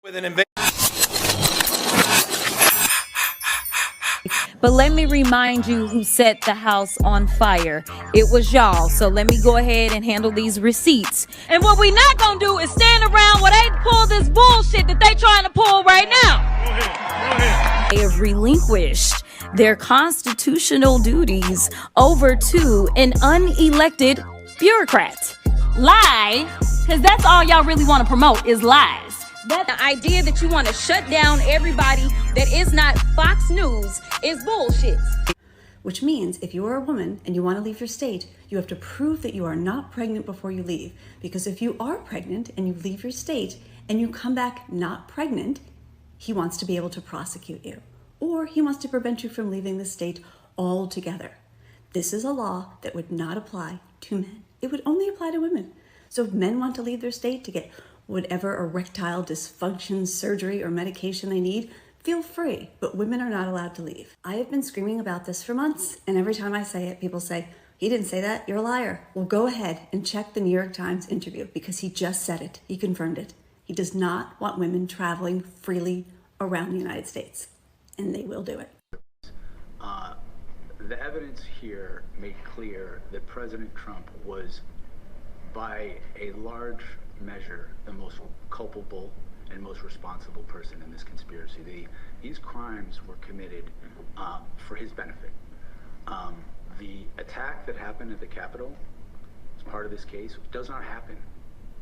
With an invasion. But let me remind you who set the house on fire. It was y'all. So let me go ahead and handle these receipts. And what we not gonna do is stand around while they pull this bullshit that they trying to pull right now. Go ahead. They have relinquished their constitutional duties over to an unelected bureaucrat. Lie, because that's all y'all really want to promote is lies. That the idea that you want to shut down everybody that is not Fox News is bullshit. Which means if you are a woman and you want to leave your state, you have to prove that you are not pregnant before you leave. Because if you are pregnant and you leave your state and you come back not pregnant, he wants to be able to prosecute you. Or he wants to prevent you from leaving the state altogether. This is a law that would not apply to men. It would only apply to women. So if men want to leave their state to get whatever erectile dysfunction, surgery, or medication they need, feel free, but women are not allowed to leave. I have been screaming about this for months, and every time I say it, people say, he didn't say that, you're a liar. Well, go ahead and check the New York Times interview because he just said it, he confirmed it. He does not want women traveling freely around the United States, and they will do it. The evidence here made clear that President Trump was, by a large measure, the most culpable and most responsible person in this conspiracy. These crimes were committed for his benefit. The attack that happened at the Capitol as part of this case does not happen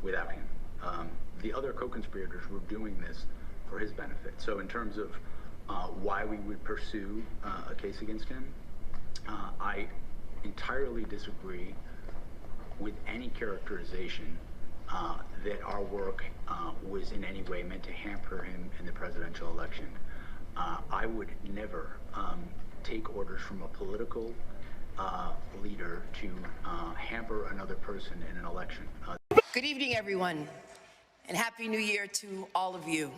without him. The other co-conspirators were doing this for his benefit. So in terms of why we would pursue a case against him, I entirely disagree with any characterization that our work was in any way meant to hamper him in the presidential election. I would never take orders from a political leader to hamper another person in an election. Good evening, everyone, and Happy New Year to all of you.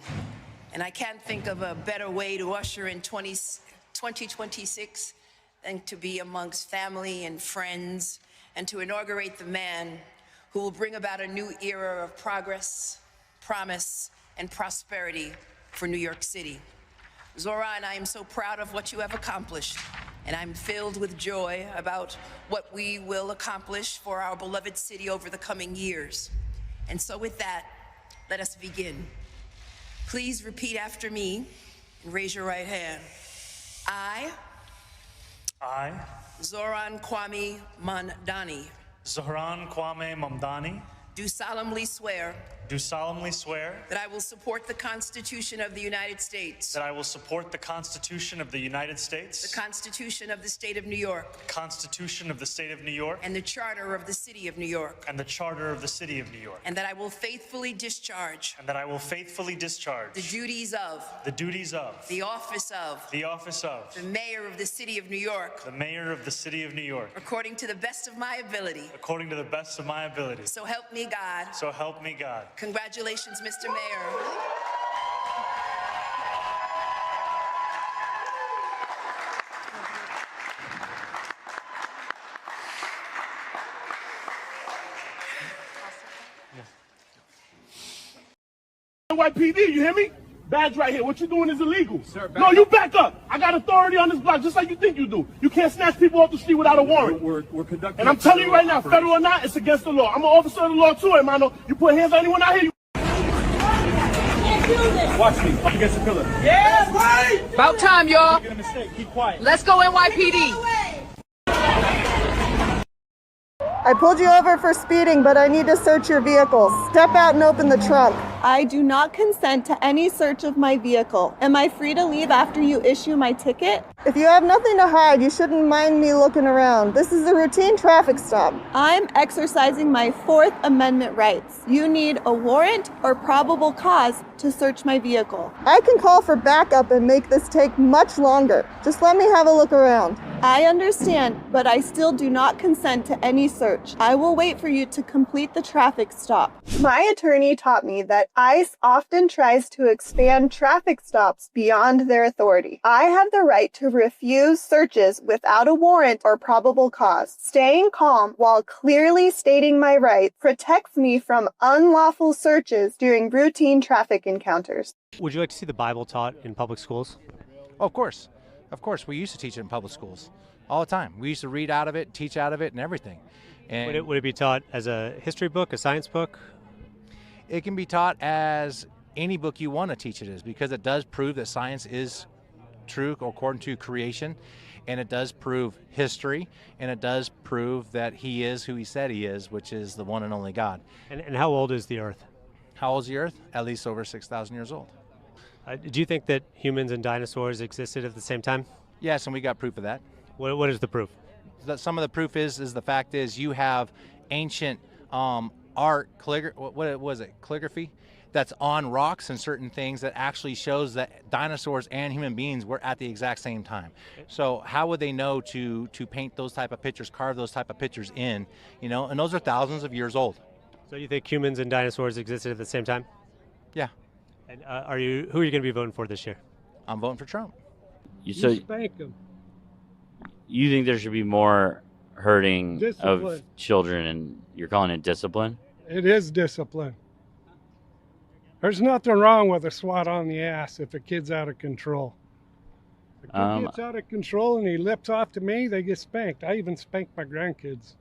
And I can't think of a better way to usher in 2026 than to be amongst family and friends and to inaugurate the man who will bring about a new era of progress, promise, and prosperity for New York City. Zoran, I am so proud of what you have accomplished, and I'm filled with joy about what we will accomplish for our beloved city over the coming years. And so with that, let us begin. Please repeat after me and raise your right hand. I, Zoran Kwame Mamdani, Zohran Kwame Mamdani, do solemnly swear that I will support the Constitution of the United States, that I will support the Constitution of the United States, the Constitution of the State of New York, the Constitution of the State of New York, and the Charter of the City of New York, and the Charter of the City of New York, and that I will faithfully discharge the duties of the office of the Mayor of the City of New York, according to the best of my ability. So help me God. Congratulations, Mr. Mayor. NYPD, you hear me? Badge right here. What you doing is illegal. Sir, no, you back up. I got authority on this block, just like you think you do. You can't snatch people off the street without a warrant. We're conducting. And I'm telling you right now, federal or not, it's against the law. I'm an officer of the law too, hermano. You put hands on anyone out here. Watch me. Up against the pillar. Yeah, right. About time, y'all. Get a mistake. Keep quiet. Let's go NYPD. I pulled you over for speeding, but I need to search your vehicle. Step out and open the trunk. I do not consent to any search of my vehicle. Am I free to leave after you issue my ticket? If you have nothing to hide, you shouldn't mind me looking around. This is a routine traffic stop. I'm exercising my Fourth Amendment rights. You need a warrant or probable cause to search my vehicle. I can call for backup and make this take much longer. Just let me have a look around. I understand, but I still do not consent to any search. I will wait for you to complete the traffic stop. My attorney taught me that ICE often tries to expand traffic stops beyond their authority. I have the right to refuse searches without a warrant or probable cause. Staying calm while clearly stating my rights protects me from unlawful searches during routine traffic encounters. Would you like to see the Bible taught in public schools? Oh, of course. Of course, we used to teach it in public schools all the time. We used to read out of it, teach out of it, and everything. And Would it be taught as a history book, a science book? it can be taught as any book you want to teach it as, because it does prove that science is true according to creation, and it does prove history, and it does prove that he is who he said he is, which is the one and only God. And how old is the Earth? How old is the Earth? At least over 6,000 years old. Do you think that humans and dinosaurs existed at the same time? Yes, and we got proof of that. What is the proof? Some of the proof is the fact is you have ancient art, what was it, calligraphy, that's on rocks and certain things that actually shows that dinosaurs and human beings were at the exact same time. So how would they know to paint those type of pictures, carve those type of pictures in, and those are thousands of years old. So you think humans and dinosaurs existed at the same time? Yeah. And who are you going to be voting for this year? I'm voting for Trump. You spank them. You think there should be more hurting Discipline. of children, and you're calling it discipline? It is discipline. There's nothing wrong with a swat on the ass if a kid's out of control. If a kid gets out of control and he lips off to me, they get spanked. I even spank my grandkids.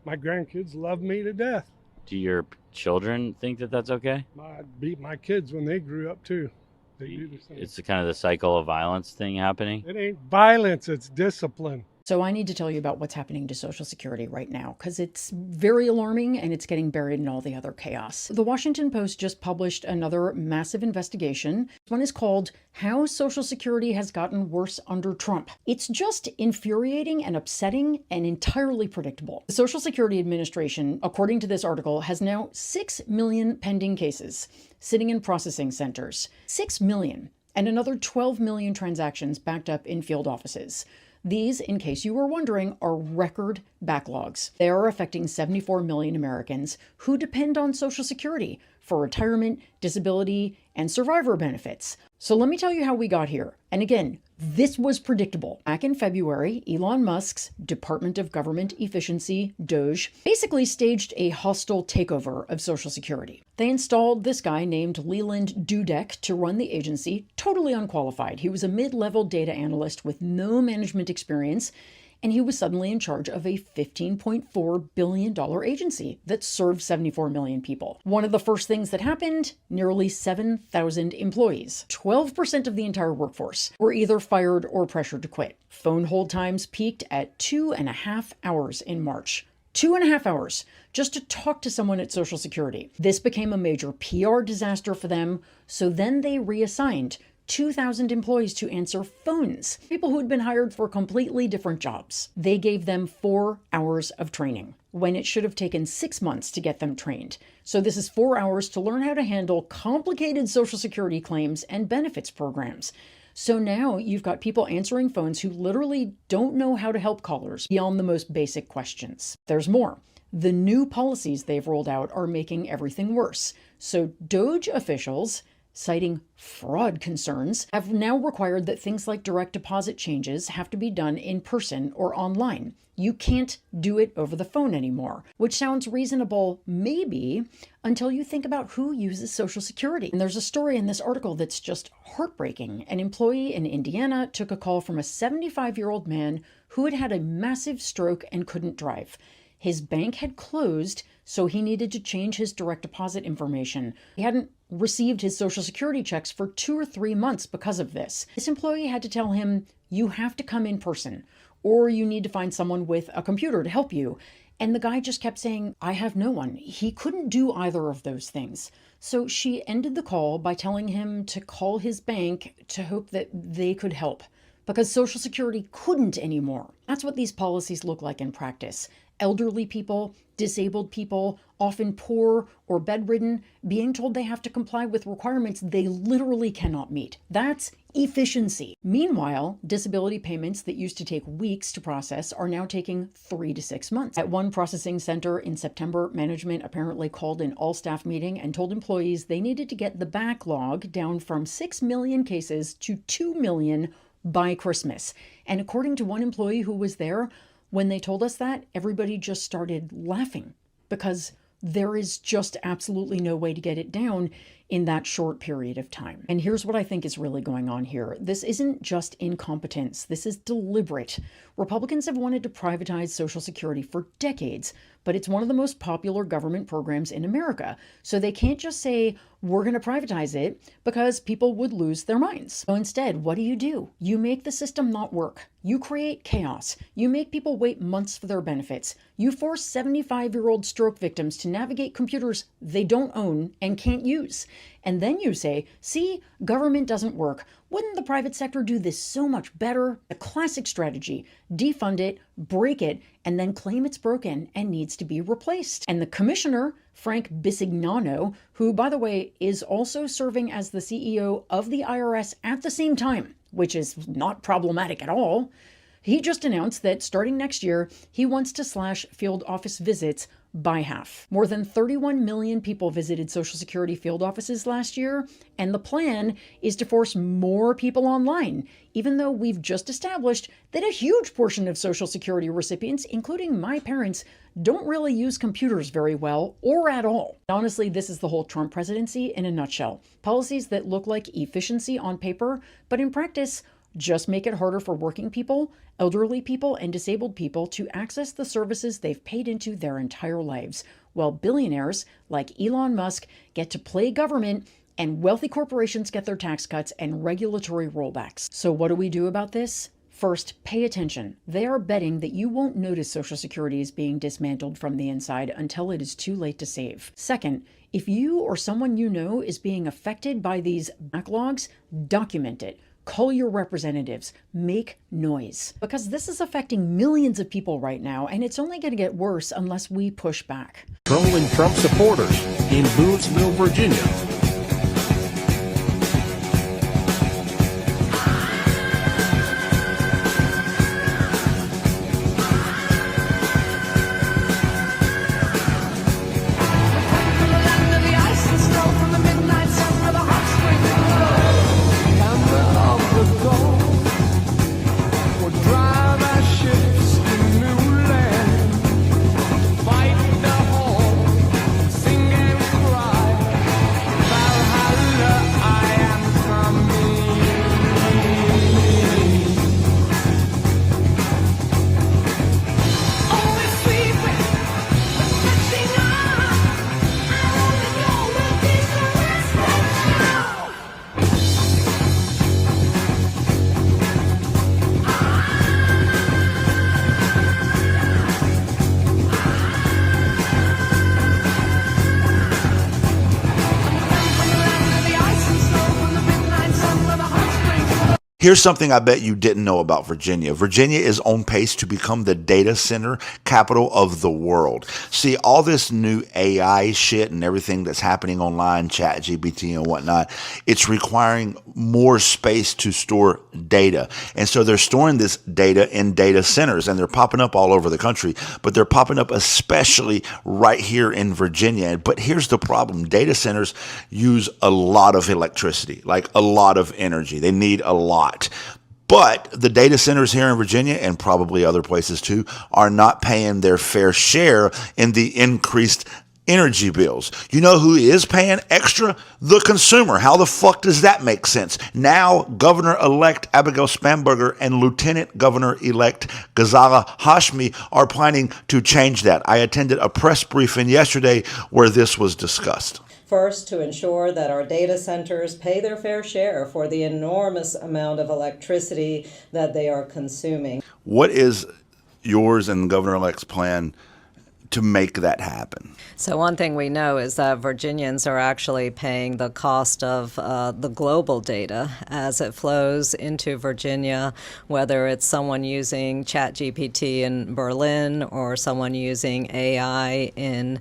My grandkids love me to death. Do your children think that that's okay? I beat my kids when they grew up too. They do the same. It's the kind of the cycle of violence thing happening? It ain't violence, it's discipline. So I need to tell you about what's happening to Social Security right now, because it's very alarming and it's getting buried in all the other chaos. The Washington Post just published another massive investigation. One is called How Social Security Has Gotten Worse Under Trump. It's just infuriating and upsetting and entirely predictable. The Social Security Administration, according to this article, has now 6 million pending cases sitting in processing centers. 6 million. And another 12 million transactions backed up in field offices. These, in case you were wondering, are record backlogs. They are affecting 74 million Americans who depend on Social Security for retirement, disability, and survivor benefits. So let me tell you how we got here. And again, this was predictable. Back in February, Elon Musk's Department of Government Efficiency, DOGE, basically staged a hostile takeover of Social Security. They installed this guy named Leland Dudek to run the agency, totally unqualified. He was a mid-level data analyst with no management experience, and he was suddenly in charge of a $15.4 billion agency that served 74 million people. One of the first things that happened, nearly 7,000 employees, 12% of the entire workforce, were either fired or pressured to quit. Phone hold times peaked at 2.5 hours in March. 2.5 hours just to talk to someone at Social Security. This became a major PR disaster for them, so then they reassigned 2,000 employees to answer phones, people who had been hired for completely different jobs. They gave them 4 hours of training when it should have taken 6 months to get them trained. So this is 4 hours to learn how to handle complicated Social Security claims and benefits programs. So now you've got people answering phones who literally don't know how to help callers beyond the most basic questions. There's more. The new policies they've rolled out are making everything worse. So DOGE officials, citing fraud concerns, have now required that things like direct deposit changes have to be done in person or online. You can't do it over the phone anymore, which sounds reasonable, maybe, until you think about who uses Social Security. And there's a story in this article that's just heartbreaking. An employee in Indiana took a call from a 75-year-old man who had had a massive stroke and couldn't drive. His bank had closed, so he needed to change his direct deposit information. He hadn't received his Social Security checks for 2 or 3 months because of this. This employee had to tell him, you have to come in person, or you need to find someone with a computer to help you. And the guy just kept saying, I have no one. He couldn't do either of those things. So she ended the call by telling him to call his bank to hope that they could help. because Social Security couldn't anymore. That's what these policies look like in practice. Elderly people, disabled people, often poor or bedridden, being told they have to comply with requirements they literally cannot meet. That's efficiency. Meanwhile, disability payments that used to take weeks to process are now taking 3 to 6 months. At one processing center in September, management apparently called an all-staff meeting and told employees they needed to get the backlog down from 6 million cases to 2 million by Christmas. And according to one employee who was there, when they told us that, everybody just started laughing because there is just absolutely no way to get it down in that short period of time. And here's what I think is really going on here. This isn't just incompetence. This is deliberate. Republicans have wanted to privatize Social Security for decades, but it's one of the most popular government programs in America. So they can't just say, we're going to privatize it, because people would lose their minds. So instead, what do? You make the system not work. You create chaos. You make people wait months for their benefits. You force 75-year-old stroke victims to navigate computers they don't own and can't use. And then you say, see, government doesn't work. Wouldn't the private sector do this so much better? A classic strategy: defund it, break it, and then claim it's broken and needs to be replaced. And the commissioner, Frank Bisignano, who, by the way, is also serving as the CEO of the IRS at the same time, which is not problematic at all, he just announced that starting next year, he wants to slash field office visits by half. More than 31 million people visited Social Security field offices last year, and the plan is to force more people online, even though we've just established that a huge portion of Social Security recipients, including my parents, don't really use computers very well or at all. Honestly, this is the whole Trump presidency in a nutshell. Policies that look like efficiency on paper, but in practice, just make it harder for working people, elderly people, and disabled people to access the services they've paid into their entire lives, while billionaires like Elon Musk get to play government and wealthy corporations get their tax cuts and regulatory rollbacks. So what do we do about this? First, pay attention. They are betting that you won't notice Social Security is being dismantled from the inside until it is too late to save. Second, if you or someone you know is being affected by these backlogs, document it. Call your representatives, make noise. Because this is affecting millions of people right now, and it's only going to get worse unless we push back. Trolling Trump supporters in Boonesville, Virginia. Here's something I bet you didn't know about Virginia. Virginia is on pace to become the data center capital of the world. See, all this new AI shit and everything that's happening online, ChatGPT and whatnot, it's requiring more space to store data. And so they're storing this data in data centers, and they're popping up all over the country, but they're popping up especially right here in Virginia. But here's the problem. Data centers use a lot of electricity, like a lot of energy. They need a lot. But the data centers here in Virginia, and probably other places too, are not paying their fair share in the increased energy bills. You know who is paying extra? The consumer. How the fuck does that make sense? Now, Governor-elect Abigail Spanberger and Lieutenant Governor-elect Ghazala Hashmi are planning to change that. I attended a press briefing yesterday where this was discussed. First, to ensure that our data centers pay their fair share for the enormous amount of electricity that they are consuming. What is yours and the Governor-elect's plan to make that happen? So one thing we know is that Virginians are actually paying the cost of the global data as it flows into Virginia, whether it's someone using ChatGPT in Berlin or someone using AI in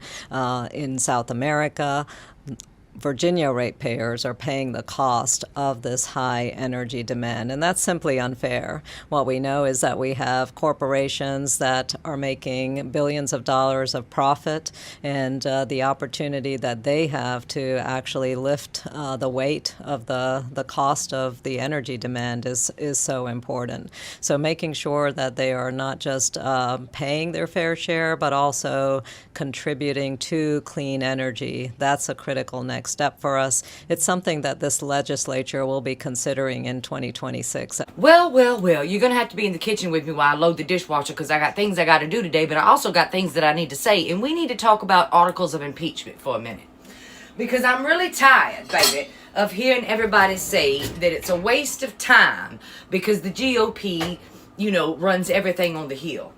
South America. Virginia ratepayers are paying the cost of this high energy demand, and that's simply unfair. What we know is that we have corporations that are making billions of dollars of profit, and the opportunity that they have to actually lift the weight of the cost of the energy demand is so important. So making sure that they are not just paying their fair share, but also contributing to clean energy, that's a critical next step for us. It's something that this legislature will be considering in 2026. Well, you're going to have to be in the kitchen with me while I load the dishwasher because I got things I got to do today, but I also got things that I need to say, and we need to talk about articles of impeachment for a minute. Because I'm really tired, baby, of hearing everybody say that it's a waste of time because the GOP, runs everything on the Hill.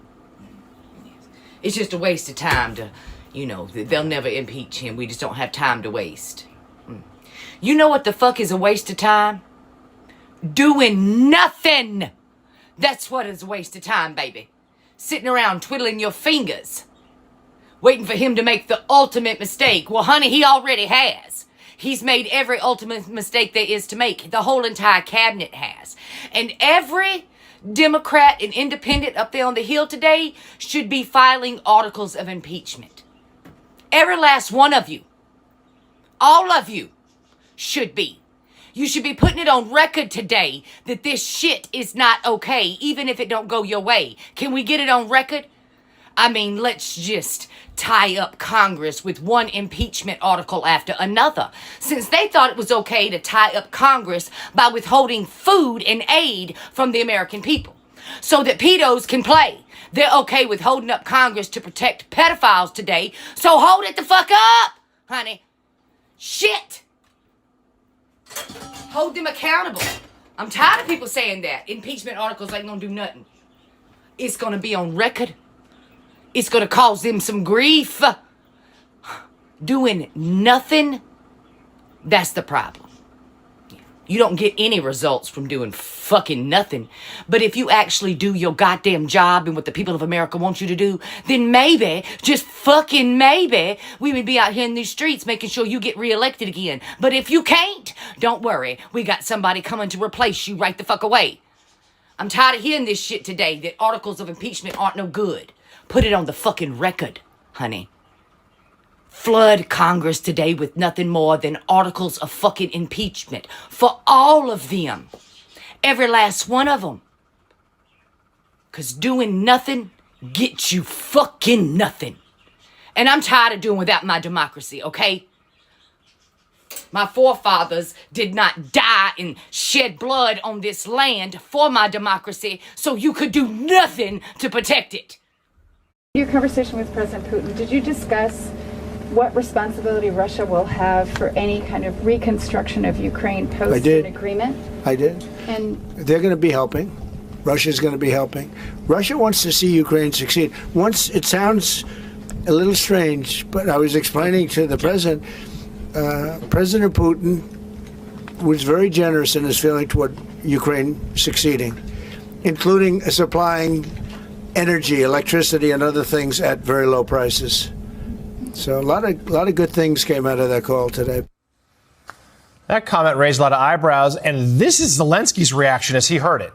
It's just a waste of time to, they'll never impeach him. We just don't have time to waste. You know what the fuck is a waste of time? Doing nothing. That's what is a waste of time, baby. Sitting around twiddling your fingers, waiting for him to make the ultimate mistake. Well, honey, he already has. He's made every ultimate mistake there is to make. The whole entire cabinet has. And every Democrat and independent up there on the Hill today should be filing articles of impeachment. Every last one of you. All of you should be. You should be putting it on record today that this shit is not okay, even if it don't go your way. Can we get it on record? I mean, let's just tie up Congress with one impeachment article after another. Since they thought it was okay to tie up Congress by withholding food and aid from the American people so that pedos can play. They're okay with holding up Congress to protect pedophiles today, so hold it the fuck up, honey. Shit. Hold them accountable. I'm tired of people saying that. Impeachment articles ain't gonna do nothing. It's gonna be on record. It's gonna cause them some grief. Doing nothing, that's the problem. You don't get any results from doing fucking nothing. But if you actually do your goddamn job and what the people of America want you to do, then maybe, just fucking maybe, we would be out here in these streets making sure you get reelected again. But if you can't, don't worry. We got somebody coming to replace you right the fuck away. I'm tired of hearing this shit today, that articles of impeachment aren't no good. Put it on the fucking record, honey. Flood Congress today with nothing more than articles of fucking impeachment for all of them. Every last one of them. Because doing nothing gets you fucking nothing. And I'm tired of doing without my democracy, okay? My forefathers did not die and shed blood on this land for my democracy, so you could do nothing to protect it. Your conversation with President Putin, did you discuss what responsibility Russia will have for any kind of reconstruction of Ukraine post an agreement? I did. And they're going to be helping. Russia's going to be helping. Russia wants to see Ukraine succeed. Once it sounds a little strange, but I was explaining to the president, President Putin was very generous in his feeling toward Ukraine succeeding, including supplying energy, electricity, and other things at very low prices. So a lot of good things came out of that call today. That comment raised a lot of eyebrows, and this is Zelensky's reaction as he heard it.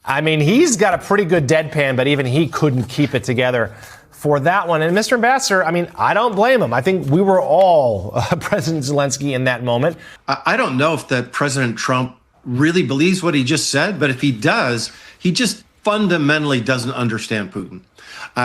I mean, he's got a pretty good deadpan, but even he couldn't keep it together for that one. And Mr. Ambassador, I mean, I don't blame him. I think we were all President Zelensky in that moment. I don't know if that President Trump really believes what he just said, but if he does, he just fundamentally doesn't understand Putin.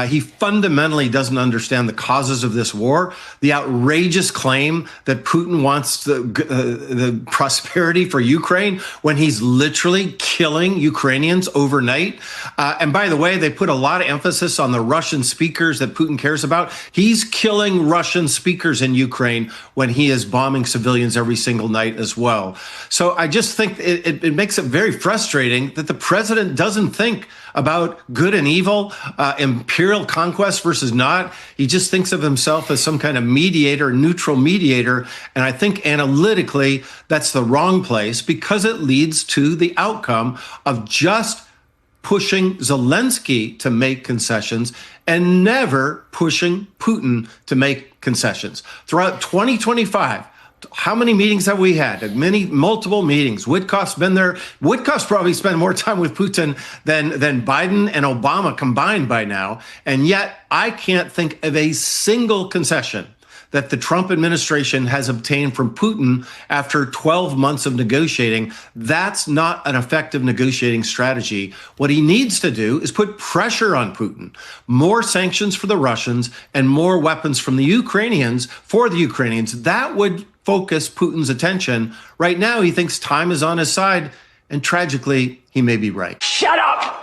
He fundamentally doesn't understand the causes of this war, the outrageous claim that Putin wants the prosperity for Ukraine when he's literally killing Ukrainians overnight. And by the way, they put a lot of emphasis on the Russian speakers that Putin cares about. He's killing Russian speakers in Ukraine when he is bombing civilians every single night as well. So I just think it makes it very frustrating that the president doesn't think about good and evil, imperial conquest versus not. He just thinks of himself as some kind of mediator, neutral mediator. And I think analytically, that's the wrong place because it leads to the outcome of just pushing Zelensky to make concessions and never pushing Putin to make concessions. Throughout 2025, how many meetings have we had? Multiple meetings. Witkoff's been there. Witkoff's probably spent more time with Putin than Biden and Obama combined by now. And yet I can't think of a single concession that the Trump administration has obtained from Putin after 12 months of negotiating. That's not an effective negotiating strategy. What he needs to do is put pressure on Putin, more sanctions for the Russians and more weapons from the Ukrainians for the Ukrainians. That would focus Putin's attention. Right now, he thinks time is on his side, and tragically, he may be right. Shut up!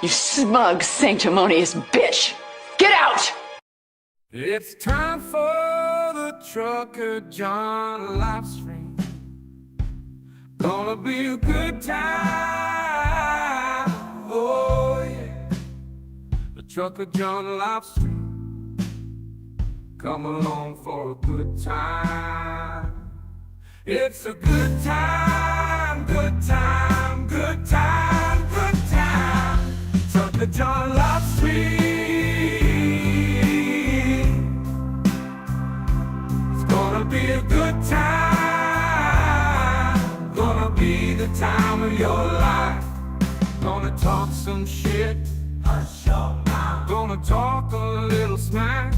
You smug, sanctimonious bitch! Get out! It's time for the Trucker John Livestream. Gonna be a good time. Oh yeah. The Trucker John Livestream. Come along for a good time. It's a good time, good time, good time, good time. Trucker John Livestream. Gonna be a good time. Gonna be the time of your life. Gonna talk some shit. Hush your mouth. Gonna talk a little smack.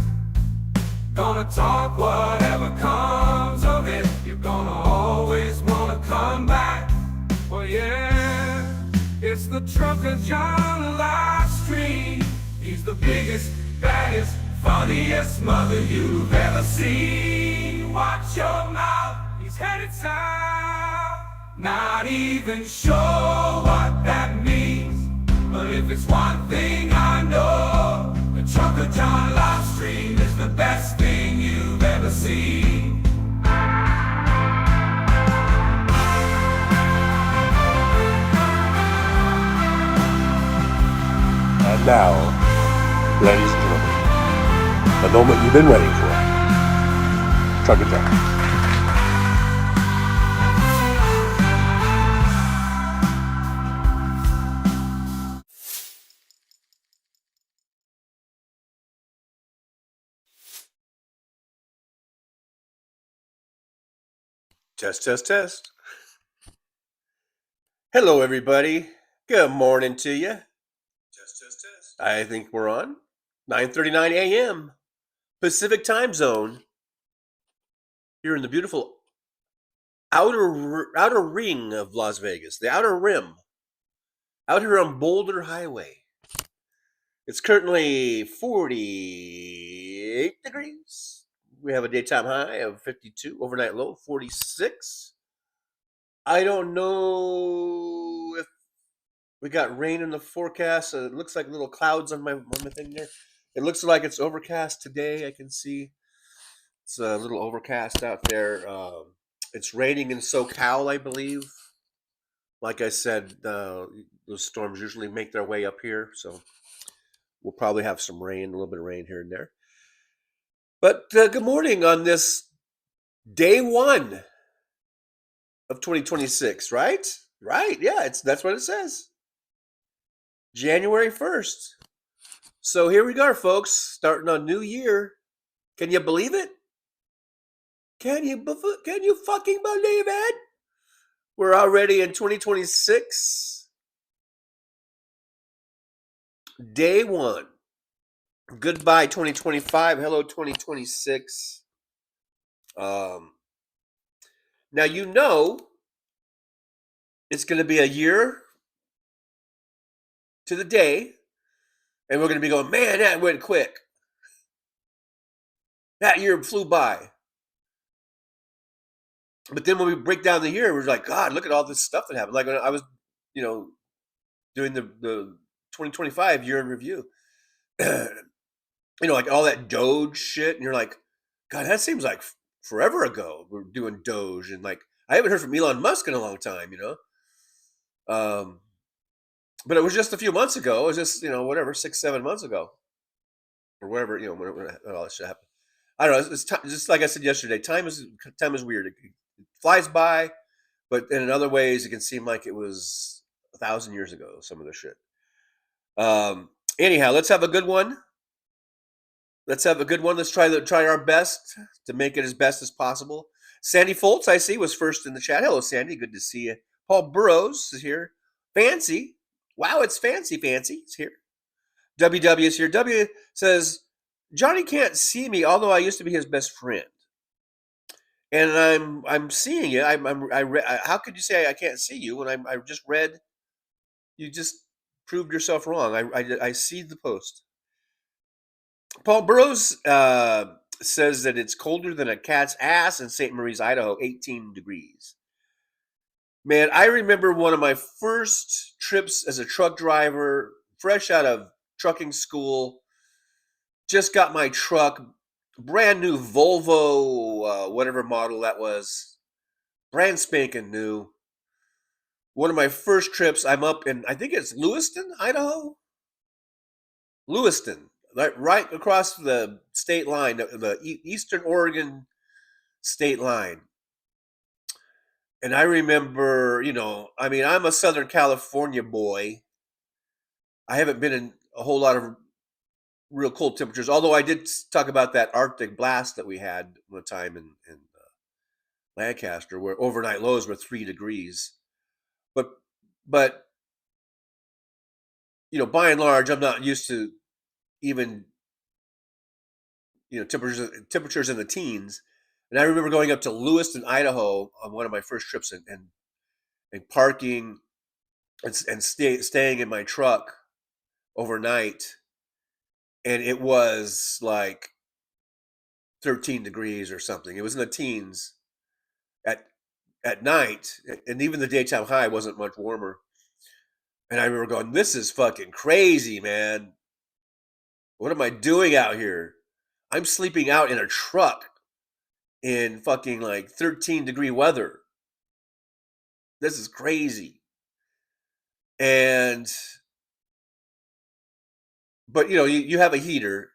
Gonna talk whatever comes of it. You're gonna always wanna come back. Well, yeah, it's the Trucker John Livestream. He's the biggest, baddest, funniest mother you've ever seen. Watch your mouth, he's headed south. Not even sure what that means, but if it's one thing I know, the Trucker John Livestream is the best thing you've ever seen. And now, ladies and gentlemen, the moment you've been waiting for. Trucker John. Test, test, test. Hello, everybody. Good morning to you. Test, test, test. I think we're on 9:39 a.m. Pacific time zone. Here in the beautiful outer ring of Las Vegas, the outer rim, out here on Boulder Highway. It's currently 48 degrees. We have a daytime high of 52, overnight low 46. I don't know if we got rain in the forecast. It looks like little clouds on my thing there. It looks like it's overcast today. I can see it's a little overcast out there. It's raining in SoCal, I believe. Like I said, those storms usually make their way up here, so we'll probably have some rain, a little bit of rain here and there. But good morning on this day one of 2026, right? Right, yeah, that's what it says. January 1st. So here we go, folks, starting a new year. Can you believe it? Can you fucking believe it? We're already in 2026. Day one. Goodbye 2025. Hello 2026. Now you know it's going to be a year to the day, and we're going to be going, man, that went quick. That year flew by. But then when we break down the year, we're like, God, look at all this stuff that happened. Like when I was, doing the 2025 year in review, like all that Doge shit, and you're like, God, that seems like forever ago. We're doing Doge, and like I haven't heard from Elon Musk in a long time, But it was just a few months ago. It was just, whatever, 6-7 months ago, or whatever, when all this shit happened. I don't know. It's just like I said yesterday. Time is weird. It flies by, but in other ways, it can seem like it was 1,000 years ago. Some of the shit. Anyhow, let's have a good one. Let's try our best to make it as best as possible. Sandy Foltz, I see, was first in the chat. Hello, Sandy. Good to see you. Paul Burrows is here. Fancy. Wow, it's Fancy. It's here. WW is here. W says, Johnny can't see me, although I used to be his best friend. And I'm seeing it. How could you say I can't see you when I just read? You just proved yourself wrong. I see the post. Paul Burrows says that it's colder than a cat's ass in St. Maries, Idaho, 18 degrees. Man, I remember one of my first trips as a truck driver, fresh out of trucking school. Just got my truck, brand new Volvo, whatever model that was, brand spanking new. One of my first trips, I'm up in, I think it's Lewiston, Idaho? Lewiston, right across the state line, the Eastern Oregon state line. And I remember, I'm a Southern California boy. I haven't been in a whole lot of real cold temperatures, although I did talk about that Arctic blast that we had one time in Lancaster, where overnight lows were 3 degrees. But by and large, I'm not used to even temperatures in the teens. And I remember going up to Lewiston, Idaho on one of my first trips and parking and staying in my truck overnight. And it was like 13 degrees or something. It was in the teens at night. And even the daytime high wasn't much warmer. And I remember going, this is fucking crazy, man. What am I doing out here? I'm sleeping out in a truck in fucking like 13-degree weather. This is crazy. But you have a heater.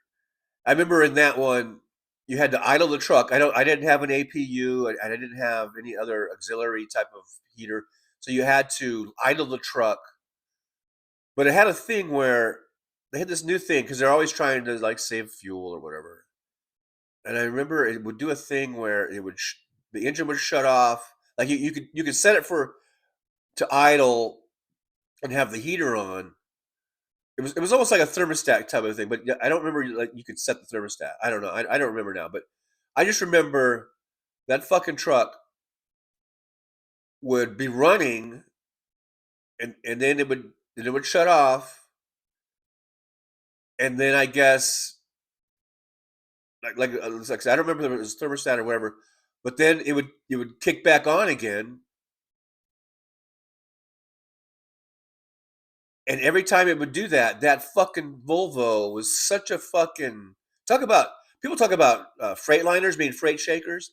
I remember in that one, you had to idle the truck. I didn't have an APU. I didn't have any other auxiliary type of heater. So you had to idle the truck. But it had a thing where they had this new thing, because they're always trying to like save fuel or whatever. And I remember it would do a thing where the engine would shut off. Like you could set it to idle and have the heater on. It was almost like a thermostat type of thing, but I don't remember like you could set the thermostat. I don't know. I don't remember now, but I just remember that fucking truck would be running, and then it would shut off, and then I guess like I don't remember if it was thermostat or whatever, but then it would kick back on again. And every time it would do that, that fucking Volvo was such a fucking people talk about Freightliners being freight shakers.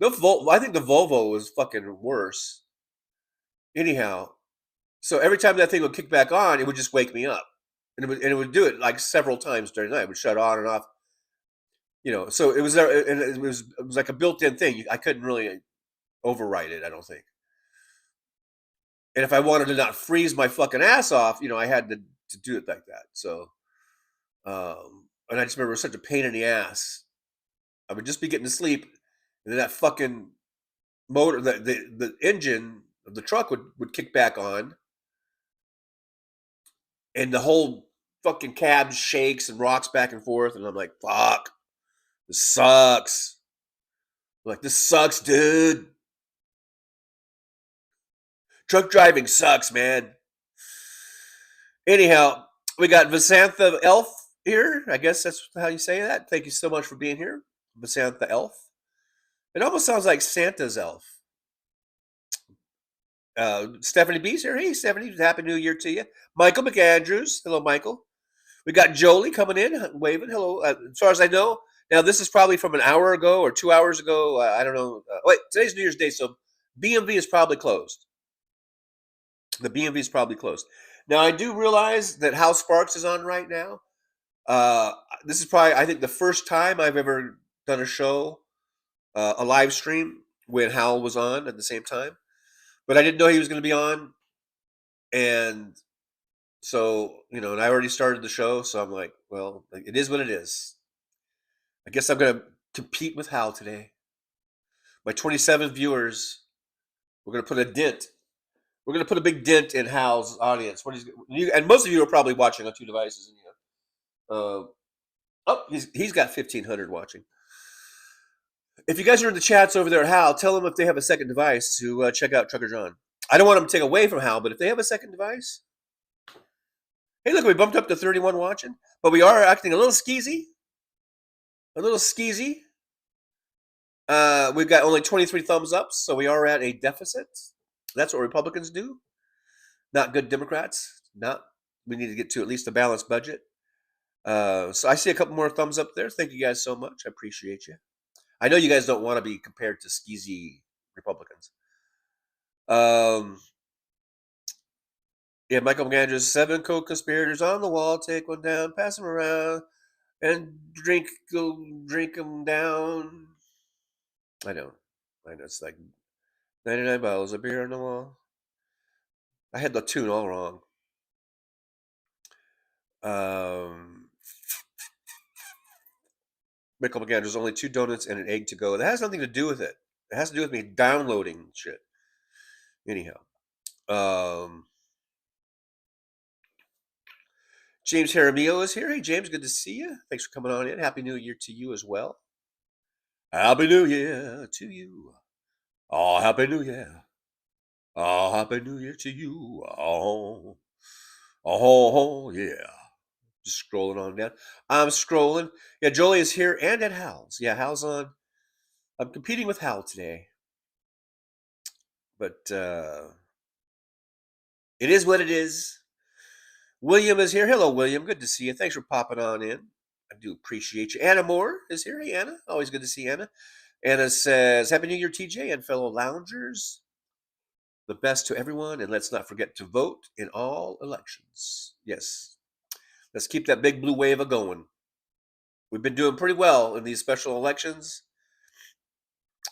I think the Volvo was fucking worse. Anyhow, so every time that thing would kick back on, it would just wake me up, and it would do it like several times during the night. It would shut on and off. So it was there, and it was like a built-in thing. I couldn't really override it, I don't think. And if I wanted to not freeze my fucking ass off, I had to do it like that. So, and I just remember it was such a pain in the ass. I would just be getting to sleep, and then that fucking motor, the engine of the truck would kick back on, and the whole fucking cab shakes and rocks back and forth, and I'm like, fuck, this sucks. I'm like, this sucks, dude. Truck driving sucks, man. Anyhow, we got Vasantha Elf here. I guess that's how you say that. Thank you so much for being here, Vasantha Elf. It almost sounds like Santa's elf. Stephanie B's here. Hey, Stephanie. Happy New Year to you. Michael McAndrews. Hello, Michael. We got Jolie coming in, waving. Hello. As far as I know, now this is probably from an hour ago or 2 hours ago. I don't know. Wait, today's New Year's Day, so BMV is probably closed. The BMV is probably closed. Now, I do realize that Hal Sparks is on right now. This is probably, I think, the first time I've ever done a show, a live stream, when Hal was on at the same time. But I didn't know he was going to be on. And so, and I already started the show. So I'm like, well, it is what it is. I guess I'm going to compete with Hal today. My 27 viewers, we're going to put a dent. We're going to put a big dent in Hal's audience. And most of you are probably watching on 2 devices. He's got 1,500 watching. If you guys are in the chats over there, Hal, tell them if they have a second device to check out Trucker John. I don't want them to take away from Hal, but if they have a second device. Hey, look, we bumped up to 31 watching, but we are acting a little skeezy. We've got only 23 thumbs up, so we are at a deficit. That's what Republicans do. Not good Democrats. We need to get to at least a balanced budget. So I see a couple more thumbs up there. Thank you guys so much. I appreciate you. I know you guys don't want to be compared to skeezy Republicans. Michael McAndrews, 7 co-conspirators on the wall. Take one down, pass them around, and drink them down. I know. It's like 99 bottles of beer on the wall. I had the tune all wrong. Michael McAndrews, only 2 donuts and an egg to go. That has nothing to do with it. It has to do with me downloading shit. Anyhow. James Jaramillo is here. Hey, James, good to see you. Thanks for coming on in. Happy New Year to you as well. Happy New Year to you. Oh, Happy New Year. Oh, Happy New Year to you. Oh, yeah. Just scrolling on down. I'm scrolling. Yeah, Jolie is here and at Hal's. Yeah, Hal's on. I'm competing with Hal today. But it is what it is. William is here. Hello, William. Good to see you. Thanks for popping on in. I do appreciate you. Anna Moore is here. Hey, Anna. Always good to see Anna. Anna says, Happy New Year, TJ and fellow loungers. The best to everyone, and let's not forget to vote in all elections. Yes. Let's keep that big blue wave a-going. We've been doing pretty well in these special elections.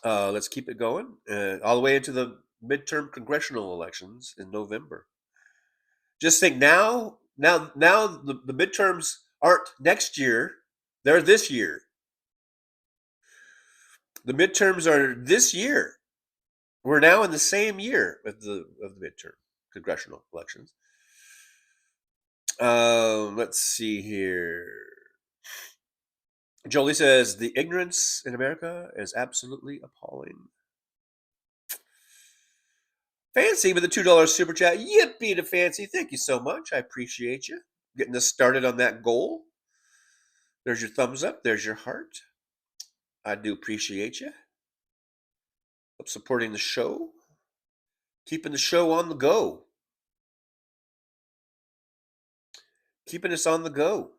Let's keep it going all the way into the midterm congressional elections in November. Just think now the midterms aren't next year. They're this year. The midterms are this year. We're now in the same year of the midterm congressional elections. Let's see here. Jolie says, the ignorance in America is absolutely appalling. Fancy with a $2 super chat. Yippee to Fancy. Thank you so much. I appreciate you getting us started on that goal. There's your thumbs up. There's your heart. I do appreciate you. Supporting the show. Keeping the show on the go. Keeping us on the go.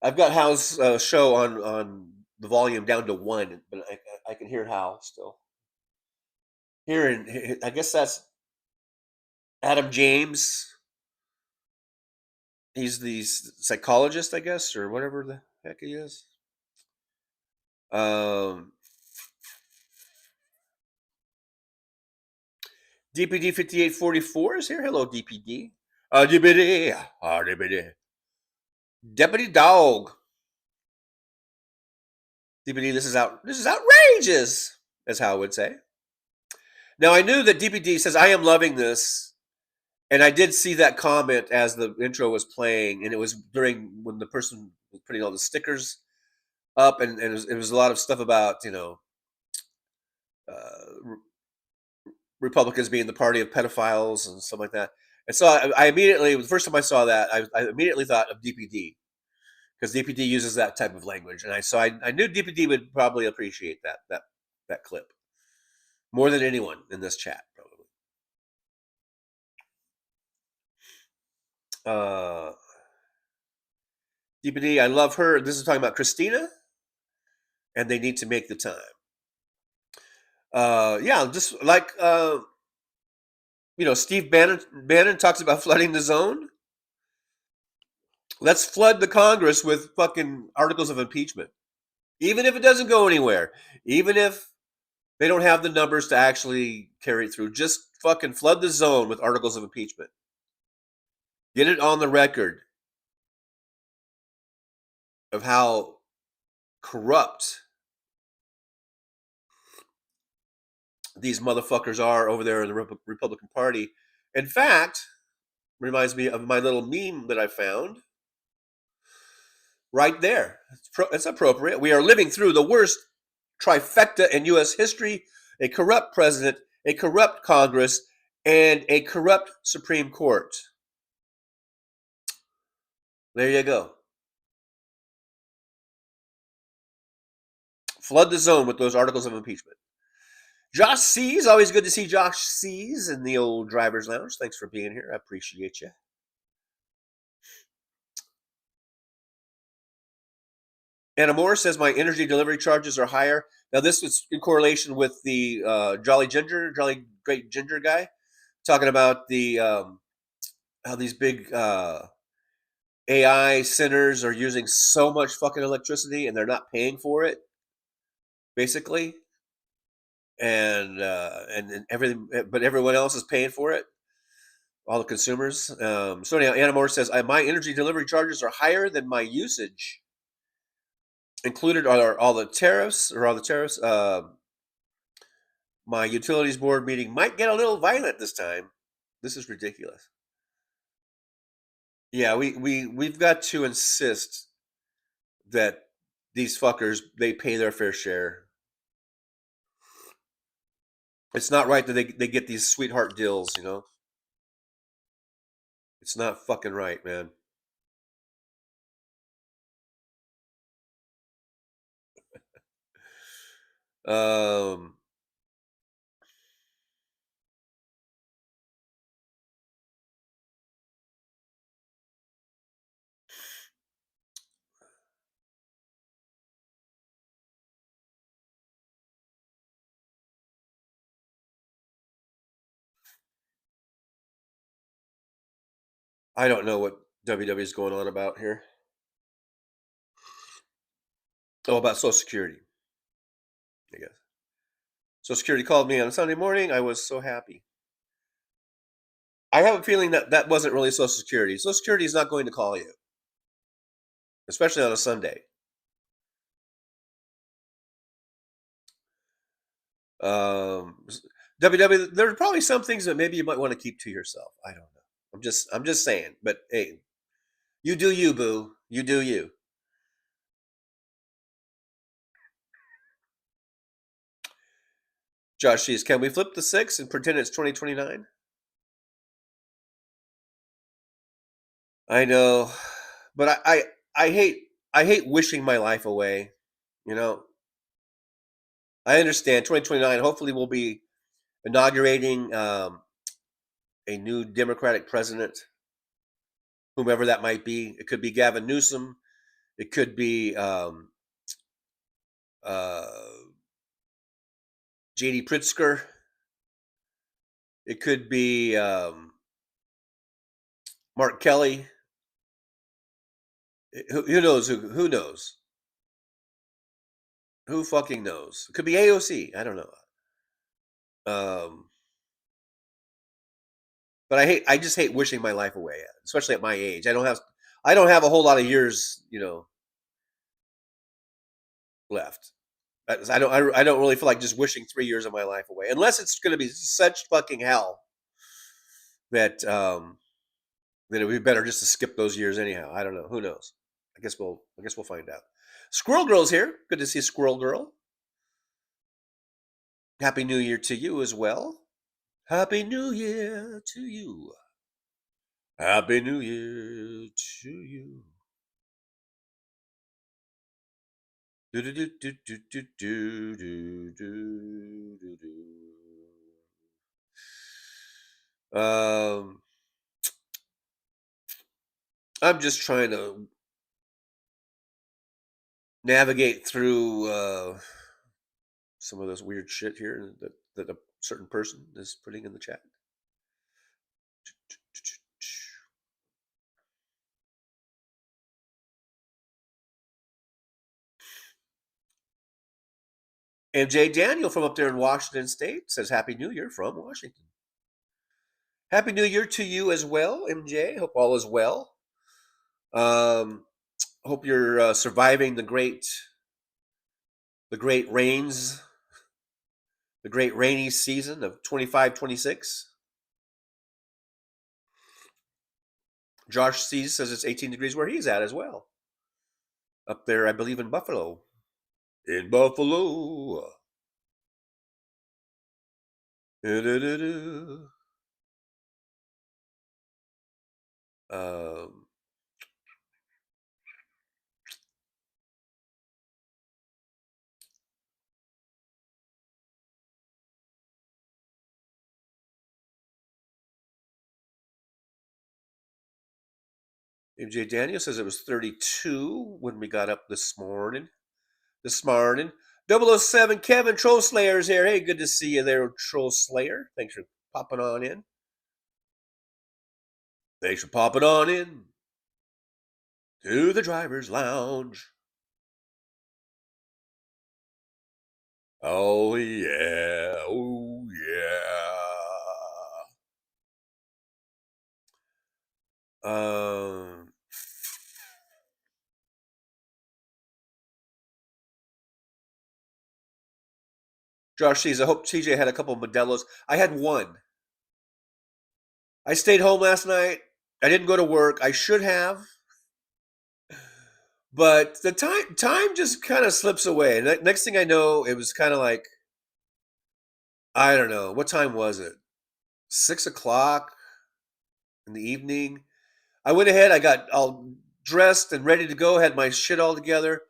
I've got Hal's show on the volume down to 1, but I can hear Hal still. Here, I guess that's Adam James. He's the psychologist, I guess, or whatever the heck he is. DPD 5844 is here. Hello, DPD. DPD. Deputy Dog. DPD, this is outrageous, as Hal would say. Now, I knew that DPD says, I am loving this. And I did see that comment as the intro was playing. And it was during when the person was putting all the stickers up. And it was a lot of stuff about, Republicans being the party of pedophiles and stuff like that. And so I immediately, the first time I saw that, I immediately thought of DPD. Because DPD uses that type of language. And I knew DPD would probably appreciate that clip. More than anyone in this chat, probably. DPD, I love her. This is talking about Christina. And they need to make the time. Yeah, just like You know, Steve Bannon talks about flooding the zone. Let's flood the Congress with fucking articles of impeachment. Even if it doesn't go anywhere. Even if they don't have the numbers to actually carry it through. Just fucking flood the zone with articles of impeachment. Get it on the record of how corrupt these motherfuckers are over there in the Republican Party. In fact, reminds me of my little meme that I found right there. It's appropriate. We are living through the worst trifecta in U.S. history: a corrupt president, a corrupt Congress, and a corrupt Supreme Court. There you go. Flood the zone with those articles of impeachment. Josh C's, always good to see Josh C's in the old driver's lounge. Thanks for being here. I appreciate you. Anna Moore says my energy delivery charges are higher. Now, this was in correlation with the Jolly Great Ginger guy, talking about the how these big AI centers are using so much fucking electricity and they're not paying for it, basically, and everything, but everyone else is paying for it. All the consumers. So anyhow, Anna Moore says my energy delivery charges are higher than my usage. Included are all the tariffs. My utilities board meeting might get a little violent this time. This is ridiculous. Yeah, we've got to insist that these fuckers, they pay their fair share. It's not right that they get these sweetheart deals, you know. It's not fucking right, man. I don't know what WW is going on about here. Oh, about Social Security, I guess. Social Security called me on a Sunday morning. I was so happy. I have a feeling that wasn't really Social Security. Social Security is not going to call you, especially on a Sunday. WW, there are probably some things that maybe you might want to keep to yourself. I don't know. I'm just saying. But hey, you do you, boo. You do you. Josh Shees, can we flip the 6 and pretend it's 2029? I know, but I hate wishing my life away. You know, I understand 2029. Hopefully, we'll be inaugurating a new Democratic president, whomever that might be. It could be Gavin Newsom. It could be J.D. Pritzker. It could be Mark Kelly. Who knows? Who knows? Who fucking knows? It could be AOC. I don't know. But I just hate wishing my life away, especially at my age. I don't have a whole lot of years, you know, left. I don't really feel like just wishing 3 years of my life away, unless it's going to be such fucking hell that it would be better just to skip those years anyhow. I don't know. Who knows? I guess we'll find out. Squirrel Girl's here. Good to see Squirrel Girl. Happy New Year to you as well. Happy New Year to you. Happy New Year to you. Do do do do do do do do do do. I'm just trying to navigate through some of this weird shit here that a certain person is putting in the chat. MJ Daniel from up there in Washington State says Happy New Year from Washington. Happy New Year to you as well, MJ. Hope all is well. Hope you're surviving the great rains, the great rainy season of 25-26. Josh C says it's 18 degrees where he's at as well. Up there, I believe, in Buffalo. In Buffalo. MJ Daniel says it was 32 when we got up this morning. 007 Kevin Troll Slayer's here. Hey, good to see you there, Troll Slayer. Thanks for popping on in. Thanks for popping on in to the driver's lounge. Oh, yeah. Oh, yeah. Josh sees, I hope TJ had a couple of Modelo's. I had one. I stayed home last night. I didn't go to work. I should have. But the time just kind of slips away. Next thing I know, it was kind of like, I don't know. What time was it? 6 o'clock in the evening. I went ahead. I got all dressed and ready to go. Had my shit all together.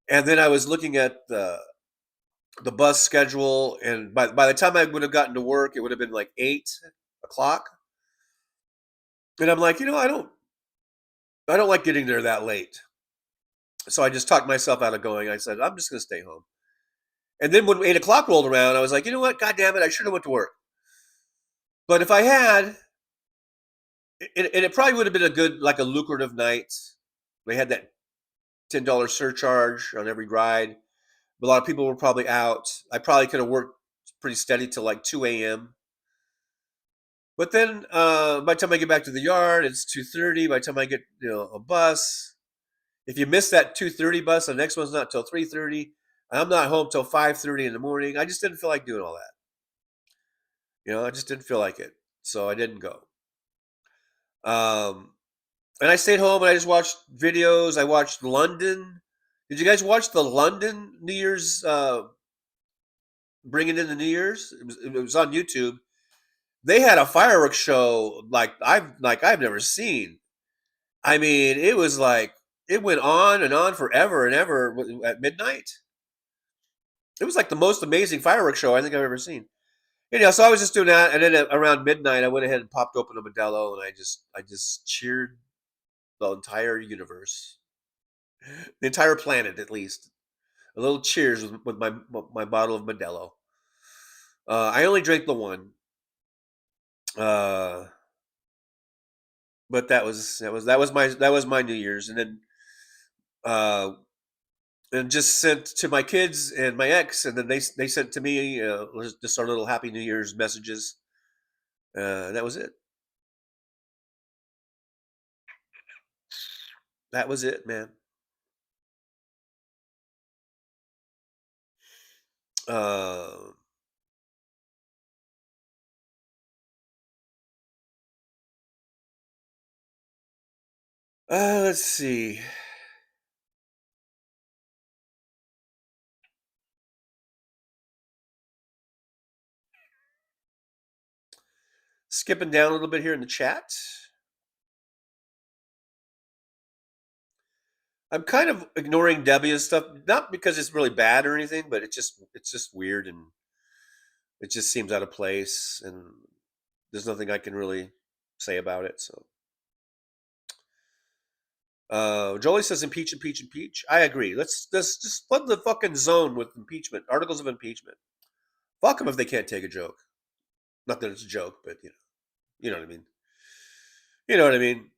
And then I was looking at the bus schedule. And by the time I would have gotten to work, it would have been like 8 o'clock. And I'm like, I don't like getting there that late. So I just talked myself out of going. I said, I'm just going to stay home. And then when 8 o'clock rolled around, I was like, you know what? God damn it. I should have went to work. But if I had, it probably would have been a good, like a lucrative night. They had that $10 surcharge on every ride. A lot of people were probably out. I probably could have worked pretty steady till like 2 a.m. But then by the time I get back to the yard, it's 2:30. By the time I get a bus, if you miss that 2:30 bus, the next one's not till 3:30. I'm not home till 5:30 in the morning. I just didn't feel like doing all that. I just didn't feel like it. So I didn't go. And I stayed home and I just watched videos. I watched London. Did you guys watch the London New Year's, bringing in the New Year's? It was on YouTube. They had a fireworks show like I've never seen. I mean, it was like, it went on and on forever and ever at midnight. It was like the most amazing fireworks show I think I've ever seen. So I was just doing that, and then around midnight, I went ahead and popped open a Modelo, and I just cheered the entire universe, the entire planet, at least. A little cheers with my bottle of Modelo. I only drank the one, but that was my New Year's, and then and just sent to my kids and my ex, and then they sent to me just our little Happy New Year's messages. And that was it. That was it, man. Let's see. Skipping down a little bit here in the chat. I'm kind of ignoring Debia's stuff, not because it's really bad or anything, but it's just weird, and it just seems out of place, and there's nothing I can really say about it. So Jolie says impeach. I agree. Let's just flood the fucking zone with impeachment, articles of impeachment. Fuck them if they can't take a joke. Not that it's a joke, but you know what I mean. You know what I mean.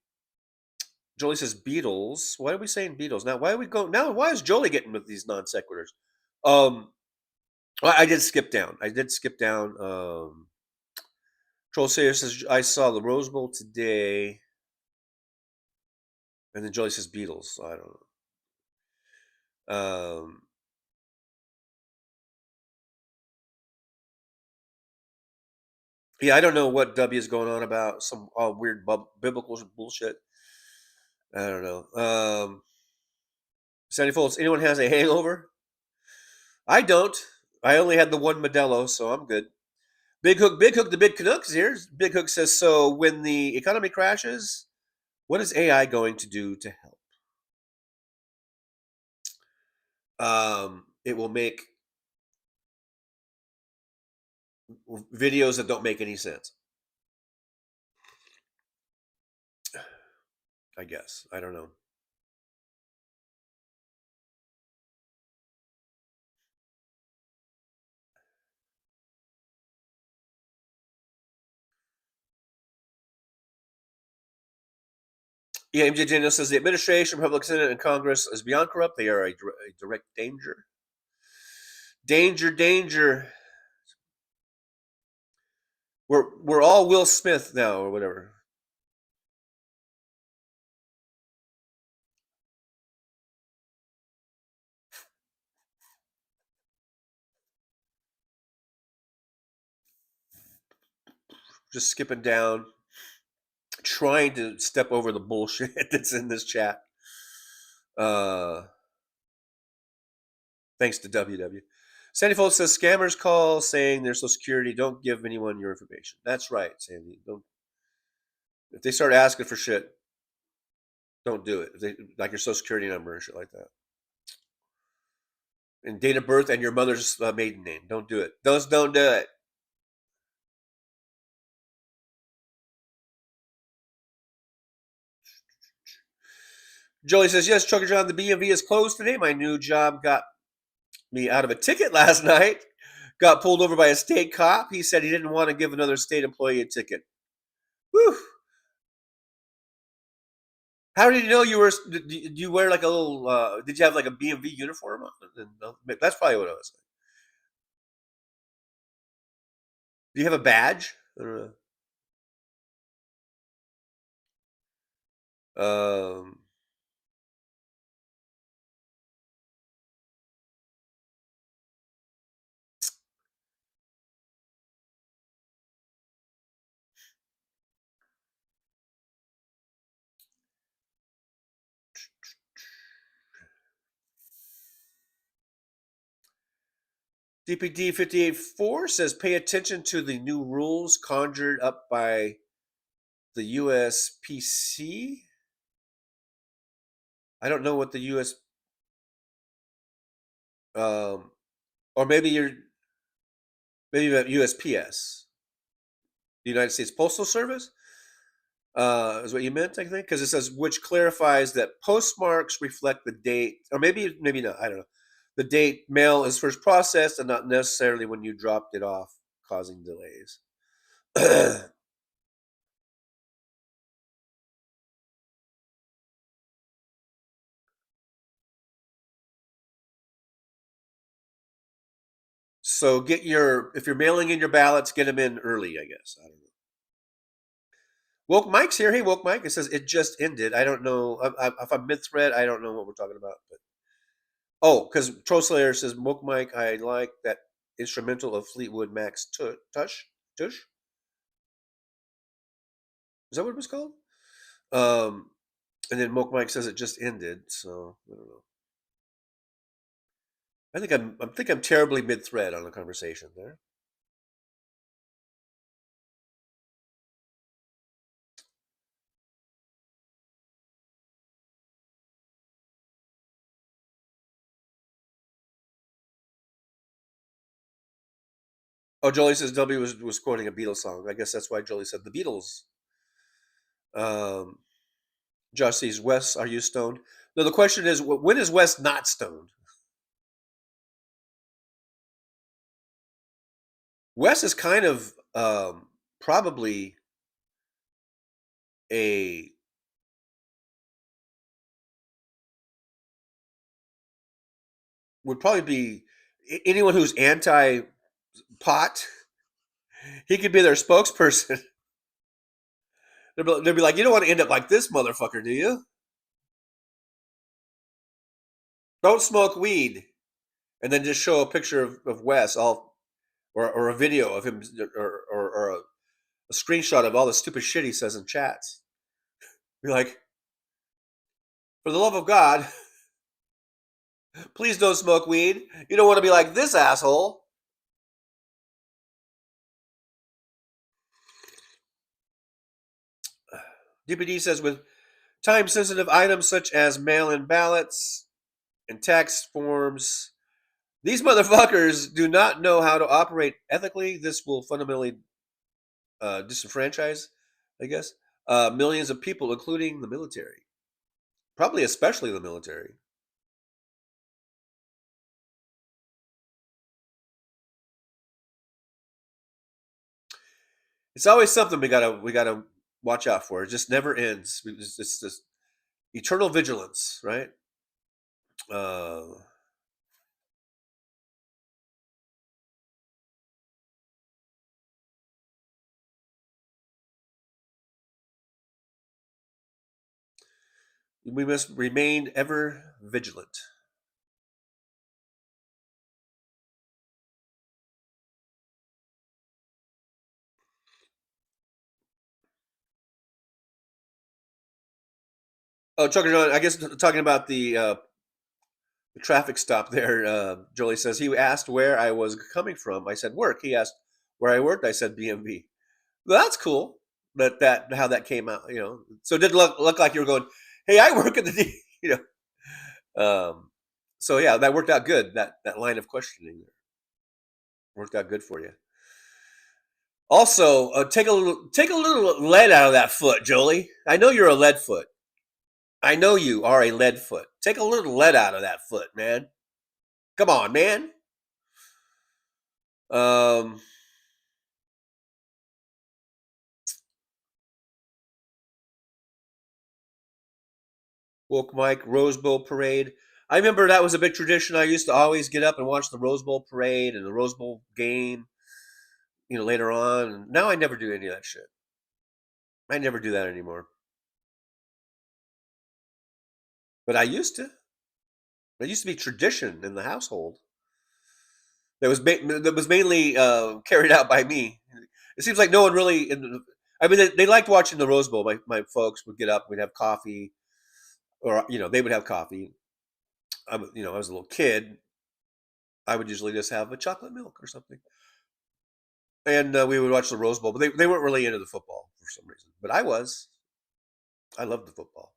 Jolie says Beatles. Why are we saying Beatles now? Why are we going now? Why is Jolie getting with these non sequiturs? Well, I did skip down. Troll Sayer says I saw the Rose Bowl today, and then Joey says Beatles. I don't know. Yeah, I don't know what W is going on about. Some all weird biblical bullshit. I don't know. Sandy Folds, anyone has a hangover? I don't. I only had the one Modelo, so I'm good. Big Hook, the Big Canucks here. Big Hook says, so when the economy crashes, what is AI going to do to help? It will make videos that don't make any sense. I guess. I don't know. Yeah, MJ Daniel says the administration, Republican Senate, and Congress is beyond corrupt. They are a direct danger. Danger. We're all Will Smith now, or whatever. Just skipping down, trying to step over the bullshit that's in this chat. Thanks to WW. Sandy Folks says scammers call saying their Social Security. Don't give anyone your information. That's right, Sandy. Don't. If they start asking for shit, don't do it. If they, like your Social Security number and shit like that, and date of birth and your mother's maiden name. Don't do it. Those don't do it. Joey says, yes, Trucker John, the BMV is closed today. My new job got me out of a ticket last night. Got pulled over by a state cop. He said he didn't want to give another state employee a ticket. Whew. How did you know you were? Did you wear like a little? Did you have like a BMV uniform on? That's probably what I was. Do you have a badge? I don't know. DPD 58.4 says, pay attention to the new rules conjured up by the USPC. I don't know what the US, or maybe USPS, the United States Postal Service, is what you meant, I think, because it says, which clarifies that postmarks reflect the date, or maybe not, I don't know. The date mail is first processed and not necessarily when you dropped it off, causing delays. So if you're mailing in your ballots, get them in early, I guess. I don't know. Woke Mike's here. Hey, Woke Mike. It says it just ended. I don't know. If I'm mid-thread, I don't know what we're talking about. But because Troll Slayer says, Woke Mike, I like that instrumental of Fleetwood Mac's Tush. Is that what it was called? And then Woke Mike says it just ended. So I don't know. I think I'm terribly mid-thread on the conversation there. Oh, Jolie says W was quoting a Beatles song. I guess that's why Jolie said the Beatles. Josh says, Wes, are you stoned? No, the question is, when is Wes not stoned? Wes is kind of probably would probably be anyone who's anti-pot, he could be their spokesperson. They'll be like, you don't want to end up like this motherfucker, do you? Don't smoke weed. And then just show a picture of Wes, or a video of him, or a screenshot of all the stupid shit he says in chats. Be like, for the love of God, please don't smoke weed. You don't want to be like this asshole. DPD says, with time-sensitive items such as mail-in ballots and tax forms, these motherfuckers do not know how to operate ethically. This will fundamentally disenfranchise, I guess, millions of people, including the military. Probably especially the military. It's always something we gotta watch out for. It just never ends. It's just eternal vigilance, right? We must remain ever vigilant. Oh, Trucker John, I guess talking about the traffic stop there, Jolie says, he asked where I was coming from. I said work. He asked where I worked. I said BMV. Well, that's cool. That how that came out, So it didn't look like you were going, hey, I work at the So yeah, that worked out good. That line of questioning there worked out good for you. Also, take a little lead out of that foot, Jolie. I know you're a lead foot. I know you are a lead foot. Take a little lead out of that foot, man. Come on, man. Woke Mike, Rose Bowl parade. I remember that was a big tradition. I used to always get up and watch the Rose Bowl parade and the Rose Bowl game, later on. Now I never do any of that shit. I never do that anymore. But I used to. It used to be tradition in the household. That was mainly carried out by me. It seems like no one really. They liked watching the Rose Bowl. My folks would get up, we'd have coffee, or they would have coffee. I was a little kid. I would usually just have a chocolate milk or something, and we would watch the Rose Bowl. But they weren't really into the football for some reason. But I was. I loved the football.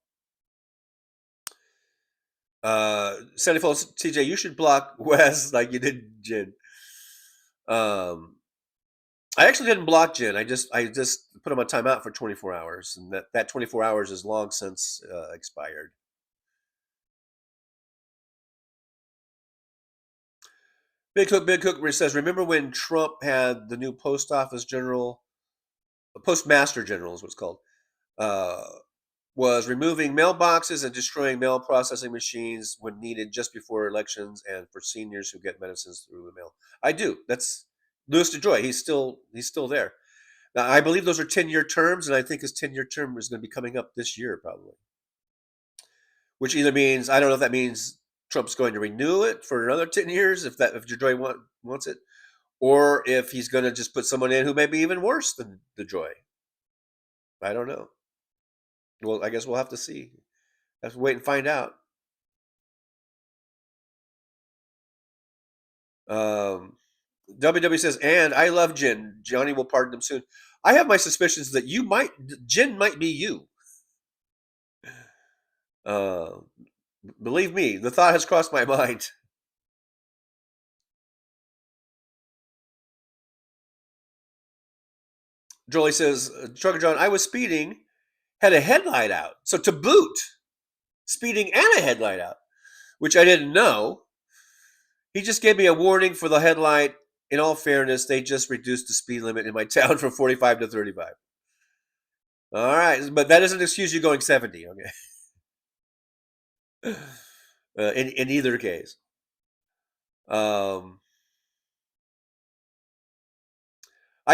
Sandy Falls, TJ, you should block Wes like you did Jen. I actually didn't block Jen. I just put him on timeout for 24 hours, and that 24 hours is long since expired. Big Cook says, remember when Trump had the new postmaster general is what it's called, was removing mailboxes and destroying mail processing machines when needed just before elections and for seniors who get medicines through the mail. I do. That's Louis DeJoy. He's still there. Now, I believe those are 10-year terms, and I think his 10-year term is going to be coming up this year probably. Which either means, I don't know if that means Trump's going to renew it for another 10 years if DeJoy wants it, or if he's going to just put someone in who may be even worse than DeJoy. I don't know. Well, I guess we'll have to see. Have to wait and find out. WW says, and I love Jen. Johnny will pardon him soon. I have my suspicions that Jen might be you. Believe me, the thought has crossed my mind. Jolie says, Trucker John, I was speeding, had a headlight out. So to boot, speeding and a headlight out, which I didn't know. He just gave me a warning for the headlight. In all fairness, they just reduced the speed limit in my town from 45 to 35. All right, but that doesn't excuse you going 70, okay? In either case. I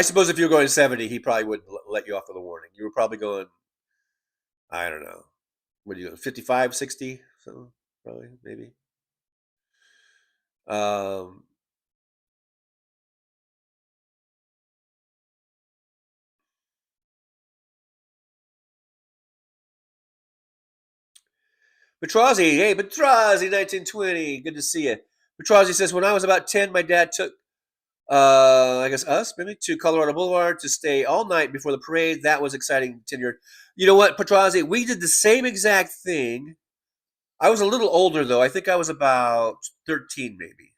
suppose if you were going 70, he probably wouldn't let you off with a warning. You were probably going, I don't know, what are you doing, 55, 60? So probably, maybe. Petrozzi, hey, Petrozzi, 1920, good to see you. Petrozzi says, when I was about 10, my dad took, I guess us, maybe, to Colorado Boulevard to stay all night before the parade. That was exciting tenure. You know what, Petrozzi, we did the same exact thing. I was a little older, though. I think I was about 13, maybe.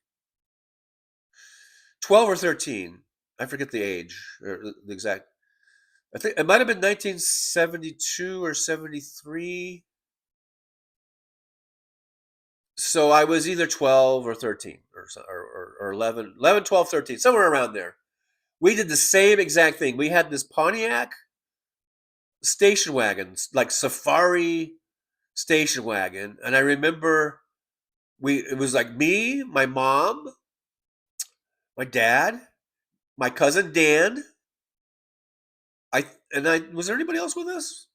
12 or 13. I forget the age, or the exact. I think it might have been 1972 or 73. So I was either 12 or 13 or 11, 12, 13, somewhere around there. We did the same exact thing. We had this Pontiac station wagon, like safari station wagon. And I remember it was like me, my mom, my dad, my cousin Dan. Was there anybody else with us?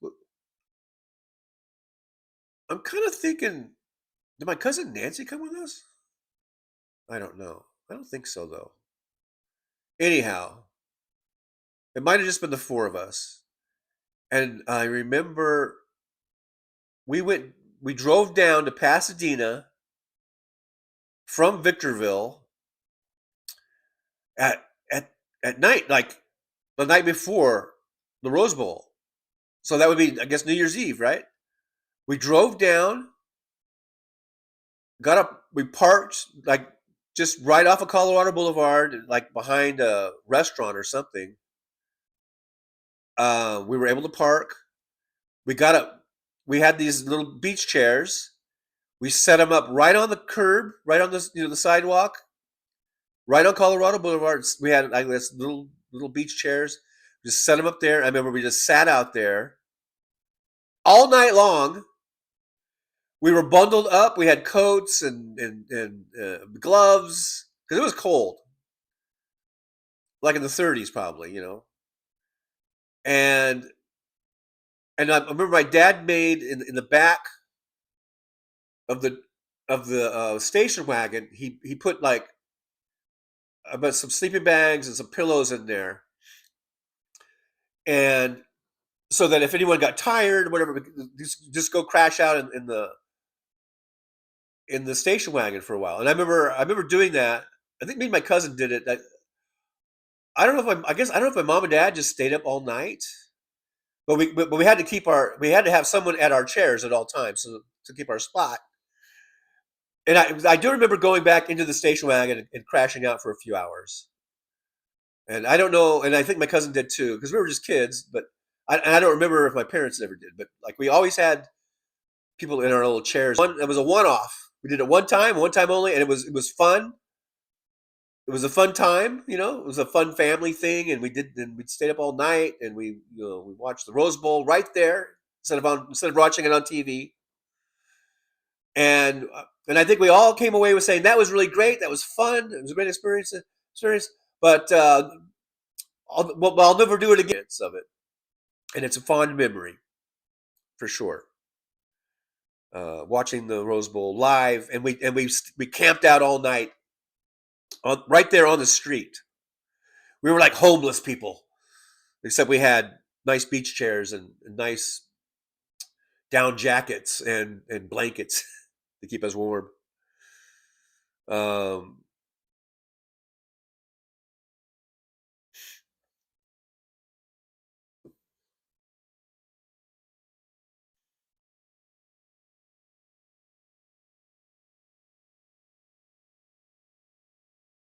I'm kind of thinking, did my cousin Nancy come with us? I don't know. I don't think so, though. Anyhow, it might have just been the four of us. And I remember we drove down to Pasadena from Victorville at night, like the night before the Rose Bowl. So that would be, I guess, New Year's Eve, right? We drove down, got up, we parked like just right off of Colorado Boulevard, like behind a restaurant or something. We were able to park. We got up. We had these little beach chairs. We set them up right on the curb, right on the sidewalk, right on Colorado Boulevard. We had like this little beach chairs. Just set them up there. I remember we just sat out there all night long. We were bundled up. We had coats and gloves because it was cold, like in the 30s probably, And I remember my dad made in the back of the station wagon. He put like about some sleeping bags and some pillows in there, and so that if anyone got tired or whatever, just go crash out in the station wagon for a while. And I remember doing that. I think me and my cousin did it. I don't know if I don't know if my mom and dad just stayed up all night, but we had to have someone at our chairs at all times to keep our spot. And I do remember going back into the station wagon and crashing out for a few hours. And I don't know, and I think my cousin did too, because we were just kids. But I don't remember if my parents ever did. But like we always had people in our little chairs. It was a one-off. We did it one time only, and it was fun. It was a fun time, It was a fun family thing, and we stayed up all night, and we watched the Rose Bowl right there instead of watching it on TV. And I think we all came away with saying that was really great. That was fun. It was a great experience. But I'll never do it again. Of it, and it's a fond memory, for sure. Watching the Rose Bowl live, and we camped out all night, right there on the street. We were like homeless people, except we had nice beach chairs and nice down jackets and blankets to keep us warm.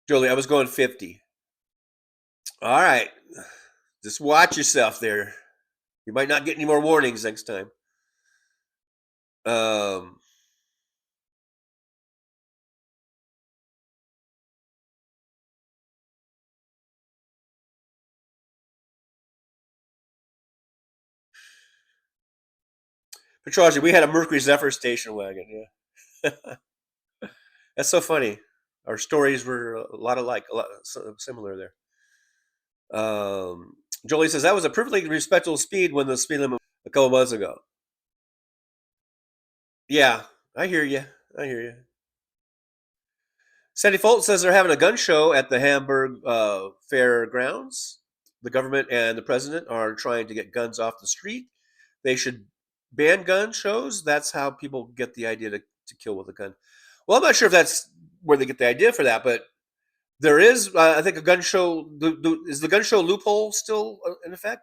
Jolie, I was going 50. All right. Just watch yourself there. You might not get any more warnings next time. Petrozzi, we had a Mercury Zephyr station wagon. Yeah. That's so funny. Our stories were a lot alike, a lot similar there. Jolie says that was a perfectly respectable speed when the speed limit a couple months ago. Yeah, I hear you. I hear you. Sandy Fulton says they're having a gun show at the Hamburg fairgrounds. The government and the president are trying to get guns off the street. They should ban gun shows. That's how people get the idea to kill with a gun. Well, I'm not sure if that's where they get the idea for that, but there is, I think, a gun show. Is the gun show loophole still in effect?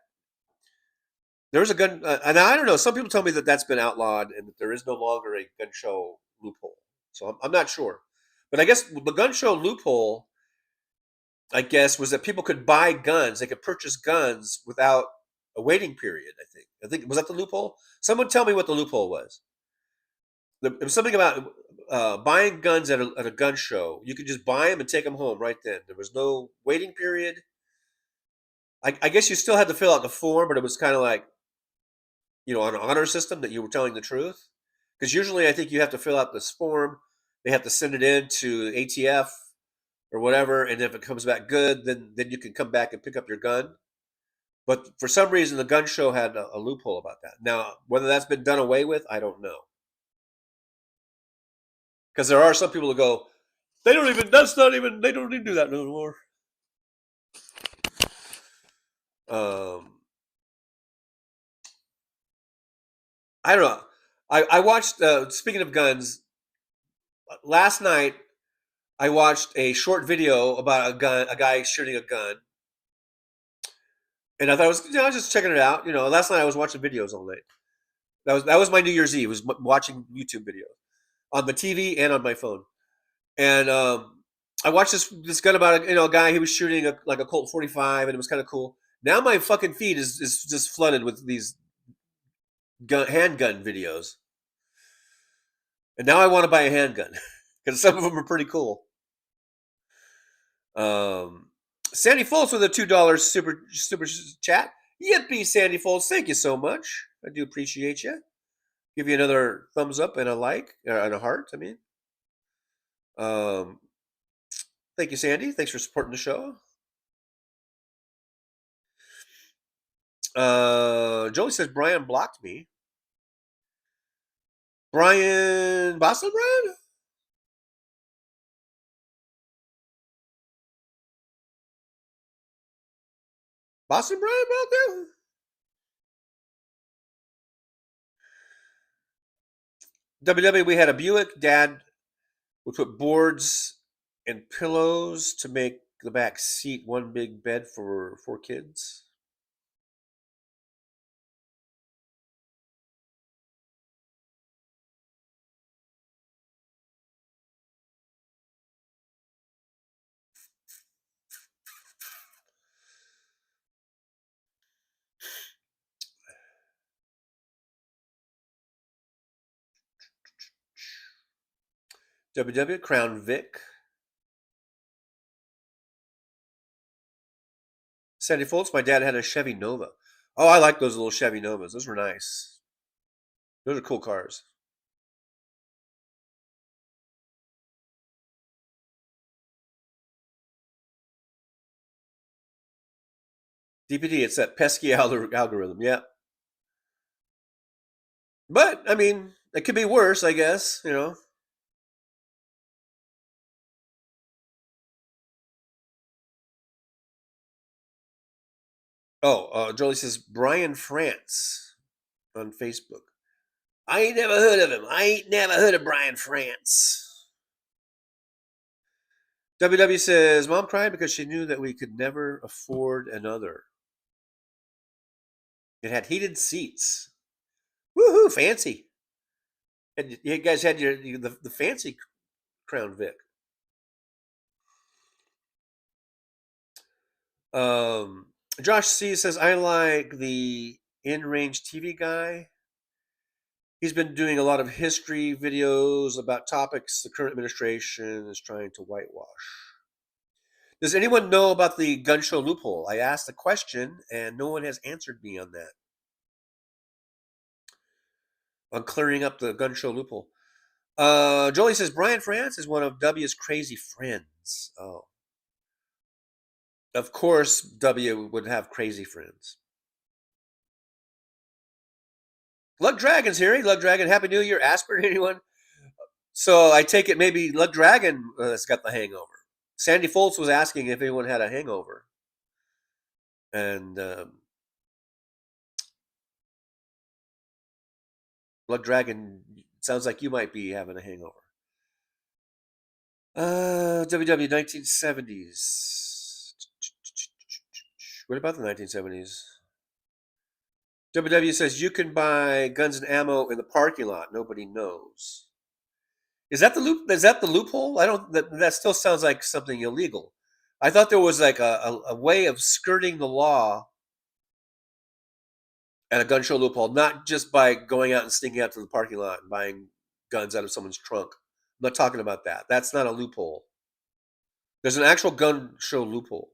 There's a gun, and I don't know. Some people tell me that that's been outlawed and that there is no longer a gun show loophole. So I'm not sure. But I guess the gun show loophole, I guess, was that people could buy guns. They could purchase guns without a waiting period, I think. Was that the loophole? Someone tell me what the loophole was. It was something about buying guns at a gun show. You could just buy them and take them home right then. There was no waiting period. I guess you still had to fill out the form, but it was kind of like, an honor system that you were telling the truth. Because usually I think you have to fill out this form. They have to send it in to ATF or whatever, and if it comes back good, then you can come back and pick up your gun. But for some reason, the gun show had a loophole about that. Now, whether that's been done away with, I don't know. Because there are some people who go, they don't even do that no more. I don't know. I watched, speaking of guns, last night I watched a short video about a guy shooting a gun. And I thought I was just checking it out. Last night I was watching videos all night. That was my New Year's Eve, was watching YouTube videos on the TV and on my phone. And I watched this gun about a guy. He was shooting a Colt 45, and it was kind of cool. Now my fucking feed is just flooded with these handgun videos, and now I want to buy a handgun because some of them are pretty cool. Sandy Foltz with a $2 super chat. Yippee, Sandy Foltz! Thank you so much. I do appreciate you. Give you another thumbs up and a like and a heart. I mean, thank you, Sandy. Thanks for supporting the show. Joey says Brian blocked me. Boston Brian? Boston Brian out there? WW, we had a Buick. Dad would put boards and pillows to make the back seat one big bed for 4 kids. WW, Crown Vic. Sandy Foltz, my dad had a Chevy Nova. Oh, I like those little Chevy Novas. Those were nice. Those are cool cars. DPD, it's that pesky algorithm. Yeah. But, I mean, it could be worse, I guess, Oh, Jolie says Brian France on Facebook. I ain't never heard of him. I ain't never heard of Brian France. WW says Mom cried because she knew that we could never afford another. It had heated seats. Woohoo, fancy. And you guys had the fancy Crown Vic. Josh C says, I like the in-range TV guy. He's been doing a lot of history videos about topics the current administration is trying to whitewash. Does anyone know about the gun show loophole? I asked the question, and no one has answered me on that. On clearing up the gun show loophole. Jolie says Brian France is one of W's crazy friends. Oh. Of course, W would have crazy friends. Luck Dragon's here. Hey, Luck Dragon, Happy New Year. Aspirin, anyone? So I take it maybe Luck Dragon has got the hangover. Sandy Foltz was asking if anyone had a hangover. And Luck Dragon, sounds like you might be having a hangover. WW 1970s. What about the 1970s? WW says you can buy guns and ammo in the parking lot. Nobody knows. Is that the loop? Is that the loophole? I don't. That still sounds like something illegal. I thought there was like a way of skirting the law at a gun show loophole, not just by going out and sneaking out to the parking lot and buying guns out of someone's trunk. I'm not talking about that. That's not a loophole. There's an actual gun show loophole,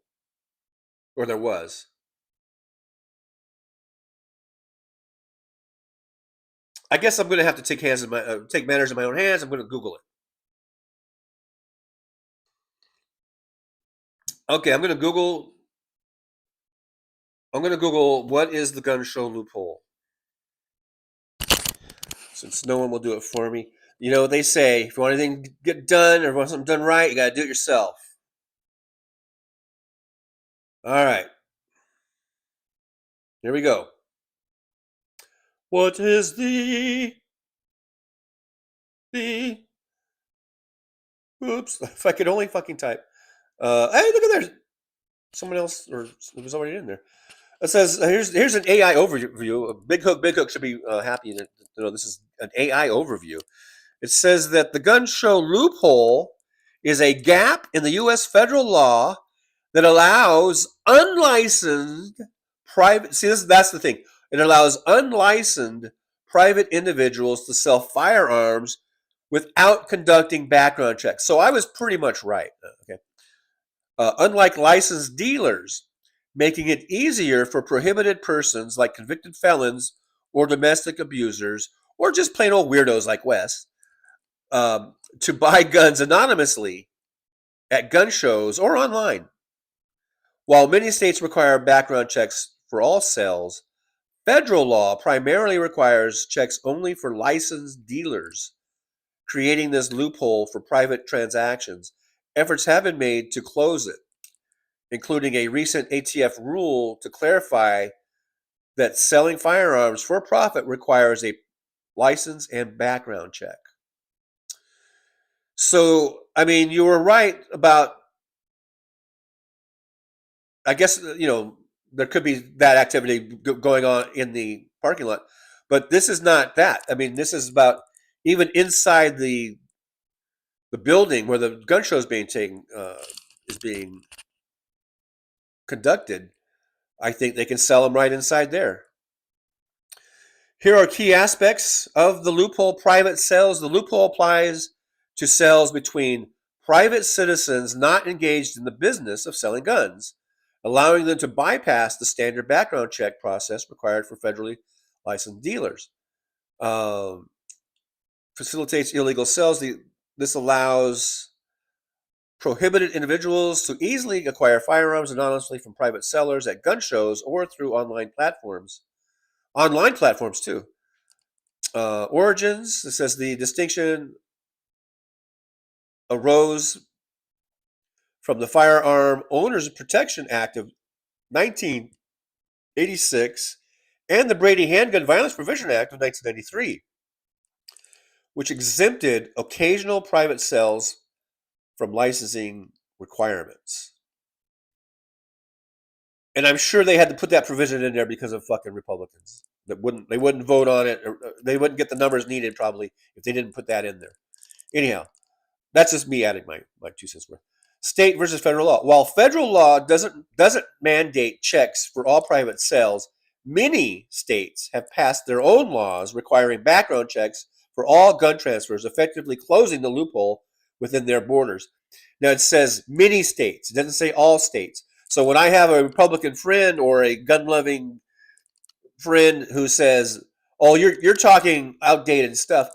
or there was. I guess I'm going to have to take matters in my own hands. I'm going to Google it. Okay, I'm going to Google what is the gun show loophole. Since no one will do it for me. You know what they say, if you want anything to get done or want something done right, you got to do it yourself. All right. Here we go. What is the oops, if I could only fucking type. Hey, look at there. Someone else, or it was already in there. It says, here's an AI overview. Big Hook should be happy to know this is an AI overview. It says that the gun show loophole is a gap in the U.S. federal law that allows unlicensed private. See, that's the thing. It allows unlicensed private individuals to sell firearms without conducting background checks. So I was pretty much right. Okay. Unlike licensed dealers, making it easier for prohibited persons like convicted felons or domestic abusers or just plain old weirdos like Wes to buy guns anonymously at gun shows or online. While many states require background checks for all sales, federal law primarily requires checks only for licensed dealers, creating this loophole for private transactions. Efforts have been made to close it, including a recent ATF rule to clarify that selling firearms for profit requires a license and background check. So, I mean, you were right about, I guess, there could be that activity going on in the parking lot, but this is not that. I mean, this is about even inside the building where the gun show is being conducted. I think they can sell them right inside there. Here are key aspects of the loophole private sales. The loophole applies to sales between private citizens not engaged in the business of selling guns, allowing them to bypass the standard background check process required for federally licensed dealers. Facilitates illegal sales. This allows prohibited individuals to easily acquire firearms anonymously from private sellers at gun shows or through online platforms. Online platforms, too. Origins, it says the distinction arose from the Firearm Owners Protection Act of 1986 and the Brady Handgun Violence Prevention Act of 1993, which exempted occasional private sales from licensing requirements. And I'm sure they had to put that provision in there because of fucking Republicans. They wouldn't vote on it, or they wouldn't get the numbers needed probably if they didn't put that in there. Anyhow, that's just me adding my 2 cents worth. State versus federal law. While federal law doesn't mandate checks for all private sales, many states have passed their own laws requiring background checks for all gun transfers, effectively closing the loophole within their borders. Now it says many states. It doesn't say all states. So when I have a Republican friend or a gun-loving friend who says, "Oh, you're talking outdated stuff,"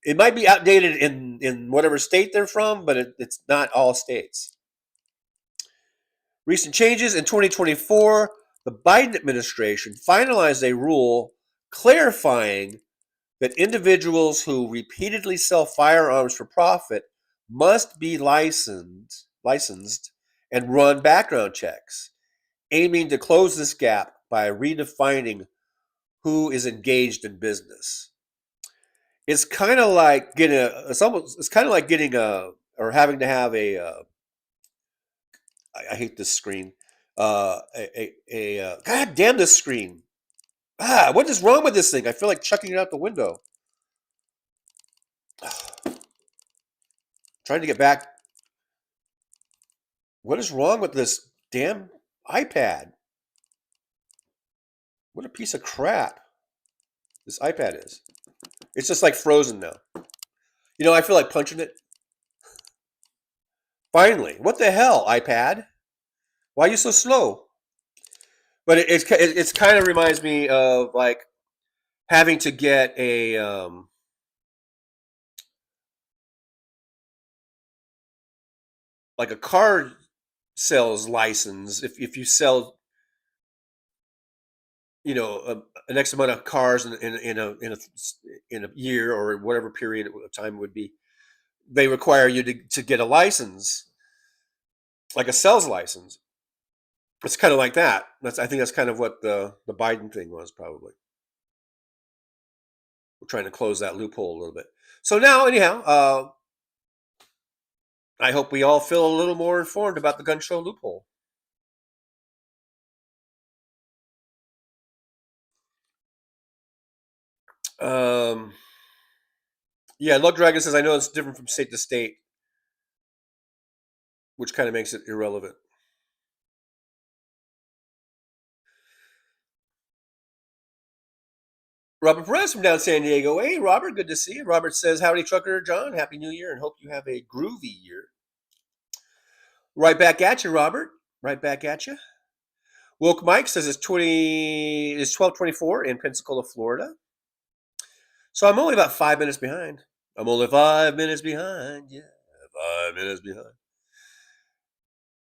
It might be outdated in whatever state they're from, but it's not all states. Recent changes in 2024, the Biden administration finalized a rule clarifying that individuals who repeatedly sell firearms for profit must be licensed and run background checks, aiming to close this gap by redefining who is engaged in business. It's kind of like getting or having to have I hate this screen. God damn this screen. What is wrong with this thing? I feel like chucking it out the window. Trying to get back. What is wrong with this damn iPad? What a piece of crap this iPad is. It's just like frozen now. You know, I feel like punching it. Finally, what the hell, iPad? Why are you so slow? But it's kind of reminds me of like having to get a like a car sales license if you sell, you know, an X amount of cars in a year or whatever period of time would be. They require you to get a license, like a sales license. It's kind of like that. I think that's kind of what the Biden thing was, probably. We're trying to close that loophole a little bit. So now, anyhow, I hope we all feel a little more informed about the gun show loophole. Yeah, Lug Dragon says, I know it's different from state to state, which kind of makes it irrelevant. Robert Perez from down San Diego. Hey, Robert, good to see you. Robert says, howdy, Trucker John. Happy New Year, and hope you have a groovy year. Right back at you, Robert. Right back at you. Wilk Mike says it's 12:24 in Pensacola, Florida. So I'm only about 5 minutes behind. I'm only 5 minutes behind. Yeah, 5 minutes behind.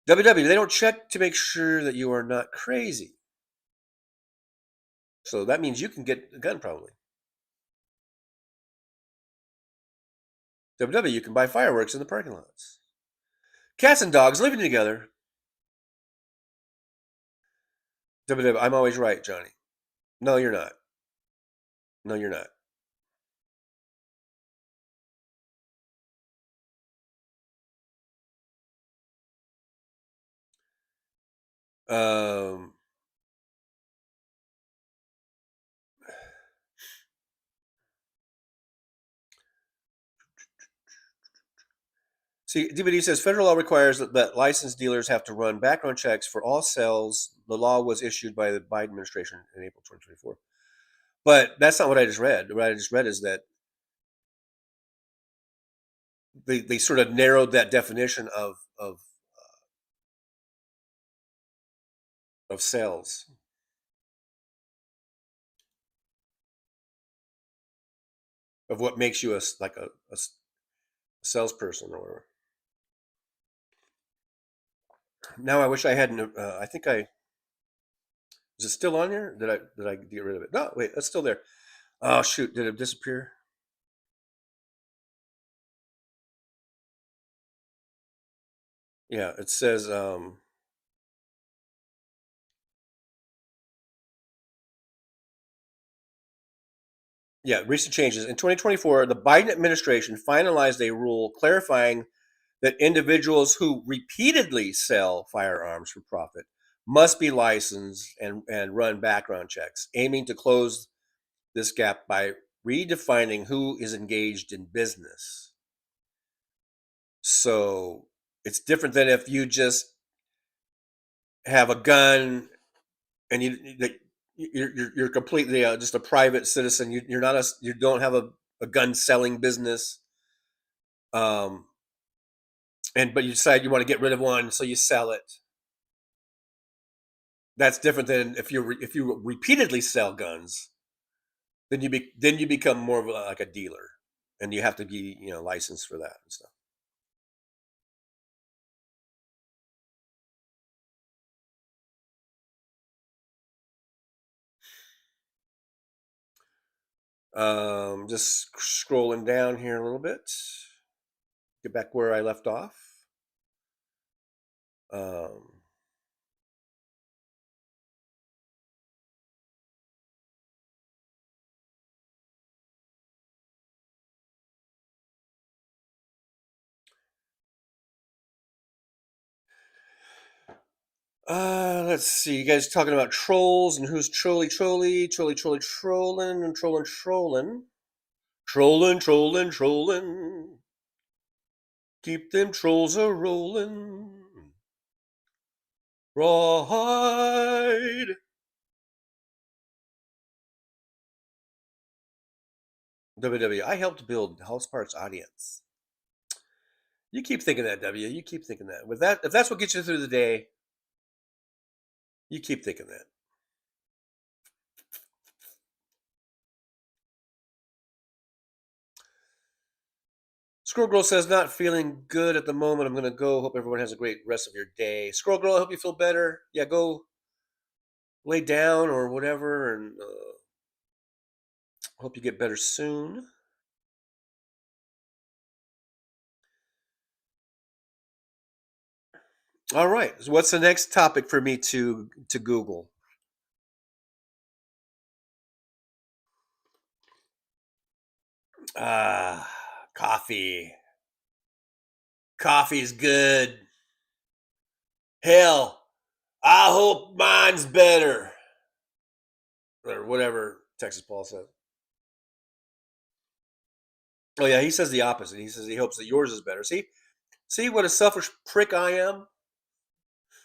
WW, they don't check to make sure that you are not crazy. So that means you can get a gun probably. WW, you can buy fireworks in the parking lots. Cats and dogs living together. WW, I'm always right, Johnny. No, you're not. No, you're not. See, DVD says federal law requires that licensed dealers have to run background checks for all sales. The law was issued by the Biden administration in April 2024. But that's not what I just read. What I just read is that they sort of narrowed that definition of sales. Of what makes you a salesperson or whatever. Now I wish I hadn't. I think I is it still on here? Did I get rid of it? No, wait, that's still there. Oh shoot, did it disappear? Yeah, it says yeah, recent changes. In 2024, the Biden administration finalized a rule clarifying that individuals who repeatedly sell firearms for profit must be licensed and run background checks, aiming to close this gap by redefining who is engaged in business. So it's different than if you just have a gun and you're completely just a private citizen. You don't have a gun selling business. But you decide you want to get rid of one, so you sell it. That's different than if you repeatedly sell guns, then you become more of like a dealer. and you have to be, licensed for that and stuff. Just scrolling down here a little bit. Get back where I left off. Let's see. You guys talking about trolls and who's trolling, and trolling. Keep them trolls a rolling. Rawhide. WW, I helped build House Parts audience. You keep thinking that, W. You keep thinking that. With that, if that's what gets you through the day, you keep thinking that. Squirrel Girl says, not feeling good at the moment. I'm going to go. Hope everyone has a great rest of your day. Squirrel Girl, I hope you feel better. Yeah, go lay down or whatever, and hope you get better soon. All right. So what's the next topic for me to Google? Coffee. Coffee's good. Hell, I hope mine's better. Or whatever Texas Paul said. Oh, yeah, he says the opposite. He says he hopes that yours is better. See what a selfish prick I am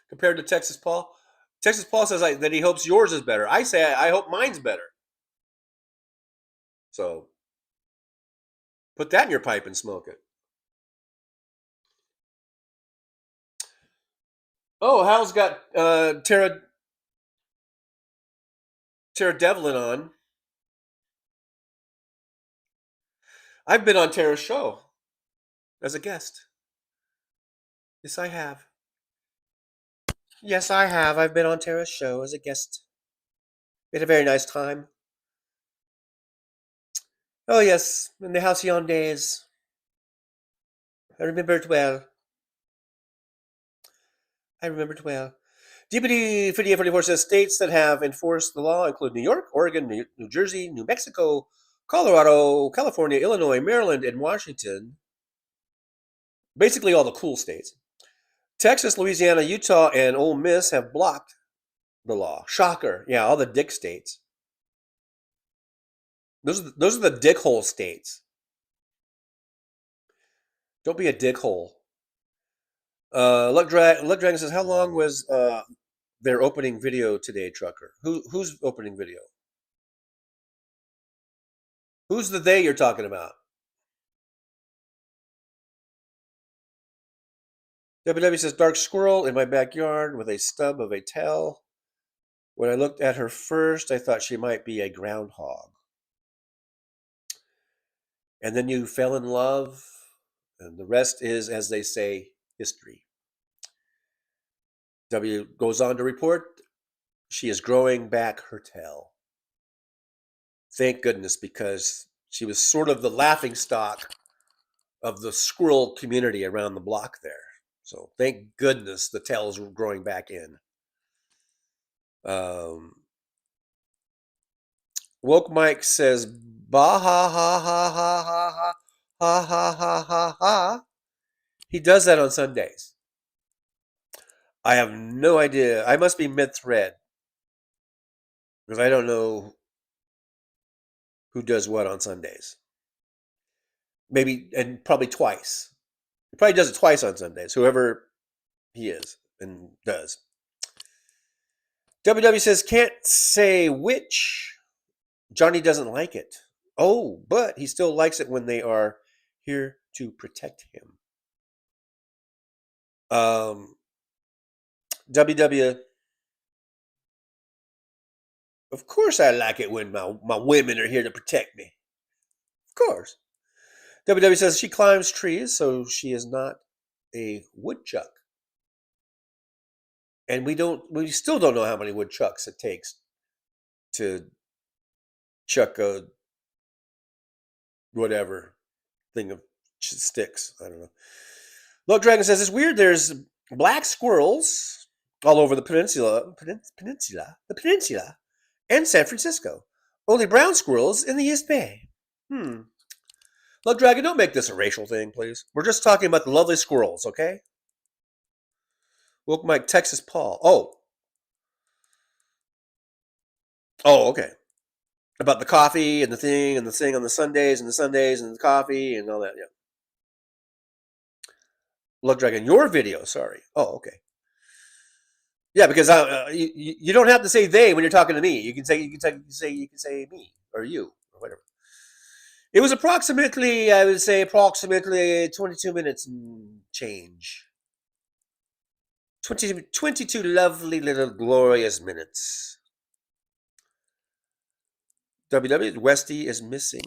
compared to Texas Paul? Texas Paul says that he hopes yours is better. I say I hope mine's better. So put that in your pipe and smoke it. Oh, Hal's got Tara Devlin on. I've been on Tara's show as a guest. Yes, I have. Yes, I have. I've been on Tara's show as a guest. We had a very nice time. Oh, yes, in the halcyon days. I remember it well. Deputy 5844 says states that have enforced the law include New York, Oregon, New Jersey, New Mexico, Colorado, California, Illinois, Maryland, and Washington. Basically all the cool states. Texas, Louisiana, Utah, and Ole Miss have blocked the law. Shocker. Yeah, all the dick states. Those are the dickhole states. Don't be a dickhole. Luck Dragon says, how long was their opening video today, Trucker? Who's opening video? Who's the they you're talking about? WW says, dark squirrel in my backyard with a stub of a tail. When I looked at her first, I thought she might be a groundhog. And then you fell in love, and the rest is, as they say, history. W goes on to report, she is growing back her tail. Thank goodness, because she was sort of the laughing stock of the squirrel community around the block there. So thank goodness the tail's growing back in. Woke Mike says, bah ha ha ha ha ha ha ha ha ha ha ha. He does that on Sundays. I have no idea. I must be mid-thread because I don't know who does what on Sundays. Maybe, and probably twice. He probably does it twice on Sundays, whoever he is and does. WW says, can't say which. Johnny doesn't like it. Oh, but he still likes it when they are here to protect him. WW, of course I like it when my women are here to protect me. Of course. WW says she climbs trees, so she is not a woodchuck. And we still don't know how many woodchucks it takes to chuck a whatever thing of sticks. I don't know. Look, Dragon says it's weird. There's black squirrels all over the peninsula, and San Francisco. Only brown squirrels in the East Bay. Look, Dragon, don't make this a racial thing, please. We're just talking about the lovely squirrels, okay? Welcome, Mike, Texas Paul. Oh, okay. About the coffee and the thing on the Sundays and the coffee and all that. Yeah. Look, Dragon, your video. Sorry. Oh, okay. Yeah, because you don't have to say they when you're talking to me. You can say me or you or whatever. It was approximately, I would say, 22 minutes and change. 22 lovely little glorious minutes. WW, Westy is missing.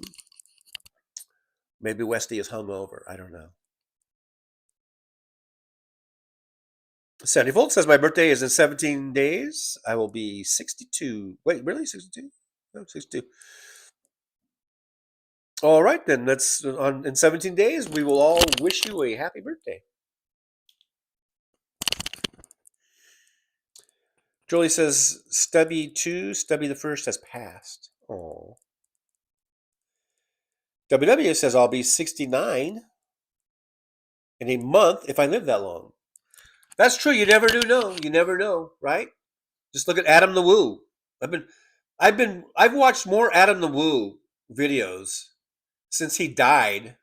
Maybe Westy is hungover. I don't know. Sandy Volt says my birthday is in 17 days. I will be 62. Wait, really? 62? No, 62. All right, then. That's in 17 days. We will all wish you a happy birthday. Jolie says Stubby 2, Stubby the 1st has passed. Oh. WW says I'll be 69 in a month if I live that long. That's true. You never do know. You never know, right? Just look at Adam the Woo. I've watched more Adam the Woo videos since he died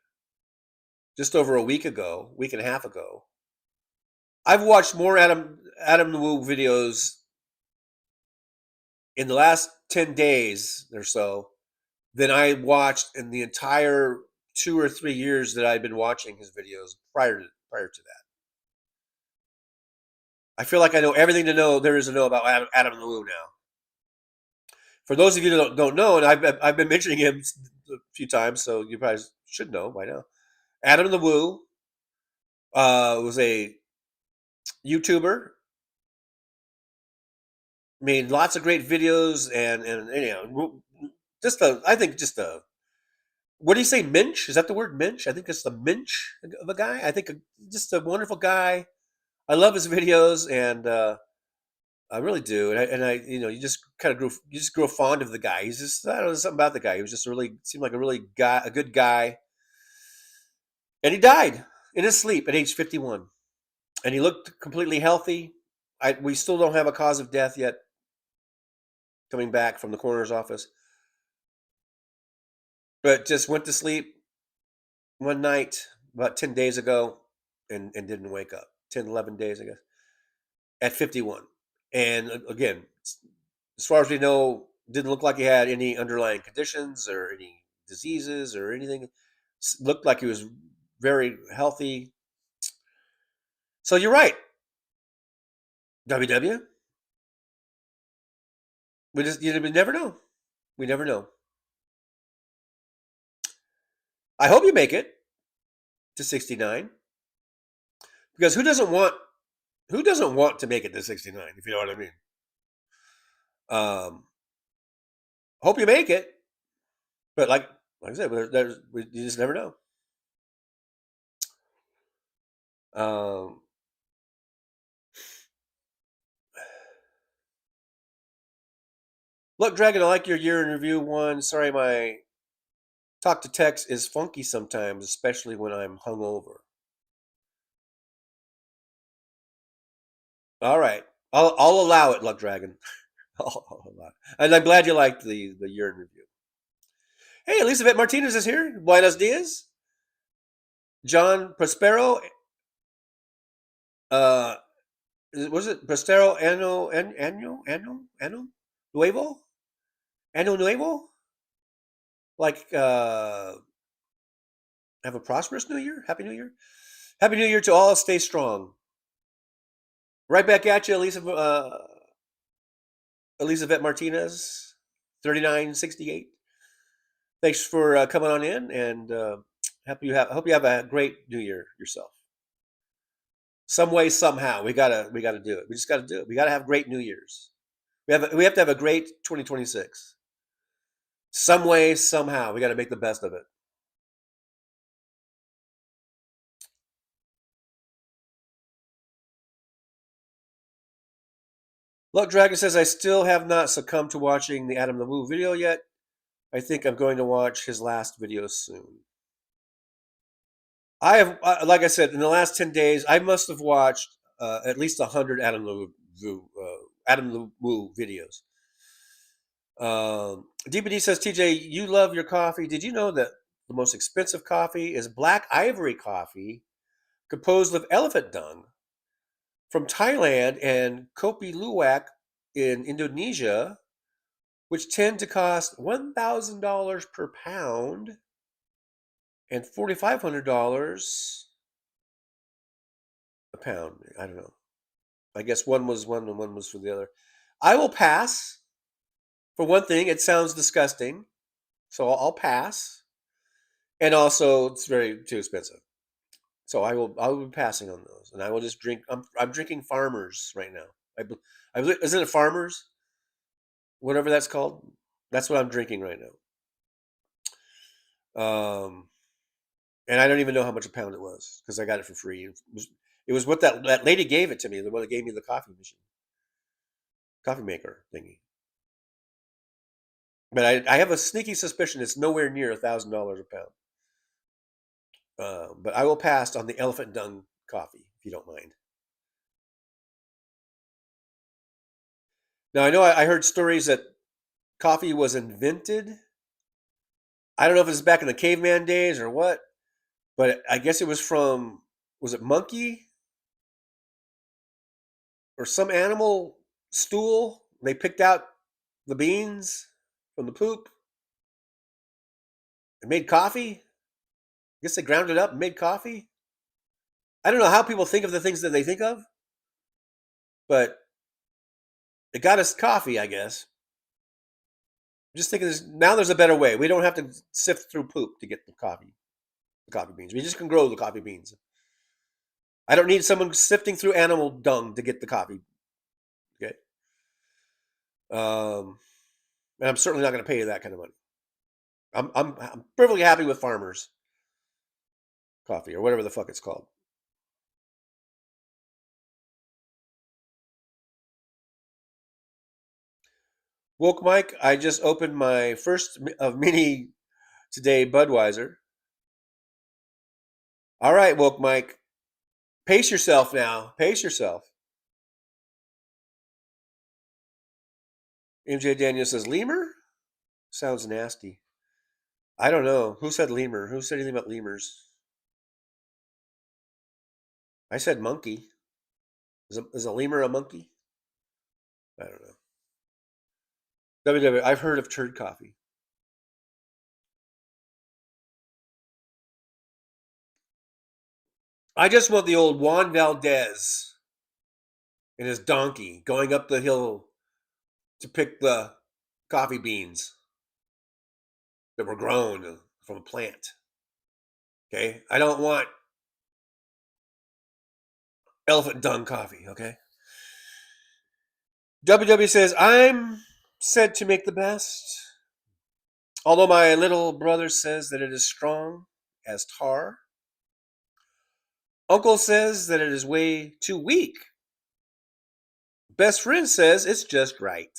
just over a week and a half ago. I've watched more Adam the Woo videos in the last 10 days or so than I watched in the entire 2 or 3 years that I've been watching his videos prior to that. I feel like I know everything there is to know about Adam the Woo now. For those of you that don't know, and I've been mentioning him a few times, so you probably should know by now. Adam the Woo was a YouTuber, made lots of great videos, and what do you say, minch? Is that the word, minch? I think it's the minch of a guy. I think just a wonderful guy. I love his videos, and I really do. And I you just kind of grow fond of the guy. He's just, I don't know, something about the guy. He was just seemed like a good guy. And he died in his sleep at age 51. And he looked completely healthy. We still don't have a cause of death yet, coming back from the coroner's office. But just went to sleep one night about 10 days ago and didn't wake up. 10, 11 days, I guess, at 51. And again, as far as we know, didn't look like he had any underlying conditions or any diseases or anything. Looked like he was very healthy. So you're right, WW. We never know. We never know. I hope you make it to 69, because who doesn't want to make it to 69? If you know what I mean. Hope you make it, but like I said, you just never know. Look, Dragon, I like your year in review one. Sorry, my talk to text is funky sometimes, especially when I'm hungover. All right, I'll allow it, Luck Dragon. I'll allow it. And I'm glad you liked the year in review. Hey, Elizabeth Martinez is here. Buenos dias. John Prospero. Was it Prospero Ano Nuevo? Ano Nuevo? Like, have a prosperous new year. Happy New Year. Happy New Year to all. Stay strong. Right back at you, Elizabeth Martinez, 3968. Thanks for coming on in, and hope you have a great New Year yourself. Some way, somehow, we gotta do it. We just gotta do it. We gotta have great New Year's. We have to have a great 2026. Some way, somehow, we gotta make the best of it. Luck Dragon says, I still have not succumbed to watching the Adam the Woo video yet. I think I'm going to watch his last video soon. I have, like I said, in the last 10 days, I must have watched at least 100 Adam the Woo videos. DBD says, TJ, you love your coffee. Did you know that the most expensive coffee is black ivory coffee composed of elephant dung from Thailand and Kopi Luwak in Indonesia, which tend to cost $1,000 per pound and $4,500 a pound. I don't know. I guess one was one and one was for the other. I will pass. For one thing, it sounds disgusting, so I'll pass. And also, it's too expensive. So I will be passing on those, and I will just drink. I'm drinking Farmers right now. Isn't it Farmers? Whatever that's called. That's what I'm drinking right now. And I don't even know how much a pound it was because I got it for free. It was what that lady gave it to me. The one that gave me the coffee maker thingy. But I have a sneaky suspicion it's nowhere near $1,000 a pound. But I will pass on the elephant dung coffee, if you don't mind. Now, I know I heard stories that coffee was invented. I don't know if it's back in the caveman days or what, but I guess it was was it monkey? Or some animal stool? They picked out the beans from the poop and made coffee. I guess they ground it up and made coffee. I don't know how people think of the things that they think of, but it got us coffee, I guess. I'm just thinking now there's a better way. We don't have to sift through poop to get the coffee beans. We just can grow the coffee beans. I don't need someone sifting through animal dung to get the coffee. Okay. And I'm certainly not going to pay you that kind of money. I'm perfectly happy with Farmers coffee or whatever the fuck it's called. Woke Mike, I just opened my first of many today Budweiser. All right, Woke Mike. Pace yourself now. Pace yourself. MJ Daniel says, lemur? Sounds nasty. I don't know. Who said lemur? Who said anything about lemurs? I said monkey. Is a lemur a monkey? I don't know. I've heard of turd coffee. I just want the old Juan Valdez and his donkey going up the hill to pick the coffee beans that were grown from a plant. Okay? I don't want elephant dung coffee, okay? WW says, I'm said to make the best. Although my little brother says that it is strong as tar. Uncle says that it is way too weak. Best friend says it's just right.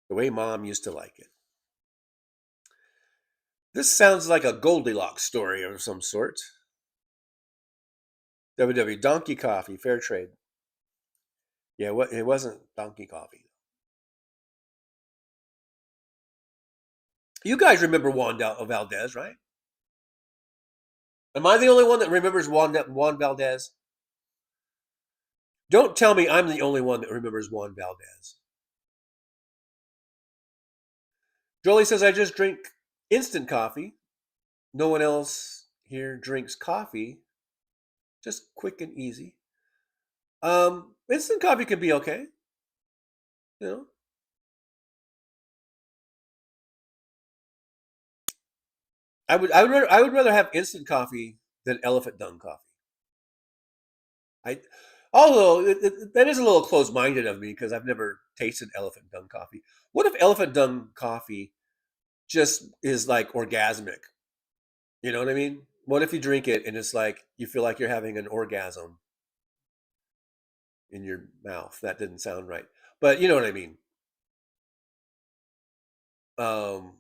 The way Mom used to like it. This sounds like a Goldilocks story of some sort. WW, donkey coffee, fair trade. Yeah, it wasn't donkey coffee. You guys remember Juan Valdez, right? Am I the only one that remembers Juan Valdez? Don't tell me I'm the only one that remembers Juan Valdez. Jolie says, I just drink instant coffee. No one else here drinks coffee. Just quick and easy. Instant coffee can be okay. You know. I would rather have instant coffee than elephant dung coffee. Although that is a little closed-minded of me because I've never tasted elephant dung coffee. What if elephant dung coffee just is like orgasmic? You know what I mean? What if you drink it and it's like you feel like you're having an orgasm in your mouth? That didn't sound right, but you know what I mean. I'm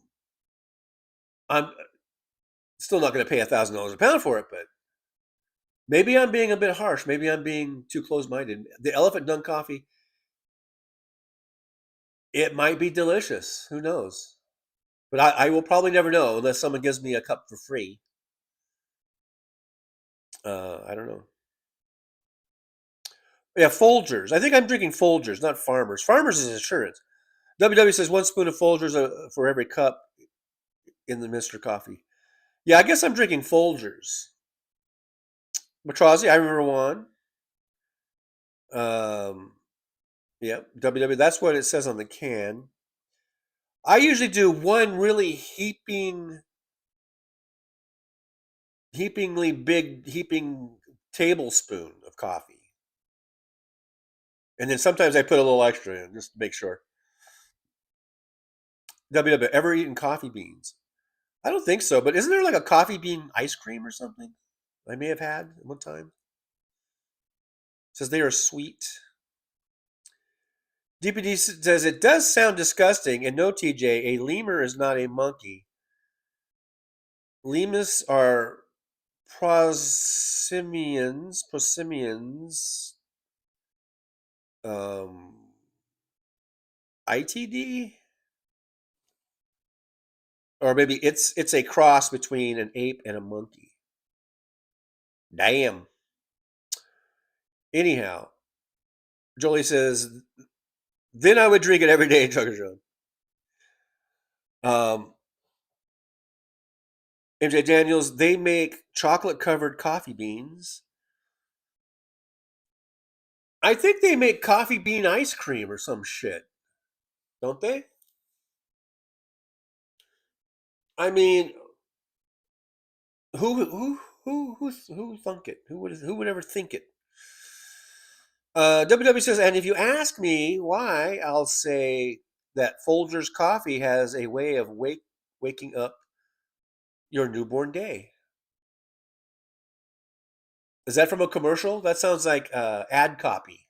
still not going to pay $1,000 a pound for it, but maybe I'm being a bit harsh. Maybe I'm being too close-minded. The elephant dung coffee, it might be delicious. Who knows? But I will probably never know unless someone gives me a cup for free. I don't know. Yeah, Folgers. I think I'm drinking Folgers, not Farmers. Farmers is insurance. WW says 1 spoon of Folgers for every cup in the Mr. Coffee. Yeah, I guess I'm drinking Folgers. Matrazi, I remember one. Yeah, WW. That's what it says on the can. I usually do one really heaping tablespoon of coffee. And then sometimes I put a little extra in just to make sure. WW, ever eaten coffee beans? I don't think so, but isn't there like a coffee bean ice cream or something I may have had at one time? It says they are sweet. DPD says it does sound disgusting, and no, TJ, a lemur is not a monkey. Lemurs are prosimians. ITD? Or maybe it's a cross between an ape and a monkey. Damn. Anyhow, Jolie says, then I would drink it every day, Trucker John. MJ Daniels, they make chocolate-covered coffee beans. I think they make coffee bean ice cream or some shit. Don't they? I mean, who thunk it? Who would ever think it? WW says, and if you ask me why, I'll say that Folgers coffee has a way of waking up your newborn day. Is that from a commercial? That sounds like ad copy.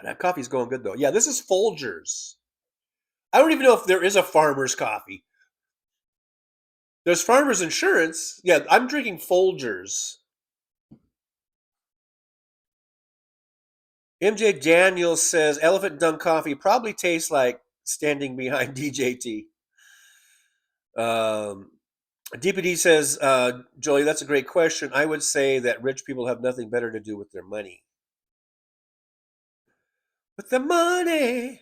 That coffee's going good, though. Yeah, this is Folgers. I don't even know if there is a Farmer's coffee. There's Farmer's Insurance. Yeah, I'm drinking Folgers. MJ Daniels says elephant dung coffee probably tastes like standing behind DJT. DPD says, Jolie, that's a great question. I would say that rich people have nothing better to do with their money. With the money.